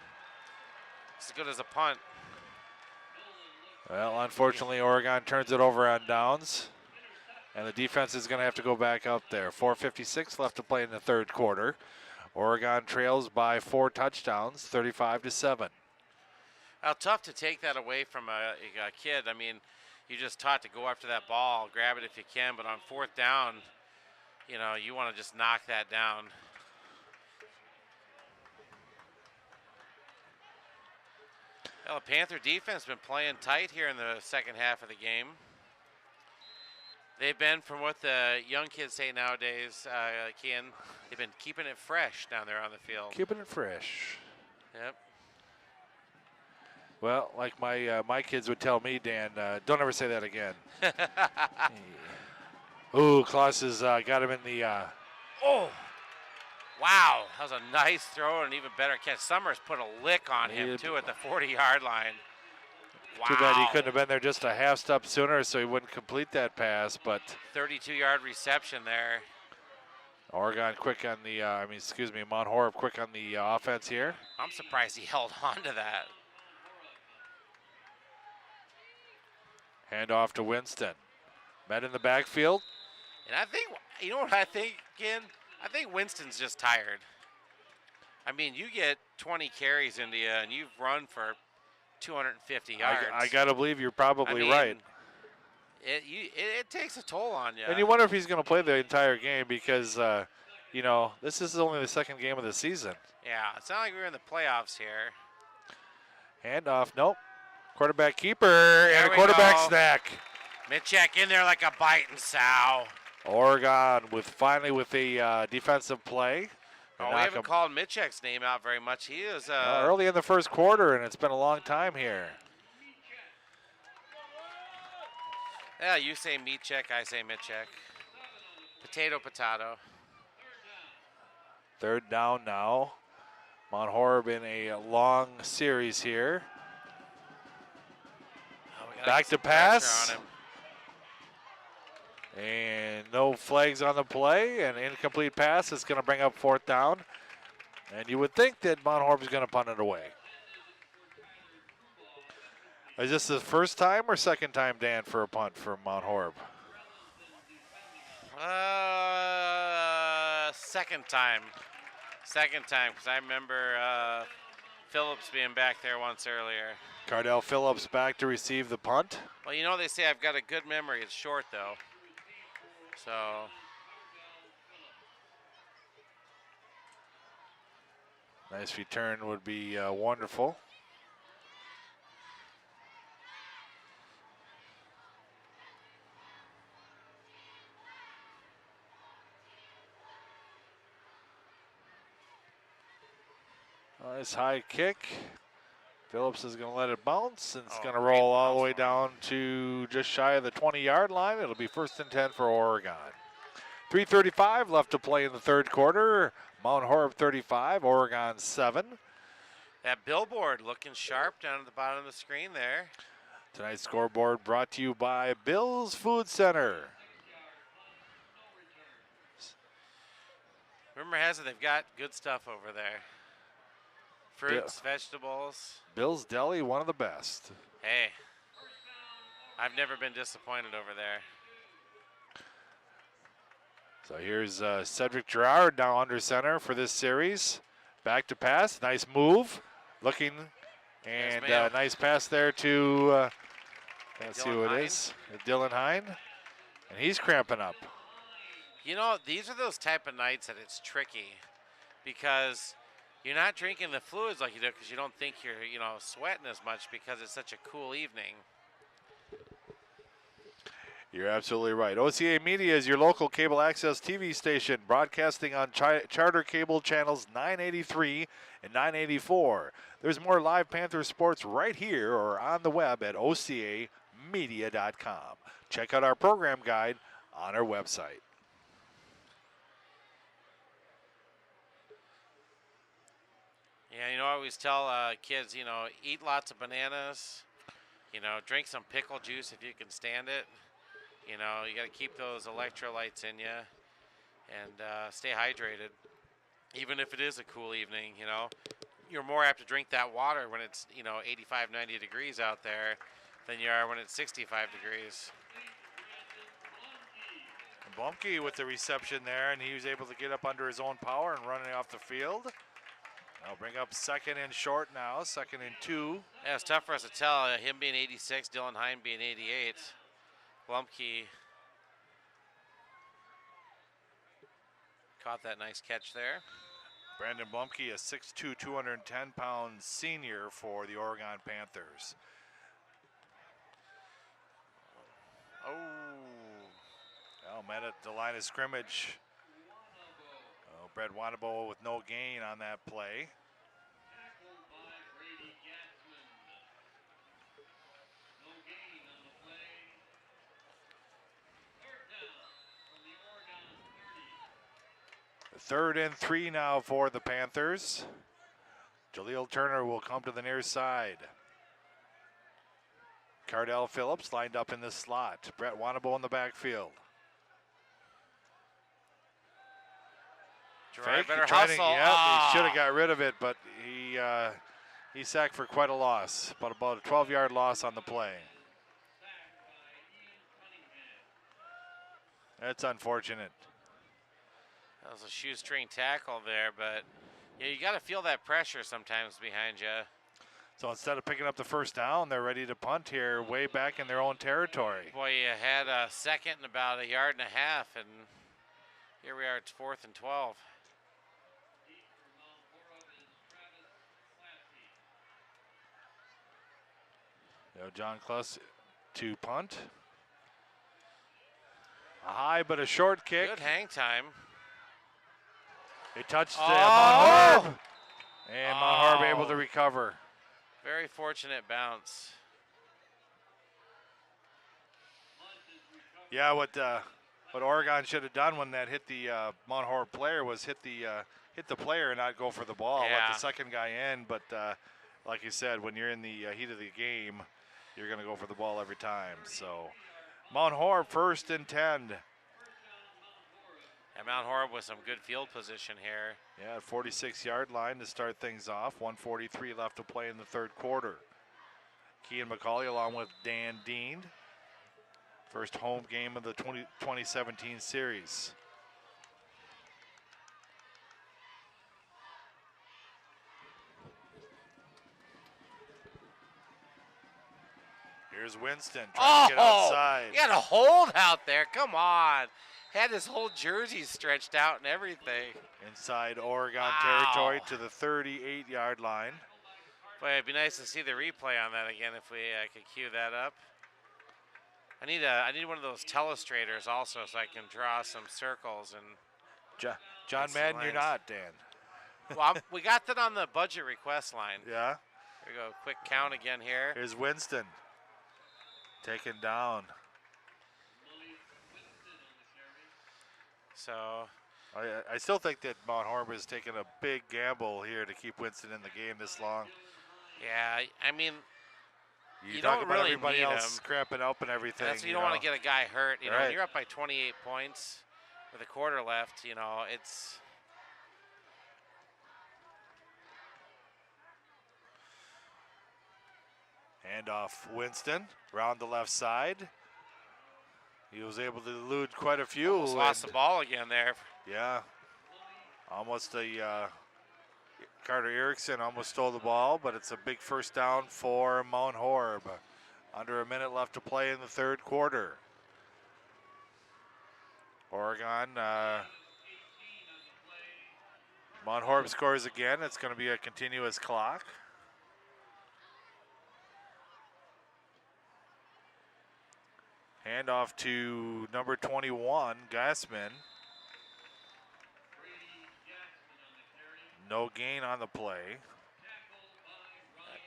Speaker 3: It's as good as a punt.
Speaker 4: Well, unfortunately, Oregon turns it over on downs. And the defense is going to have to go back out there. 4:56 left to play in the third quarter. Oregon trails by 4 touchdowns, 35-7.
Speaker 3: How tough to take that away from a kid. I mean, you just taught to go after that ball, grab it if you can, but on 4th down, you know, you want to just knock that down. Well, the Panther defense has been playing tight here in the second half of the game. They've been, from what the young kids say nowadays, Ken, they've been keeping it fresh down there on the field.
Speaker 4: Keeping it fresh.
Speaker 3: Yep.
Speaker 4: Well, like my kids would tell me, Dan, don't ever say that again. Ooh, Klaus has got him in the.
Speaker 3: Oh, wow. That was a nice throw and an even better catch. Summers put a lick on him, too, at the 40-yard line. Wow.
Speaker 4: Too bad he couldn't have been there just a half step sooner so he wouldn't complete that pass, but
Speaker 3: 32-yard reception there.
Speaker 4: Oregon quick on the, Mount Horeb quick on the offense here.
Speaker 3: I'm surprised he held on to that.
Speaker 4: Hand off to Winston. Met in the backfield.
Speaker 3: And I think, you know what I think, Ken? I think Winston's just tired. I mean, you get 20 carries into you and you've run for 250 yards.
Speaker 4: I got to believe you're probably right.
Speaker 3: It takes a toll on you.
Speaker 4: And you wonder if he's going to play the entire game because, this is only the second game of the season.
Speaker 3: Yeah, it's not like we're in the playoffs here.
Speaker 4: Handoff, nope. Quarterback keeper and a quarterback snack.
Speaker 3: Mitchek in there like a biting sow.
Speaker 4: Oregon with a defensive play.
Speaker 3: We haven't called Mitchek's name out very much. He is
Speaker 4: early in the first quarter, and it's been a long time here.
Speaker 3: Yeah, you say Mitchek, I say Mitchek. Potato, potato.
Speaker 4: Third down now. Mount Horeb in a long series here. Back to pass. And no flags on the play. An incomplete pass is going to bring up fourth down. And you would think that Mount Horeb is going to punt it away. Is this the first time or second time, Dan, for a punt for Mount Horeb?
Speaker 3: Second time. Second time, because I remember Phillips being back there once earlier.
Speaker 4: Cardell Phillips back to receive the punt.
Speaker 3: Well, they say I've got a good memory. It's short, though. So.
Speaker 4: Nice return would be wonderful. Nice high kick. Phillips is going to let it bounce, and it's going to roll all the way down to just shy of the 20-yard line. It'll be 1st and 10 for Oregon. 3:35 left to play in the third quarter. Mount Horeb 35, Oregon 7.
Speaker 3: That billboard looking sharp down at the bottom of the screen there.
Speaker 4: Tonight's scoreboard brought to you by Bill's Food Center.
Speaker 3: Rumor has it they've got good stuff over there. Fruits, vegetables.
Speaker 4: Bill's Deli, one of the best.
Speaker 3: Hey, I've never been disappointed over there.
Speaker 4: So here's Cedric Girard now under center for this series. Back to pass, nice move, looking, and nice pass there to, let's see who it is, Dylan Hine, and he's cramping up.
Speaker 3: These are those type of nights that it's tricky because you're not drinking the fluids like you do because you don't think you're, sweating as much because it's such a cool evening.
Speaker 4: You're absolutely right. OCAmedia is your local cable access TV station, broadcasting on Charter Cable channels 983 and 984. There's more live Panther sports right here or on the web at OCAmedia.com. Check out our program guide on our website.
Speaker 3: Yeah, I always tell kids, eat lots of bananas, drink some pickle juice if you can stand it. You got to keep those electrolytes in you and stay hydrated. Even if it is a cool evening, you're more apt to drink that water when it's, 85, 90 degrees out there than you are when it's 65 degrees.
Speaker 4: Blumke with the reception there, and he was able to get up under his own power and running off the field. I'll bring up 2nd and short now, 2nd and 2.
Speaker 3: Yeah, it's tough for us to tell. Him being 86, Dylan Hine being 88. Blumke caught that nice catch there.
Speaker 4: Brandon Blumke, a 6'2", 210-pound senior for the Oregon Panthers. Met at the line of scrimmage. Brett Wanabo with no gain on that play. Third and 3 now for the Panthers. Jaleel Turner will come to the near side. Cardell Phillips lined up in the slot. Brett Wanabo in the backfield.
Speaker 3: Gerard better
Speaker 4: He
Speaker 3: hustle.
Speaker 4: he should have got rid of it, but he sacked for quite a loss, about a 12-yard loss on the play. That's unfortunate.
Speaker 3: That was a shoestring tackle there, but you got to feel that pressure sometimes behind you.
Speaker 4: So instead of picking up the first down, they're ready to punt here way back in their own territory.
Speaker 3: Boy, you had a second and about 1.5 yards, and here we are, it's 4th and 12.
Speaker 4: John Kluss to punt. A high but a short kick.
Speaker 3: Good hang time.
Speaker 4: They touched Mount Horeb, and Mount Horeb able to
Speaker 3: Oh.
Speaker 4: recover.
Speaker 3: Very fortunate bounce.
Speaker 4: Yeah, what Oregon should have done when that hit the Mount Horeb player was hit the player and not go for the ball.
Speaker 3: Yeah.
Speaker 4: Let the second guy in, but like you said, when you're in the heat of the game, you're going to go for the ball every time. So Mount Horeb 1st and 10.
Speaker 3: And Mount Horeb with some good field position here.
Speaker 4: Yeah, 46-yard line to start things off. 1:43 left to play in the third quarter. Kean McCauley along with Dan Dean. First home game of the 2017 series. Here's Winston trying to get outside.
Speaker 3: He had a hold out there. Come on. Had his whole jersey stretched out and everything.
Speaker 4: Inside Oregon
Speaker 3: Wow.
Speaker 4: territory to the 38-yard line.
Speaker 3: Boy, it'd be nice to see the replay on that again if I could cue that up. I need one of those telestrators also so I can draw some circles and.
Speaker 4: John
Speaker 3: Some
Speaker 4: Madden, you're
Speaker 3: lines.
Speaker 4: not, Dan.
Speaker 3: Well, we got that on the budget request line.
Speaker 4: Yeah.
Speaker 3: Here we go. Quick count again here.
Speaker 4: Here's Winston. Taken down.
Speaker 3: So.
Speaker 4: I still think that Mount Horeb is taking a big gamble here to keep Winston in the game this long.
Speaker 3: Yeah, I mean,
Speaker 4: You
Speaker 3: You
Speaker 4: talk
Speaker 3: don't
Speaker 4: about
Speaker 3: really
Speaker 4: everybody
Speaker 3: need
Speaker 4: else
Speaker 3: him.
Speaker 4: cramping up and everything.
Speaker 3: that's you don't want to get a guy hurt. You know,
Speaker 4: Right.
Speaker 3: when you're up by 28 points with a quarter left. You know, it's.
Speaker 4: Handoff Winston around the left side. He was able to elude quite a few.
Speaker 3: Almost lost the
Speaker 4: and-
Speaker 3: ball again there.
Speaker 4: Yeah. Almost a Carter Erickson almost stole the ball, but it's a big first down for Mount Horeb. Under a minute left to play in the third quarter. Oregon, Mount Horeb scores again. It's going to be a continuous clock. Handoff to number 21, Gassman. No gain on the play.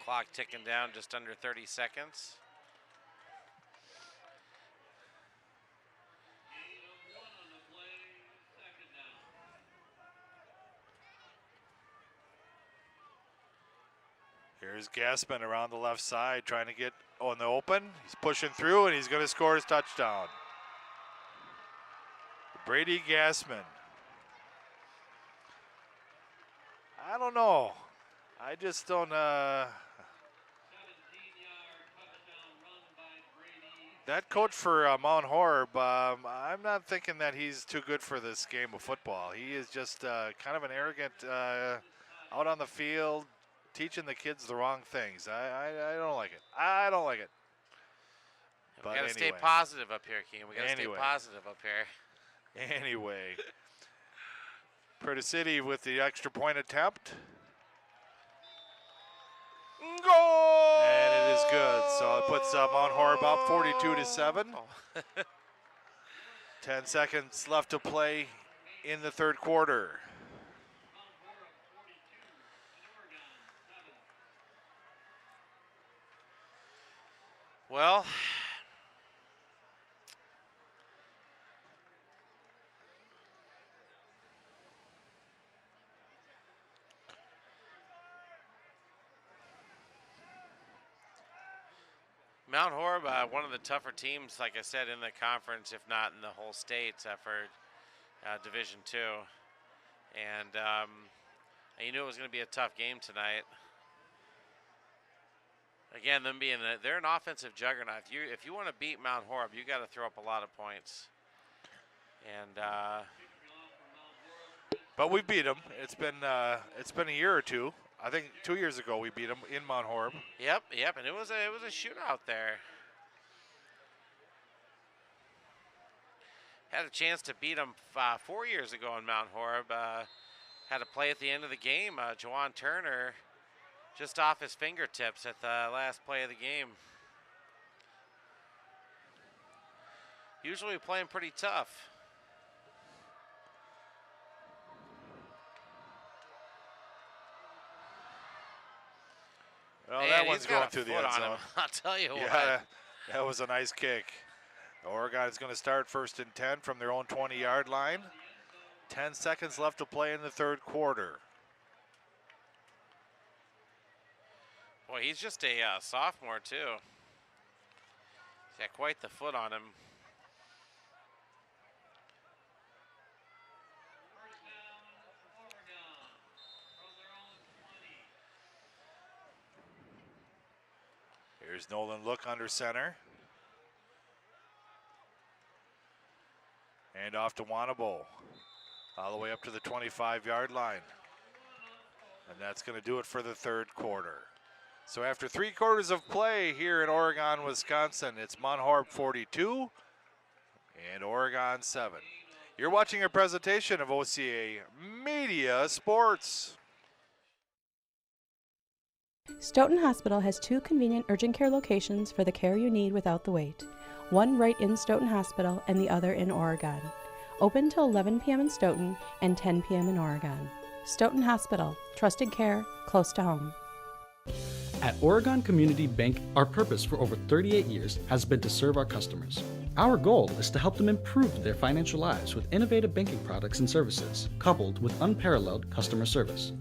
Speaker 3: Clock ticking down just under 30 seconds.
Speaker 4: Here's Gassman around the left side trying to get on the open. He's pushing through and he's going to score his touchdown. Brady Gassman. I don't know. I just don't. That coach for Mount Horeb, I'm not thinking that he's too good for this game of football. He is just kind of an arrogant, out on the field, teaching the kids the wrong things. I don't like it. I don't like it.
Speaker 3: We
Speaker 4: But
Speaker 3: got to stay
Speaker 4: anyway.
Speaker 3: positive up here, Keane. We got to
Speaker 4: Anyway.
Speaker 3: stay positive up here.
Speaker 4: Anyway, Pretty City with the extra point attempt.
Speaker 3: Goal!
Speaker 4: And it is good. So it puts Mount Horeb up 42-7. 10 seconds left to play in the third quarter.
Speaker 3: Well, Mount Horeb, one of the tougher teams, like I said, in the conference, if not in the whole state, for Division II. And you knew it was going to be a tough game tonight. Again, them being they're an offensive juggernaut. If you want to beat Mount Horeb, you got to throw up a lot of points. And
Speaker 4: but we beat them. It's been a year or two. I think 2 years ago we beat them in Mount Horeb.
Speaker 3: Yep, and it was a shootout there. Had a chance to beat them 4 years ago in Mount Horeb. Had a play at the end of the game. Jawan Turner, just off his fingertips at the last play of the game. Usually playing pretty tough.
Speaker 4: Well,
Speaker 3: Man,
Speaker 4: that one's going through the end zone.
Speaker 3: I'll tell you
Speaker 4: Yeah,
Speaker 3: what.
Speaker 4: that was a nice kick. Oregon is going to start 1st and 10 from their own 20-yard line. 10 seconds left to play in the third quarter.
Speaker 3: Boy, he's just a sophomore, too. He's got quite the foot on him.
Speaker 4: Here's Nolan Look under center. And off to Wanabo. All the way up to the 25-yard line. And that's going to do it for the third quarter. So after 3 quarters of play here in Oregon, Wisconsin, it's Mount Horeb 42 and Oregon 7. You're watching a presentation of OCAmedia Sports.
Speaker 6: Stoughton Hospital has 2 convenient urgent care locations for the care you need without the wait. One right in Stoughton Hospital and the other in Oregon. Open till 11 p.m. in Stoughton and 10 p.m. in Oregon. Stoughton Hospital, trusted care, close to home.
Speaker 7: At Oregon Community Bank, our purpose for over 38 years has been to serve our customers. Our goal is to help them improve their financial lives with innovative banking products and services, coupled with unparalleled customer service.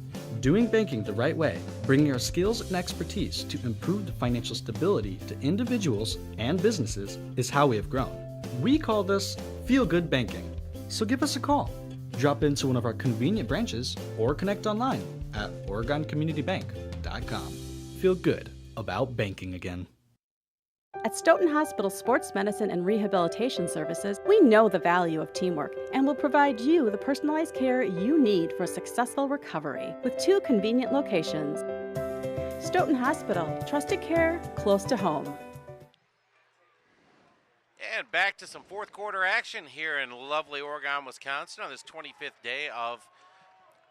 Speaker 7: Doing banking the right way, bringing our skills and expertise to improve the financial stability to individuals and businesses is how we have grown. We call this Feel Good Banking. So give us a call. Drop into one of our convenient branches or connect online at OregonCommunityBank.com. Feel good about banking again.
Speaker 6: At Stoughton Hospital Sports Medicine and Rehabilitation Services, we know the value of teamwork and will provide you the personalized care you need for a successful recovery with 2 convenient locations. Stoughton Hospital, trusted care, close to home.
Speaker 3: And back to some fourth quarter action here in lovely Oregon, Wisconsin on this 25th day of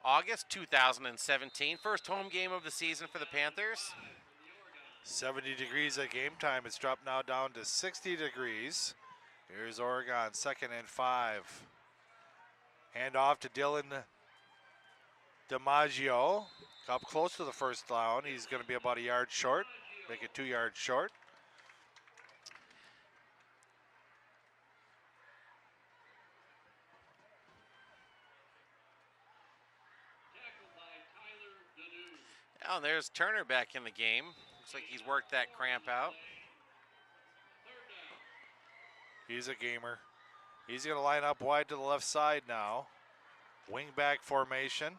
Speaker 3: August 2017. First home game of the season for the Panthers.
Speaker 4: 70 degrees at game time. It's dropped now down to 60 degrees. Here's Oregon, 2nd and 5. Hand off to Dylan DiMaggio. Up close to the first down. He's going to be about a yard short. Make it 2 yards short.
Speaker 3: Oh, there's Turner back in the game. Looks like he's worked that cramp out.
Speaker 4: He's a gamer. He's going to line up wide to the left side now. Wing back formation.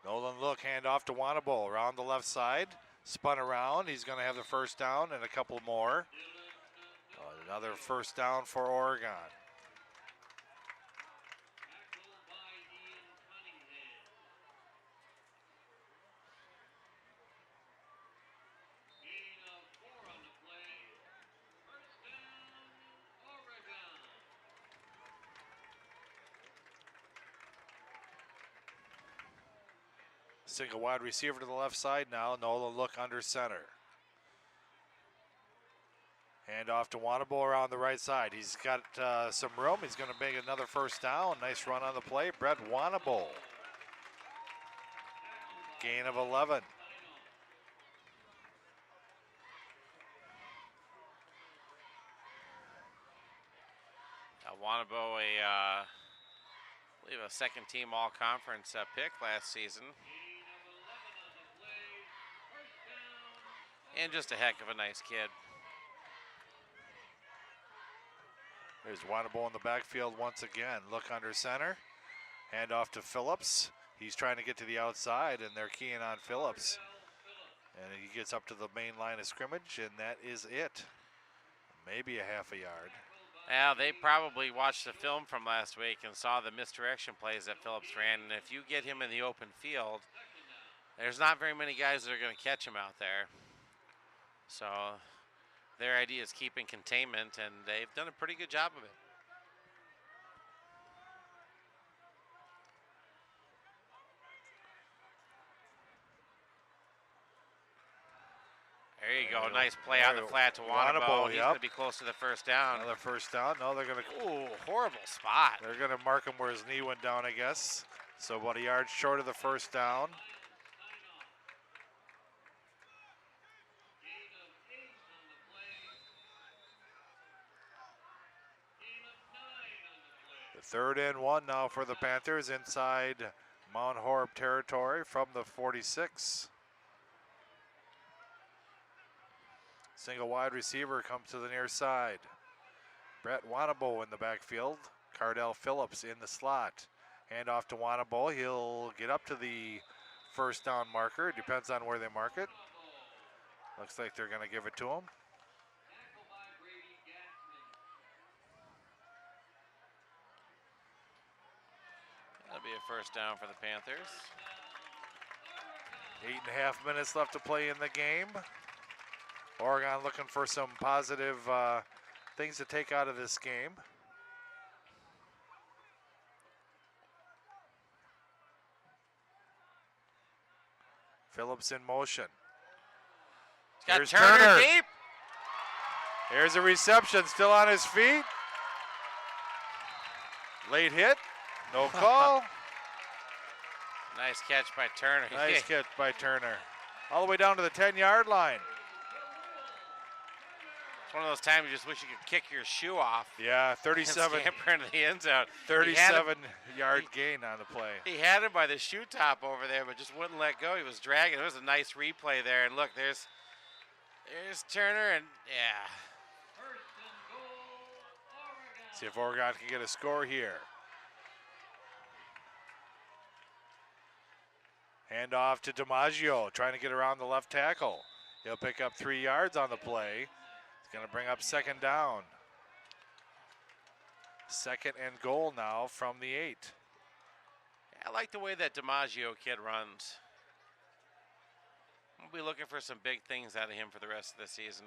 Speaker 4: Nolan Look, hand off to Wanabo around the left side. Spun around. He's going to have the first down and a couple more. Another first down for Oregon. Single wide receiver to the left side now. Nolan look under center. Hand off to Wanabo around the right side. He's got some room. He's going to make another first down. Nice run on the play. Brett Wanabo. Gain of 11.
Speaker 3: Wanabo, I believe a second-team all-conference pick last season. And just a heck of a nice kid.
Speaker 4: There's Wanabo in the backfield once again. Look under center. Hand off to Phillips. He's trying to get to the outside, and they're keying on Phillips. And he gets up to the main line of scrimmage, and that is it. Maybe a half a yard.
Speaker 3: Well, they probably watched the film from last week and saw the misdirection plays that Phillips ran. And if you get him in the open field, there's not very many guys that are going to catch him out there. So their idea is keeping containment, and they've done a pretty good job of it. There you go. Nice play out in the flat to Wanabo. He's going to be close to the first down.
Speaker 4: Another first down. No, they're going to.
Speaker 3: Ooh, horrible spot.
Speaker 4: They're going to mark him where his knee went down, I guess. So about a yard short of the first down. The 3rd and 1 now for the Panthers inside Mount Horeb territory from the 46. Single wide receiver comes to the near side. Brett Wanabo in the backfield. Cardell Phillips in the slot. Hand off to Wanabo. He'll get up to the first down marker. It depends on where they mark it. Looks like they're going to give it to him.
Speaker 3: That'll be a first down for the Panthers.
Speaker 4: 8.5 minutes left to play in the game. Oregon looking for some positive things to take out of this game. Phillips in motion.
Speaker 3: He's got Turner deep.
Speaker 4: Here's a reception, still on his feet. Late hit, no call.
Speaker 3: Nice catch by Turner.
Speaker 4: Nice catch by Turner. All the way down to the 10-yard line.
Speaker 3: It's one of those times you just wish you could kick your shoe off.
Speaker 4: Yeah, 37.
Speaker 3: Scamper into the end zone.
Speaker 4: 37-yard gain on the play.
Speaker 3: He had him by the shoe top over there, but just wouldn't let go. He was dragging. It was a nice replay there. And look, there's Turner, and yeah.
Speaker 4: See if Oregon can get a score here. Hand off to DiMaggio, trying to get around the left tackle. He'll pick up 3 yards on the play. It's going to bring up second down. 2nd and goal now from the 8.
Speaker 3: I like the way that DiMaggio kid runs. We'll be looking for some big things out of him for the rest of the season.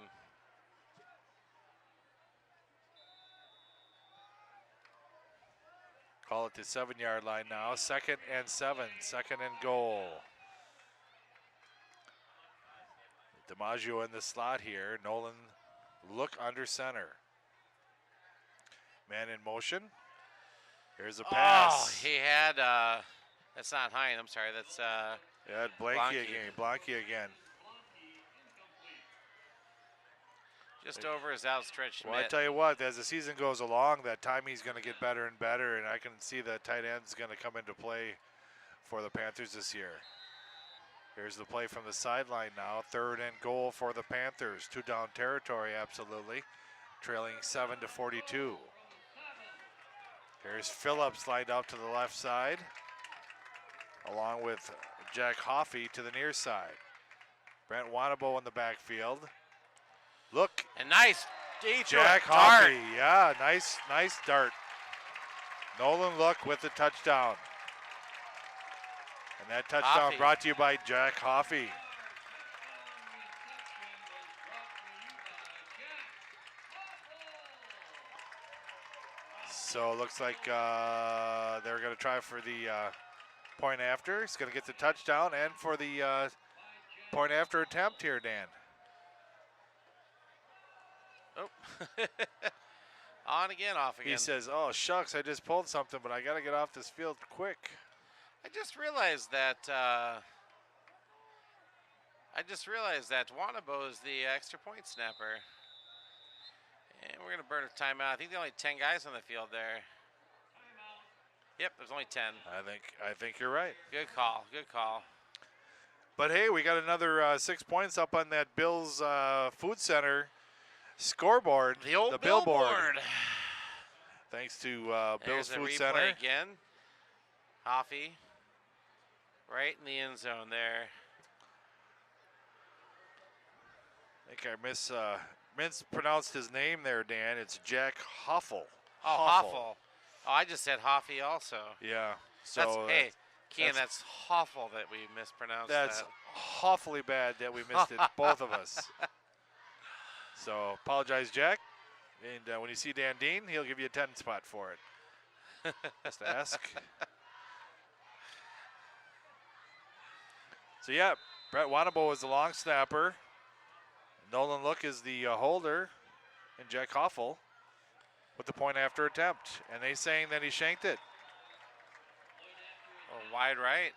Speaker 4: Call it the 7-yard line now. 2nd and 7. 2nd and goal. DiMaggio in the slot here. Nolan look under center. Man in motion. Here's a pass.
Speaker 3: Oh, he had, that's not Hine, I'm sorry, that's
Speaker 4: Yeah, Blanky again.
Speaker 3: Just over his outstretched
Speaker 4: Well, I
Speaker 3: mitt.
Speaker 4: tell you what, as the season goes along, that timing's going to get better and better, and I can see the tight end's going to come into play for the Panthers this year. Here's the play from the sideline now. 3rd and goal for the Panthers. 2 down territory, absolutely. Trailing 7-42. Here's Phillips lined up to the left side, along with Jack Hoffey to the near side. Brent Wanabo in the backfield. Look.
Speaker 3: And nice
Speaker 4: Jack Hoffey, yeah, nice dart. Nolan Look with the touchdown. And that touchdown brought to you by Jack Hoffey. So it looks like they're going to try for the Point after. He's going to get the touchdown and for the point after attempt here, Dan.
Speaker 3: Oh. On again, off again.
Speaker 4: He says, oh, shucks, I just pulled something, but I got to get off this field quick.
Speaker 3: I just realized that Wanabo is the extra point snapper. And we're going to burn a timeout. I think there are only 10 guys on the field there. Yep, there's only 10.
Speaker 4: I think you're right.
Speaker 3: Good call. Good call.
Speaker 4: But hey, we got another 6 points up on that Bills Food Center scoreboard.
Speaker 3: The old
Speaker 4: billboard. Thanks to Bills
Speaker 3: There's a
Speaker 4: Food
Speaker 3: replay
Speaker 4: Center.
Speaker 3: again. Hoffey, right in the end zone there.
Speaker 4: I think I mispronounced his name there, Dan. It's Jack Hoffel.
Speaker 3: Oh, Hoffel. Oh, I just said Hoffey also.
Speaker 4: Yeah. So
Speaker 3: Hey, Ken, that's Hoffel that we mispronounced.
Speaker 4: That's
Speaker 3: that.
Speaker 4: awfully bad that we missed it, both of us. So apologize, Jack. And when you see Dan Dean, he'll give you a 10 spot for it. Just ask. So yeah, Brett Wanabo is the long snapper. Nolan Look is the holder, and Jack Hoffel with the point after attempt. And they saying that he shanked it.
Speaker 3: Oh, wide right.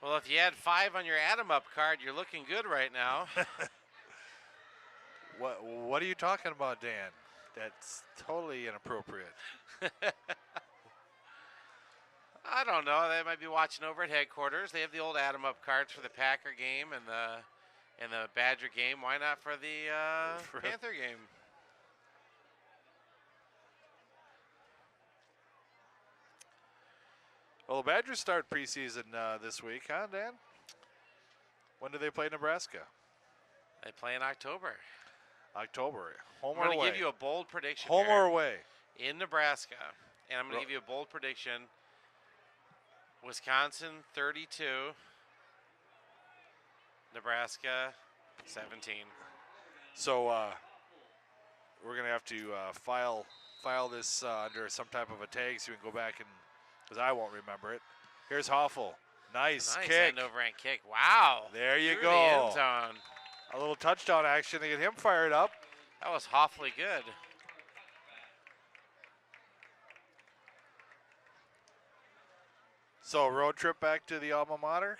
Speaker 3: Well, if you had 5 on your Atom Up card, you're looking good right now.
Speaker 4: What are you talking about, Dan? That's totally inappropriate.
Speaker 3: I don't know. They might be watching over at headquarters. They have the old Atom Up cards for the Packer game and the Badger game. Why not for the Panther game?
Speaker 4: Well, the Badgers start preseason this week, huh, Dan? When do they play Nebraska?
Speaker 3: They play in October.
Speaker 4: October. Home
Speaker 3: I'm
Speaker 4: or away?
Speaker 3: going to give you a bold prediction
Speaker 4: Home
Speaker 3: here.
Speaker 4: or away?
Speaker 3: In Nebraska. And I'm going to give you a bold prediction. Wisconsin 32. Nebraska 17.
Speaker 4: So we're going to have to file this under some type of a tag so we can go back and, because I won't remember it. Here's Hoffel. Nice kick.
Speaker 3: End over end kick. Wow.
Speaker 4: There you
Speaker 3: Through
Speaker 4: go.
Speaker 3: The end zone.
Speaker 4: A little touchdown action to get him fired up.
Speaker 3: That was awfully good.
Speaker 4: So road trip back to the alma mater?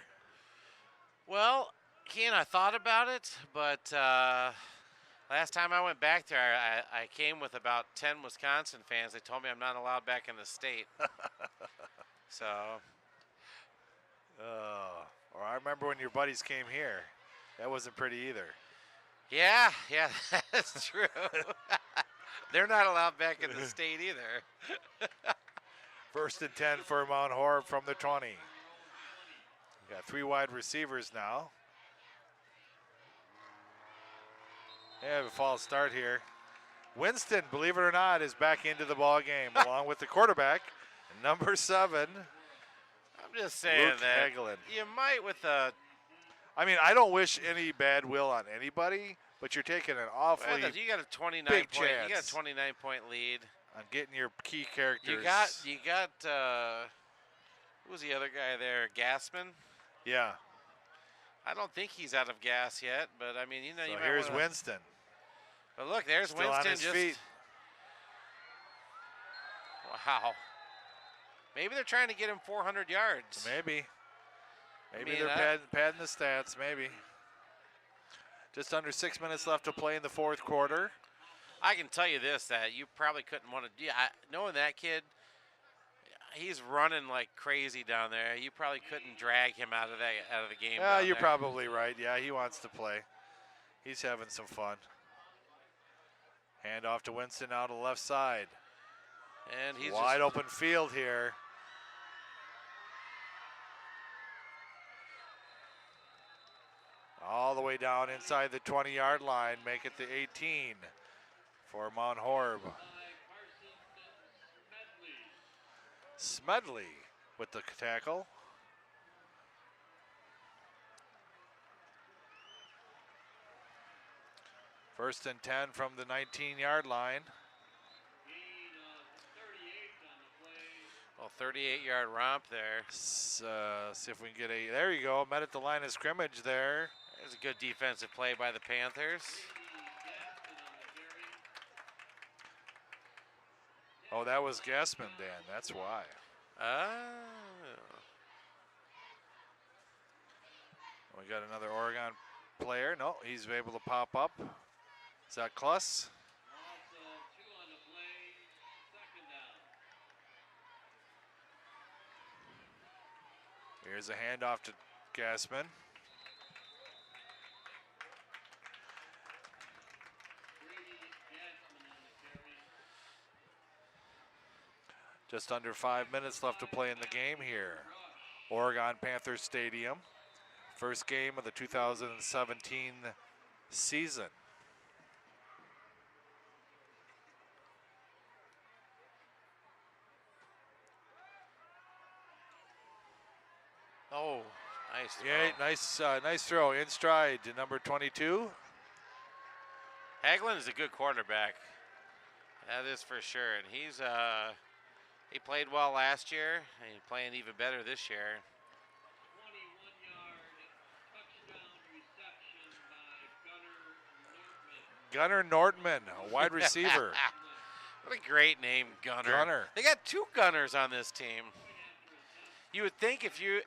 Speaker 3: Well, Ken, I thought about it, but last time I went back there, I came with about 10 Wisconsin fans. They told me I'm not allowed back in the state. So.
Speaker 4: Or I remember when your buddies came here. That wasn't pretty either.
Speaker 3: Yeah, that's true. They're not allowed back in the state either.
Speaker 4: 1st and 10 for Mount Horeb from the 20. Got 3 wide receivers now. They have a false start here. Winston, believe it or not, is back into the ball game along with the quarterback, number 7.
Speaker 3: I'm just saying
Speaker 4: Luke
Speaker 3: that
Speaker 4: Hagelin.
Speaker 3: you might with a.
Speaker 4: I mean, I don't wish any bad will on anybody, but you're taking an awfully
Speaker 3: You got a 29
Speaker 4: big
Speaker 3: point.
Speaker 4: chance
Speaker 3: You got a 29-point lead.
Speaker 4: on getting your key characters.
Speaker 3: You got. Who was the other guy there? Gassman.
Speaker 4: Yeah.
Speaker 3: I don't think he's out of gas yet, but I mean, you
Speaker 4: So
Speaker 3: might
Speaker 4: here's
Speaker 3: wanna,
Speaker 4: Winston.
Speaker 3: But look, there's
Speaker 4: Still
Speaker 3: Winston
Speaker 4: on his
Speaker 3: just.
Speaker 4: feet.
Speaker 3: Wow. Maybe they're trying to get him 400 yards.
Speaker 4: Maybe. Maybe
Speaker 3: mean,
Speaker 4: they're padding the stats. Maybe. Just under 6 minutes left to play in the 4th quarter.
Speaker 3: I can tell you this, that you probably couldn't want to. Yeah, knowing that kid, he's running like crazy down there. You probably couldn't drag him out of the game.
Speaker 4: Yeah,
Speaker 3: down
Speaker 4: you're
Speaker 3: there.
Speaker 4: probably right. Yeah, he wants to play. He's having some fun. Hand off to Winston out to the left side.
Speaker 3: And he's
Speaker 4: Wide open field here. All the way down inside the 20-yard line. Make it the 18 for Mount Horeb. Smedley with the tackle. First and 10 from the 19-yard line.
Speaker 3: Well, 38-yard romp there.
Speaker 4: See if we can get a, there you go, met at the line of scrimmage there.
Speaker 3: There's a good defensive play by the Panthers.
Speaker 4: Oh, that was Gassman, Dan, that's why. We got another Oregon player. No, he's able to pop up. Is that Kluss? Here's a handoff to Gassman. Just under 5 minutes left to play in the game here. Oregon Panthers Stadium. First game of the 2017 season.
Speaker 3: Oh, nice throw.
Speaker 4: Yeah, nice throw. In stride to number 22.
Speaker 3: Hagelin is a good quarterback. That is for sure. And he played well last year, and he's playing even better this year.
Speaker 8: 21-yard touchdown reception by
Speaker 4: Gunnar Nordman, a wide receiver.
Speaker 3: What a great name, Gunner.
Speaker 4: Gunner.
Speaker 3: They got two Gunners on this team. You would think if your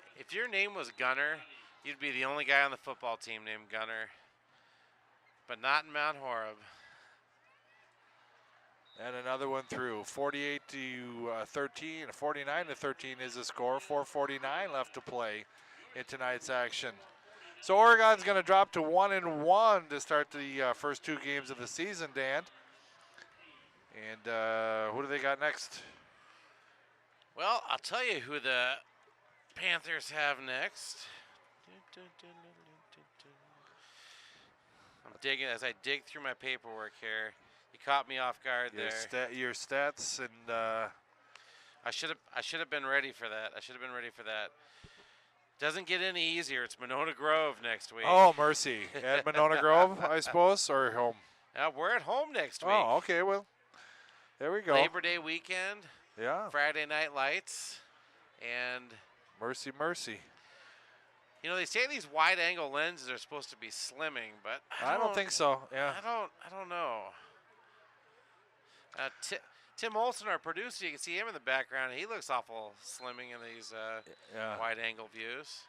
Speaker 3: name was Gunner, you'd be the only guy on the football team named Gunner. But not in Mount Horeb.
Speaker 4: And another one through. 48 to 13, 49 to 13 is the score. 4:49 left to play in tonight's action. So Oregon's going to drop to 1-1 to start the first two games of the season, Dan. And who do they got next?
Speaker 3: Well, I'll tell you who the Panthers have next. I'm digging as I dig through my paperwork here. You caught me off guard there.
Speaker 4: Your stats and
Speaker 3: I should have been ready for that. Doesn't get any easier. It's Monona Grove next week.
Speaker 4: oh, mercy. At Monona Grove, I suppose, or home?
Speaker 3: We're at home next week.
Speaker 4: Oh, okay. Well, there we go.
Speaker 3: Labor Day weekend,
Speaker 4: Yeah.
Speaker 3: Friday Night Lights, and
Speaker 4: Mercy.
Speaker 3: you know they say these wide-angle lenses are supposed to be slimming, but
Speaker 4: I don't think so. Yeah.
Speaker 3: I don't know. Tim Olson, our producer, you can see him in the background. He looks awful slimming in these
Speaker 4: Yeah.
Speaker 3: wide-angle views.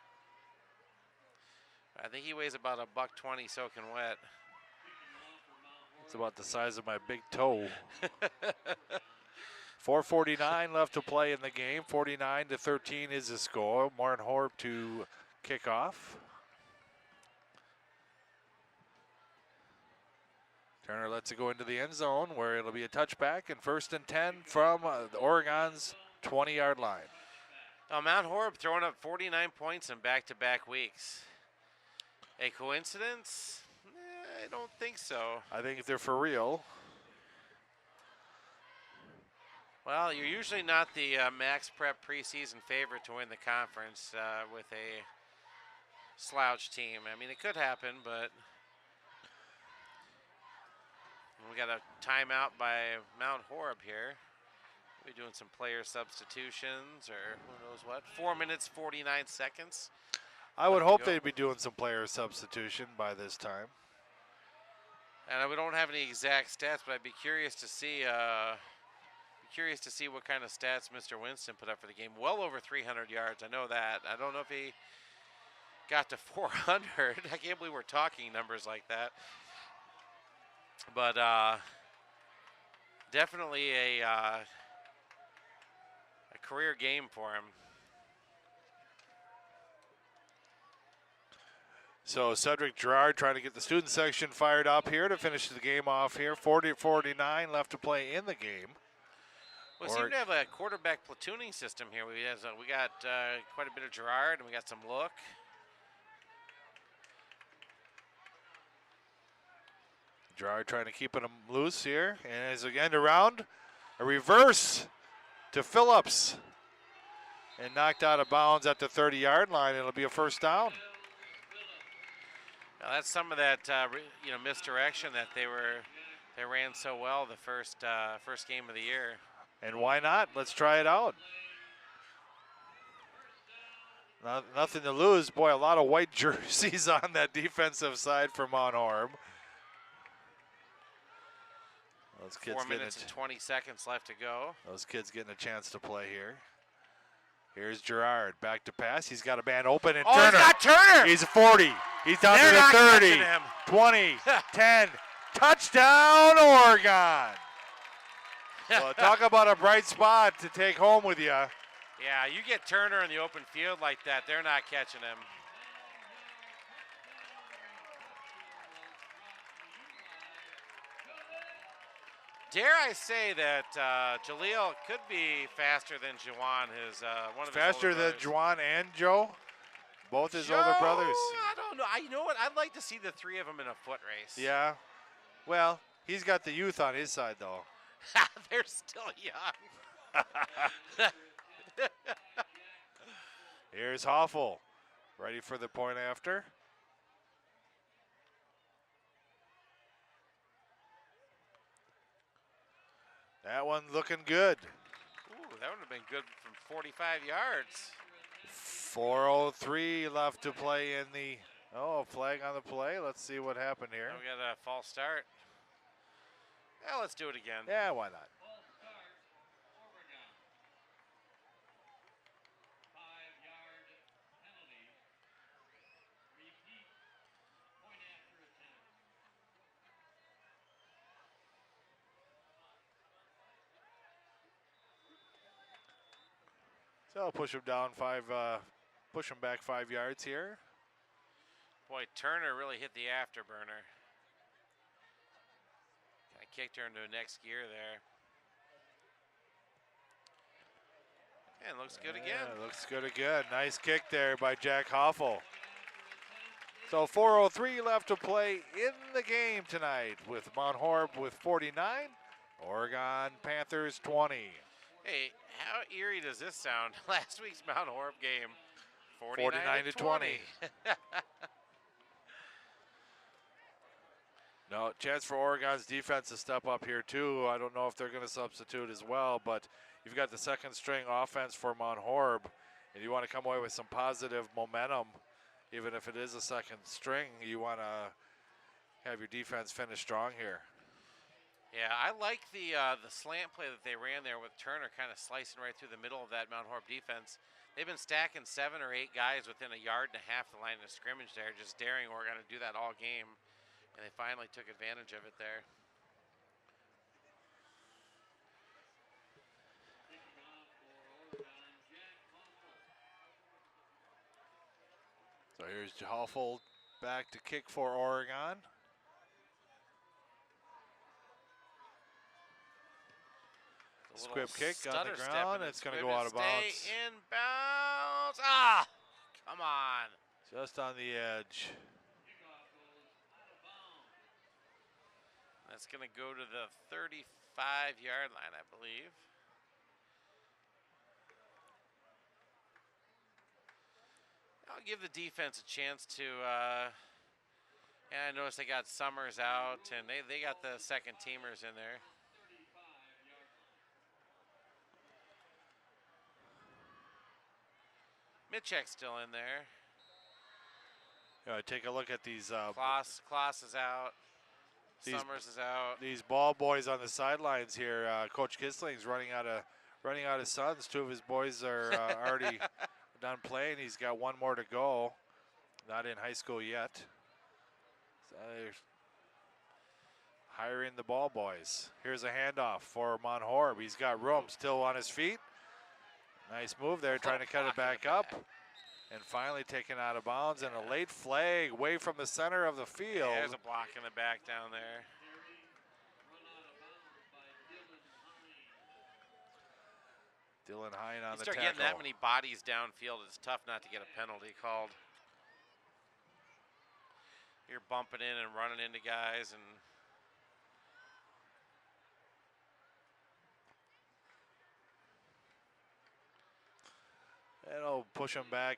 Speaker 3: I think he weighs about $120 soaking wet.
Speaker 4: It's about the size of my big toe. 4:49 left to play in the game. 49 to 13 is the score. Martin Horeb to kick off. Turner lets it go into the end zone where it'll be a touchback and 1st and 10 from the Oregon's 20-yard line.
Speaker 3: Mount Horeb throwing up 49 points in back-to-back weeks. A coincidence? I don't think so.
Speaker 4: I think if they're for real.
Speaker 3: Well, you're usually not the Max Prep preseason favorite to win the conference with a slouch team. I mean, it could happen, but we got a timeout by Mount Horeb here. We're doing some player substitutions or who knows what. 4 minutes, 49 seconds.
Speaker 4: I would hope they'd be doing some player substitution by this time.
Speaker 3: And we don't have any exact stats, but I'd be curious to see what kind of stats Mr. Winston put up for the game. Well over 300 yards. I know that. I don't know if he got to 400. I can't believe we're talking numbers like that. But definitely a career game for him.
Speaker 4: So Cedric Gerard trying to get the student section fired up here to finish the game off here. 40-49 left to play in the game.
Speaker 3: We seem to have a quarterback platooning system here. We got quite a bit of Gerard, and we got some look.
Speaker 4: Gerard trying to keep him loose here. And as again around, a reverse to Phillips. And knocked out of bounds at the 30-yard line. It'll be a first down.
Speaker 3: Well, that's some of that misdirection that they ran so well the first game of the year.
Speaker 4: And why not? Let's try it out. Nothing to lose. Boy, a lot of white jerseys on that defensive side for Mount Horeb. Those kids
Speaker 3: 4 minutes and 20 seconds left to go.
Speaker 4: Those kids getting a chance to play here. Here's Gerard, back to pass. He's got a man open, and Turner.
Speaker 3: He's got Turner.
Speaker 4: He's 40. He's down
Speaker 3: They're
Speaker 4: to the
Speaker 3: not
Speaker 4: 30,
Speaker 3: catching him.
Speaker 4: 20, 10. Touchdown, Oregon. Well, talk about a bright spot to take home with you.
Speaker 3: Yeah, you get Turner in the open field like that, they're not catching him. Dare I say that Jaleel could be faster than Juwan, one of his
Speaker 4: Faster
Speaker 3: older
Speaker 4: than
Speaker 3: brothers.
Speaker 4: Juwan and Joe, both his older
Speaker 3: Joe,
Speaker 4: brothers.
Speaker 3: I don't know. You know what? I'd like to see the three of them in a foot race.
Speaker 4: Yeah. Well, he's got the youth on his side, though.
Speaker 3: They're still young.
Speaker 4: Here's Hoffel, ready for the point after. That one looking good.
Speaker 3: Ooh, that would have been good from 45 yards.
Speaker 4: 4:03 left to play in the, flag on the play. Let's see what happened here.
Speaker 3: We got a false start. Yeah, let's do it again.
Speaker 4: Yeah, why not? So I'll push him down push him back 5 yards here.
Speaker 3: Boy, Turner really hit the afterburner. Kind of kicked her into the next gear there. And looks good again.
Speaker 4: Yeah, looks good again. Nice kick there by Jack Hoffel. So 4:03 left to play in the game tonight with Mount Horeb with 49, Oregon Panthers 20.
Speaker 3: Hey, how eerie does this sound? Last week's Mount Horeb game,
Speaker 4: 49 to 20. No, chance for Oregon's defense to step up here too. I don't know if they're going to substitute as well, but you've got the second string offense for Mount Horeb, and you want to come away with some positive momentum, even if it is a second string. You want to have your defense finish strong here.
Speaker 3: Yeah, I like the slant play that they ran there with Turner kind of slicing right through the middle of that Mount Horeb defense. They've been stacking 7 or 8 guys within a yard and a half the line of scrimmage there, just daring Oregon to do that all game, and they finally took advantage of it there.
Speaker 4: So here's Hoffel back to kick for Oregon. Squib kick on the ground. It's going to go out of bounds.
Speaker 3: Stay in bounds. Ah, come on.
Speaker 4: Just on the edge.
Speaker 3: That's going to go to the 35-yard line, I believe. I'll give the defense a chance to. I noticed they got Summers out, and they got the second teamers in there. Mitchek's still in there.
Speaker 4: Take a look at these.
Speaker 3: Kloss is out. Summers is out.
Speaker 4: These ball boys on the sidelines here. Coach Kisling's running out of sons. 2 of his boys are already done playing. He's got 1 more to go. Not in high school yet. So they're hiring the ball boys. Here's a handoff for Mount Horeb. He's got room, still on his feet. Nice move there, trying to cut it back up. And finally taken out of bounds, and a late flag away from the center of the field.
Speaker 3: Yeah, there's a block in the back down there.
Speaker 4: Dylan Hine on the tackle.
Speaker 3: You start getting that many bodies downfield, it's tough not to get a penalty called. You're bumping in and running into guys, and
Speaker 4: it'll push him back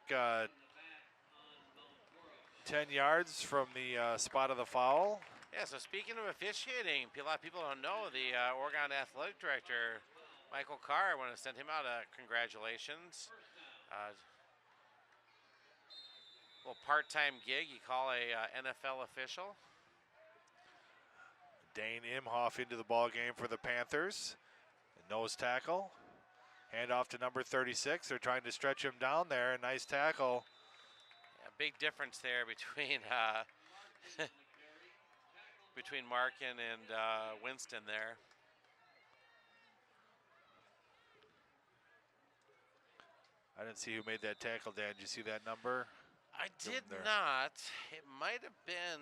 Speaker 4: 10 yards from the spot of the foul.
Speaker 3: Yeah, so speaking of officiating, a lot of people don't know the Oregon Athletic Director, Michael Carr, I want to send him out a congratulations. Little part-time gig you call a NFL official.
Speaker 4: Dane Imhoff into the ball game for the Panthers. Nose tackle. Hand off to number 36. They're trying to stretch him down there. Nice tackle.
Speaker 3: Yeah, big difference there between between Markin and Winston there.
Speaker 4: I didn't see who made that tackle, Dan. Did you see that number?
Speaker 3: I did not. It might have been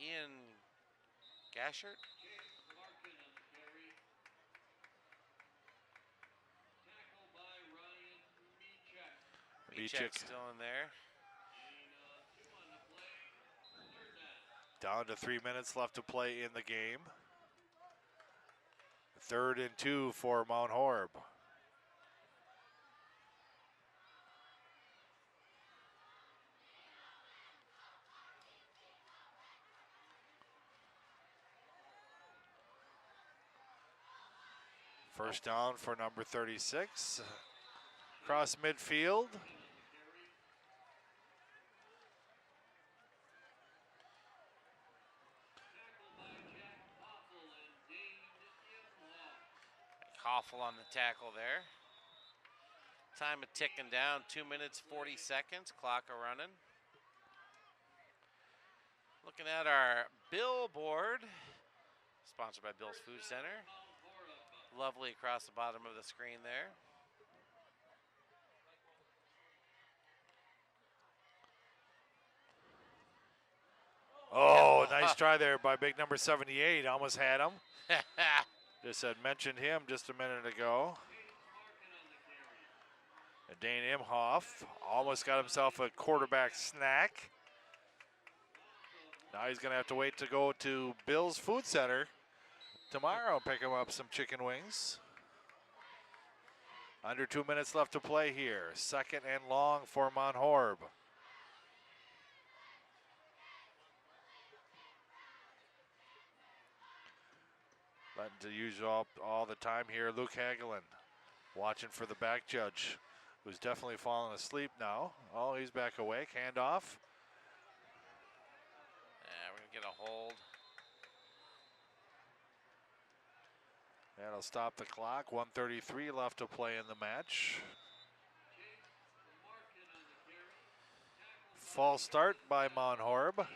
Speaker 3: Ian Gashert. Michek still in there.
Speaker 4: Down to 3 minutes left to play in the game. 3rd and 2 for Mount Horeb. First down for number 36. Across midfield.
Speaker 3: Koffel on the tackle there. Time of ticking down, 2 minutes, 40 seconds, clock a running. Looking at our billboard, sponsored by Bill's Food Center. Lovely across the bottom of the screen there.
Speaker 4: Oh, nice try there by big number 78. Almost had him. Just had mentioned him just a minute ago. And Dane Imhoff almost got himself a quarterback snack. Now he's going to have to wait to go to Bill's Food Center tomorrow and pick him up some chicken wings. Under 2 minutes left to play here. 2nd and long for Mount Horeb. Letting to use all the time here, Luke Hagelin watching for the back judge, who's definitely fallen asleep now. Oh, he's back awake, handoff.
Speaker 3: Yeah, we're gonna get a hold.
Speaker 4: That'll stop the clock, 1:33 left to play in the match. False start by Mount Horeb.
Speaker 3: Oh.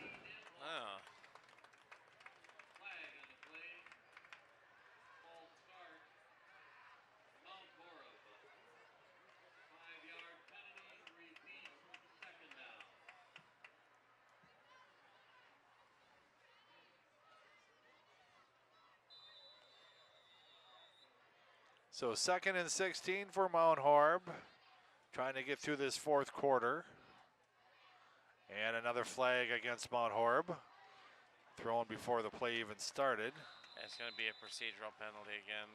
Speaker 4: So 2nd and 16 for Mount Horeb, trying to get through this 4th quarter. And another flag against Mount Horeb, thrown before the play even started.
Speaker 3: It's going to be a procedural penalty again.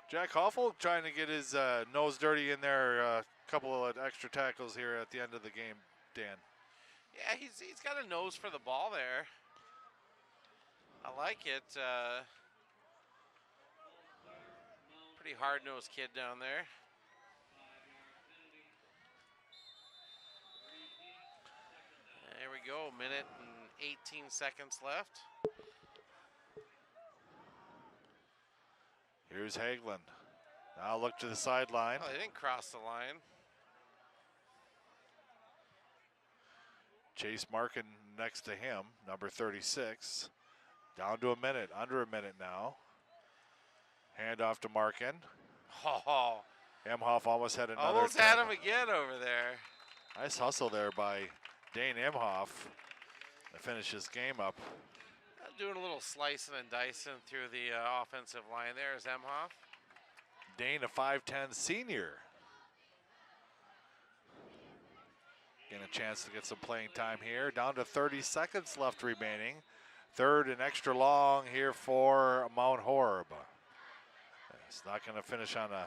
Speaker 4: Jack Hoffel trying to get his nose dirty in there. A couple of extra tackles here at the end of the game, Dan.
Speaker 3: Yeah, he's got a nose for the ball there. I like it. Pretty hard-nosed kid down there. There we go, minute and 18 seconds left.
Speaker 4: Here's Hagelin. Now look to the sideline.
Speaker 3: Oh, they didn't cross the line.
Speaker 4: Chase Markin next to him, number 36. Down to a minute, under a minute now. Hand off to Markin.
Speaker 3: Oh,
Speaker 4: Imhoff almost had another.
Speaker 3: almost had him again over there.
Speaker 4: Nice hustle there by Dane Imhoff to finish this game up.
Speaker 3: Doing a little slicing and dicing through the offensive line there is Imhoff.
Speaker 4: Dane, a 5'10 senior. getting a chance to get some playing time here. Down to 30 seconds left remaining. Third and extra long here for Mount Horeb. It's not going to finish on a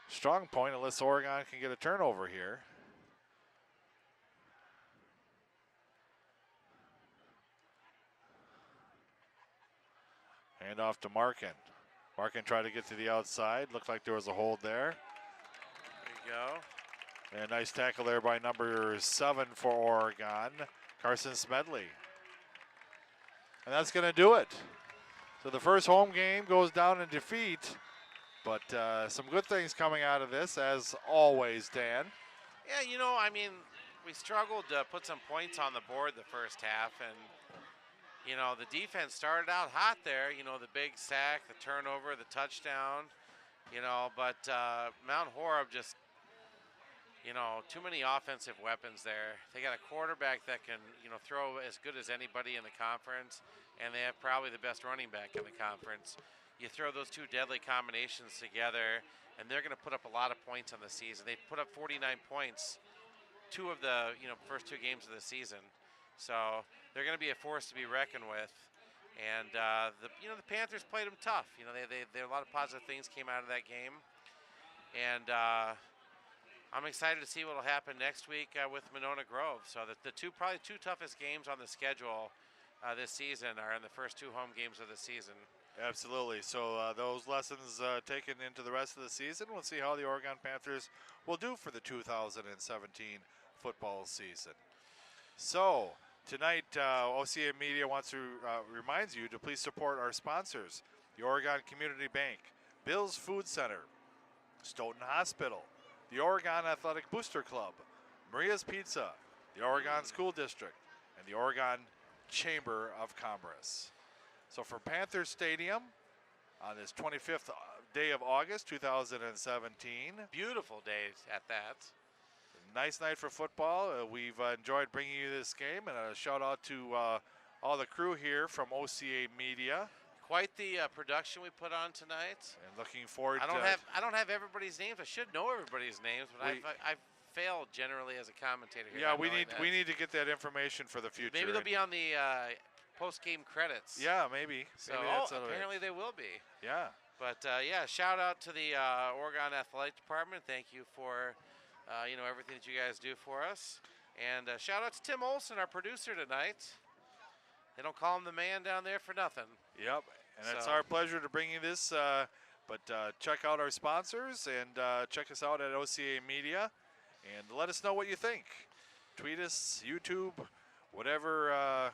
Speaker 4: strong point unless Oregon can get a turnover here. Hand off to Markin. Markin tried to get to the outside. Looked like there was a hold there.
Speaker 3: There you go.
Speaker 4: And a nice tackle there by number 7 for Oregon, Carson Smedley. And that's going to do it. So the first home game goes down in defeat, but some good things coming out of this, as always, Dan.
Speaker 3: Yeah, you know, I mean, we struggled to put some points on the board the first half, and you know, the defense started out hot there, you know, the big sack, the turnover, the touchdown, you know, but Mount Horeb just, you know, too many offensive weapons there. They got a quarterback that can, you know, throw as good as anybody in the conference, and they have probably the best running back in the conference. You throw those two deadly combinations together, and they're going to put up a lot of points on the season. They put up 49 points, 2 of the, you know, first 2 games of the season. So they're going to be a force to be reckoned with, and the Panthers played them tough. You know, there a lot of positive things came out of that game, and I'm excited to see what will happen next week with Monona Grove. So the probably two toughest games on the schedule this season are in the first 2 home games of the season.
Speaker 4: Absolutely. So those lessons taken into the rest of the season. We'll see how the Oregon Panthers will do for the 2017 football season. So tonight, OCAmedia wants to reminds you to please support our sponsors: the Oregon Community Bank, Bill's Food Center, Stoughton Hospital, the Oregon Athletic Booster Club, Maria's Pizza, the Oregon School District, and the Oregon Chamber of Commerce. So for Panther Stadium on this 25th day of August 2017.
Speaker 3: Beautiful day at that.
Speaker 4: Nice night for football. We've enjoyed bringing you this game, and a shout out to all the crew here from OCAmedia.
Speaker 3: Quite the production we put on tonight.
Speaker 4: And looking forward
Speaker 3: I don't have everybody's names. I should know everybody's names, but I've failed generally as a commentator here.
Speaker 4: Yeah, we need to get that information for the future.
Speaker 3: Maybe they'll be on the post-game credits.
Speaker 4: Yeah, maybe.
Speaker 3: So
Speaker 4: maybe
Speaker 3: apparently they will be.
Speaker 4: Yeah.
Speaker 3: But yeah, shout out to the Oregon Athletic Department. Thank you for everything that you guys do for us. And shout out to Tim Olson, our producer tonight. They don't call him the man down there for nothing.
Speaker 4: Yep, and it's our pleasure to bring you this. But check out our sponsors and check us out at OCAmedia, and let us know what you think. Tweet us, YouTube, whatever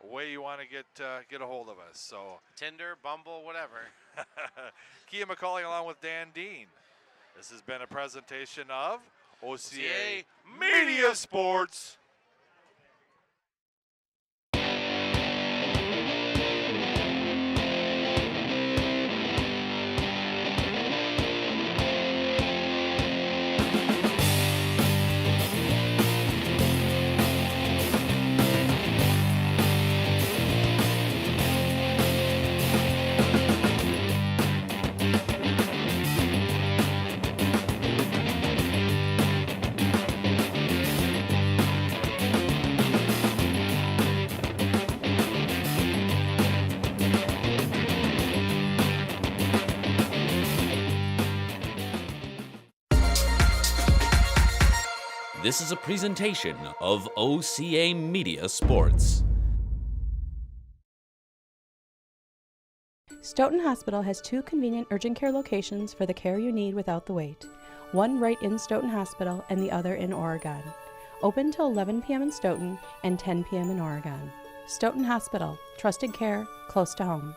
Speaker 4: way you want to get a hold of us. So
Speaker 3: Tinder, Bumble, whatever.
Speaker 4: Kia McCauley along with Dan Dean. This has been a presentation of OCAmedia Sports.
Speaker 1: This is a presentation of OCAmedia Sports.
Speaker 6: Stoughton Hospital has 2 convenient urgent care locations for the care you need without the wait. One right in Stoughton Hospital and the other in Oregon. Open till 11 p.m. in Stoughton and 10 p.m. in Oregon. Stoughton Hospital, trusted care, close to home.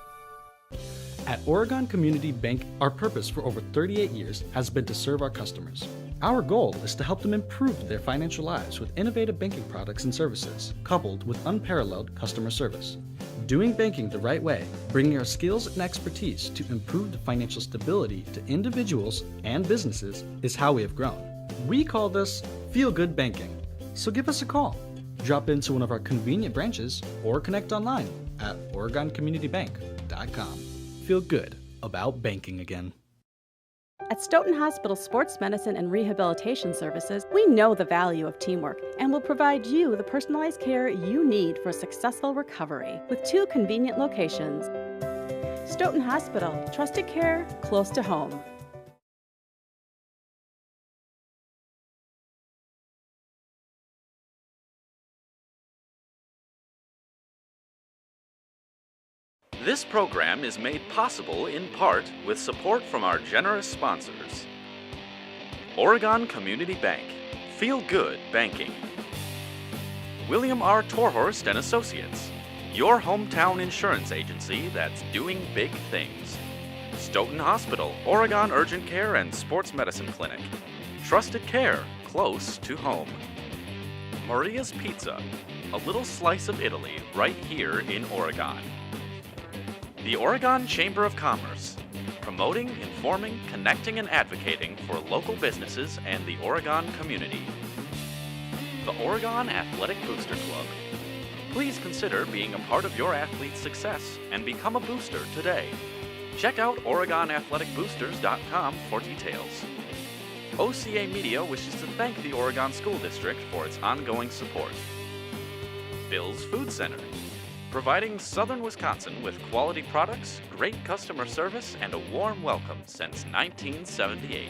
Speaker 7: At Oregon Community Bank, our purpose for over 38 years has been to serve our customers. Our goal is to help them improve their financial lives with innovative banking products and services, coupled with unparalleled customer service. Doing banking the right way, bringing our skills and expertise to improved financial stability to individuals and businesses is how we have grown. We call this Feel Good Banking. So give us a call. Drop into one of our convenient branches or connect online at OregonCommunityBank.com. Feel good about banking again.
Speaker 6: At Stoughton Hospital Sports Medicine and Rehabilitation Services, we know the value of teamwork and will provide you the personalized care you need for a successful recovery with 2 convenient locations. Stoughton Hospital, trusted care close to home.
Speaker 2: This program is made possible in part with support from our generous sponsors. Oregon Community Bank. Feel good banking. William R. Torhorst and Associates. Your hometown insurance agency that's doing big things. Stoughton Hospital, Oregon Urgent Care and Sports Medicine Clinic. Trusted care close to home. Maria's Pizza. A little slice of Italy right here in Oregon. The Oregon Chamber of Commerce, promoting, informing, connecting, and advocating for local businesses and the Oregon community. The Oregon Athletic Booster Club. Please consider being a part of your athlete's success and become a booster today. Check out OregonAthleticBoosters.com for details. OCAmedia wishes to thank the Oregon School District for its ongoing support. Bill's Food Center. Providing Southern Wisconsin with quality products, great customer service, and a warm welcome since 1978.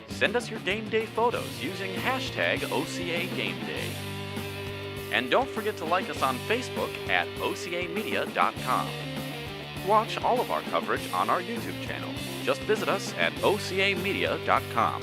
Speaker 2: Send us your game day photos using hashtag OCAGameDay. And don't forget to like us on Facebook at OCAmedia.com. Watch all of our coverage on our YouTube channel. Just visit us at OCAmedia.com.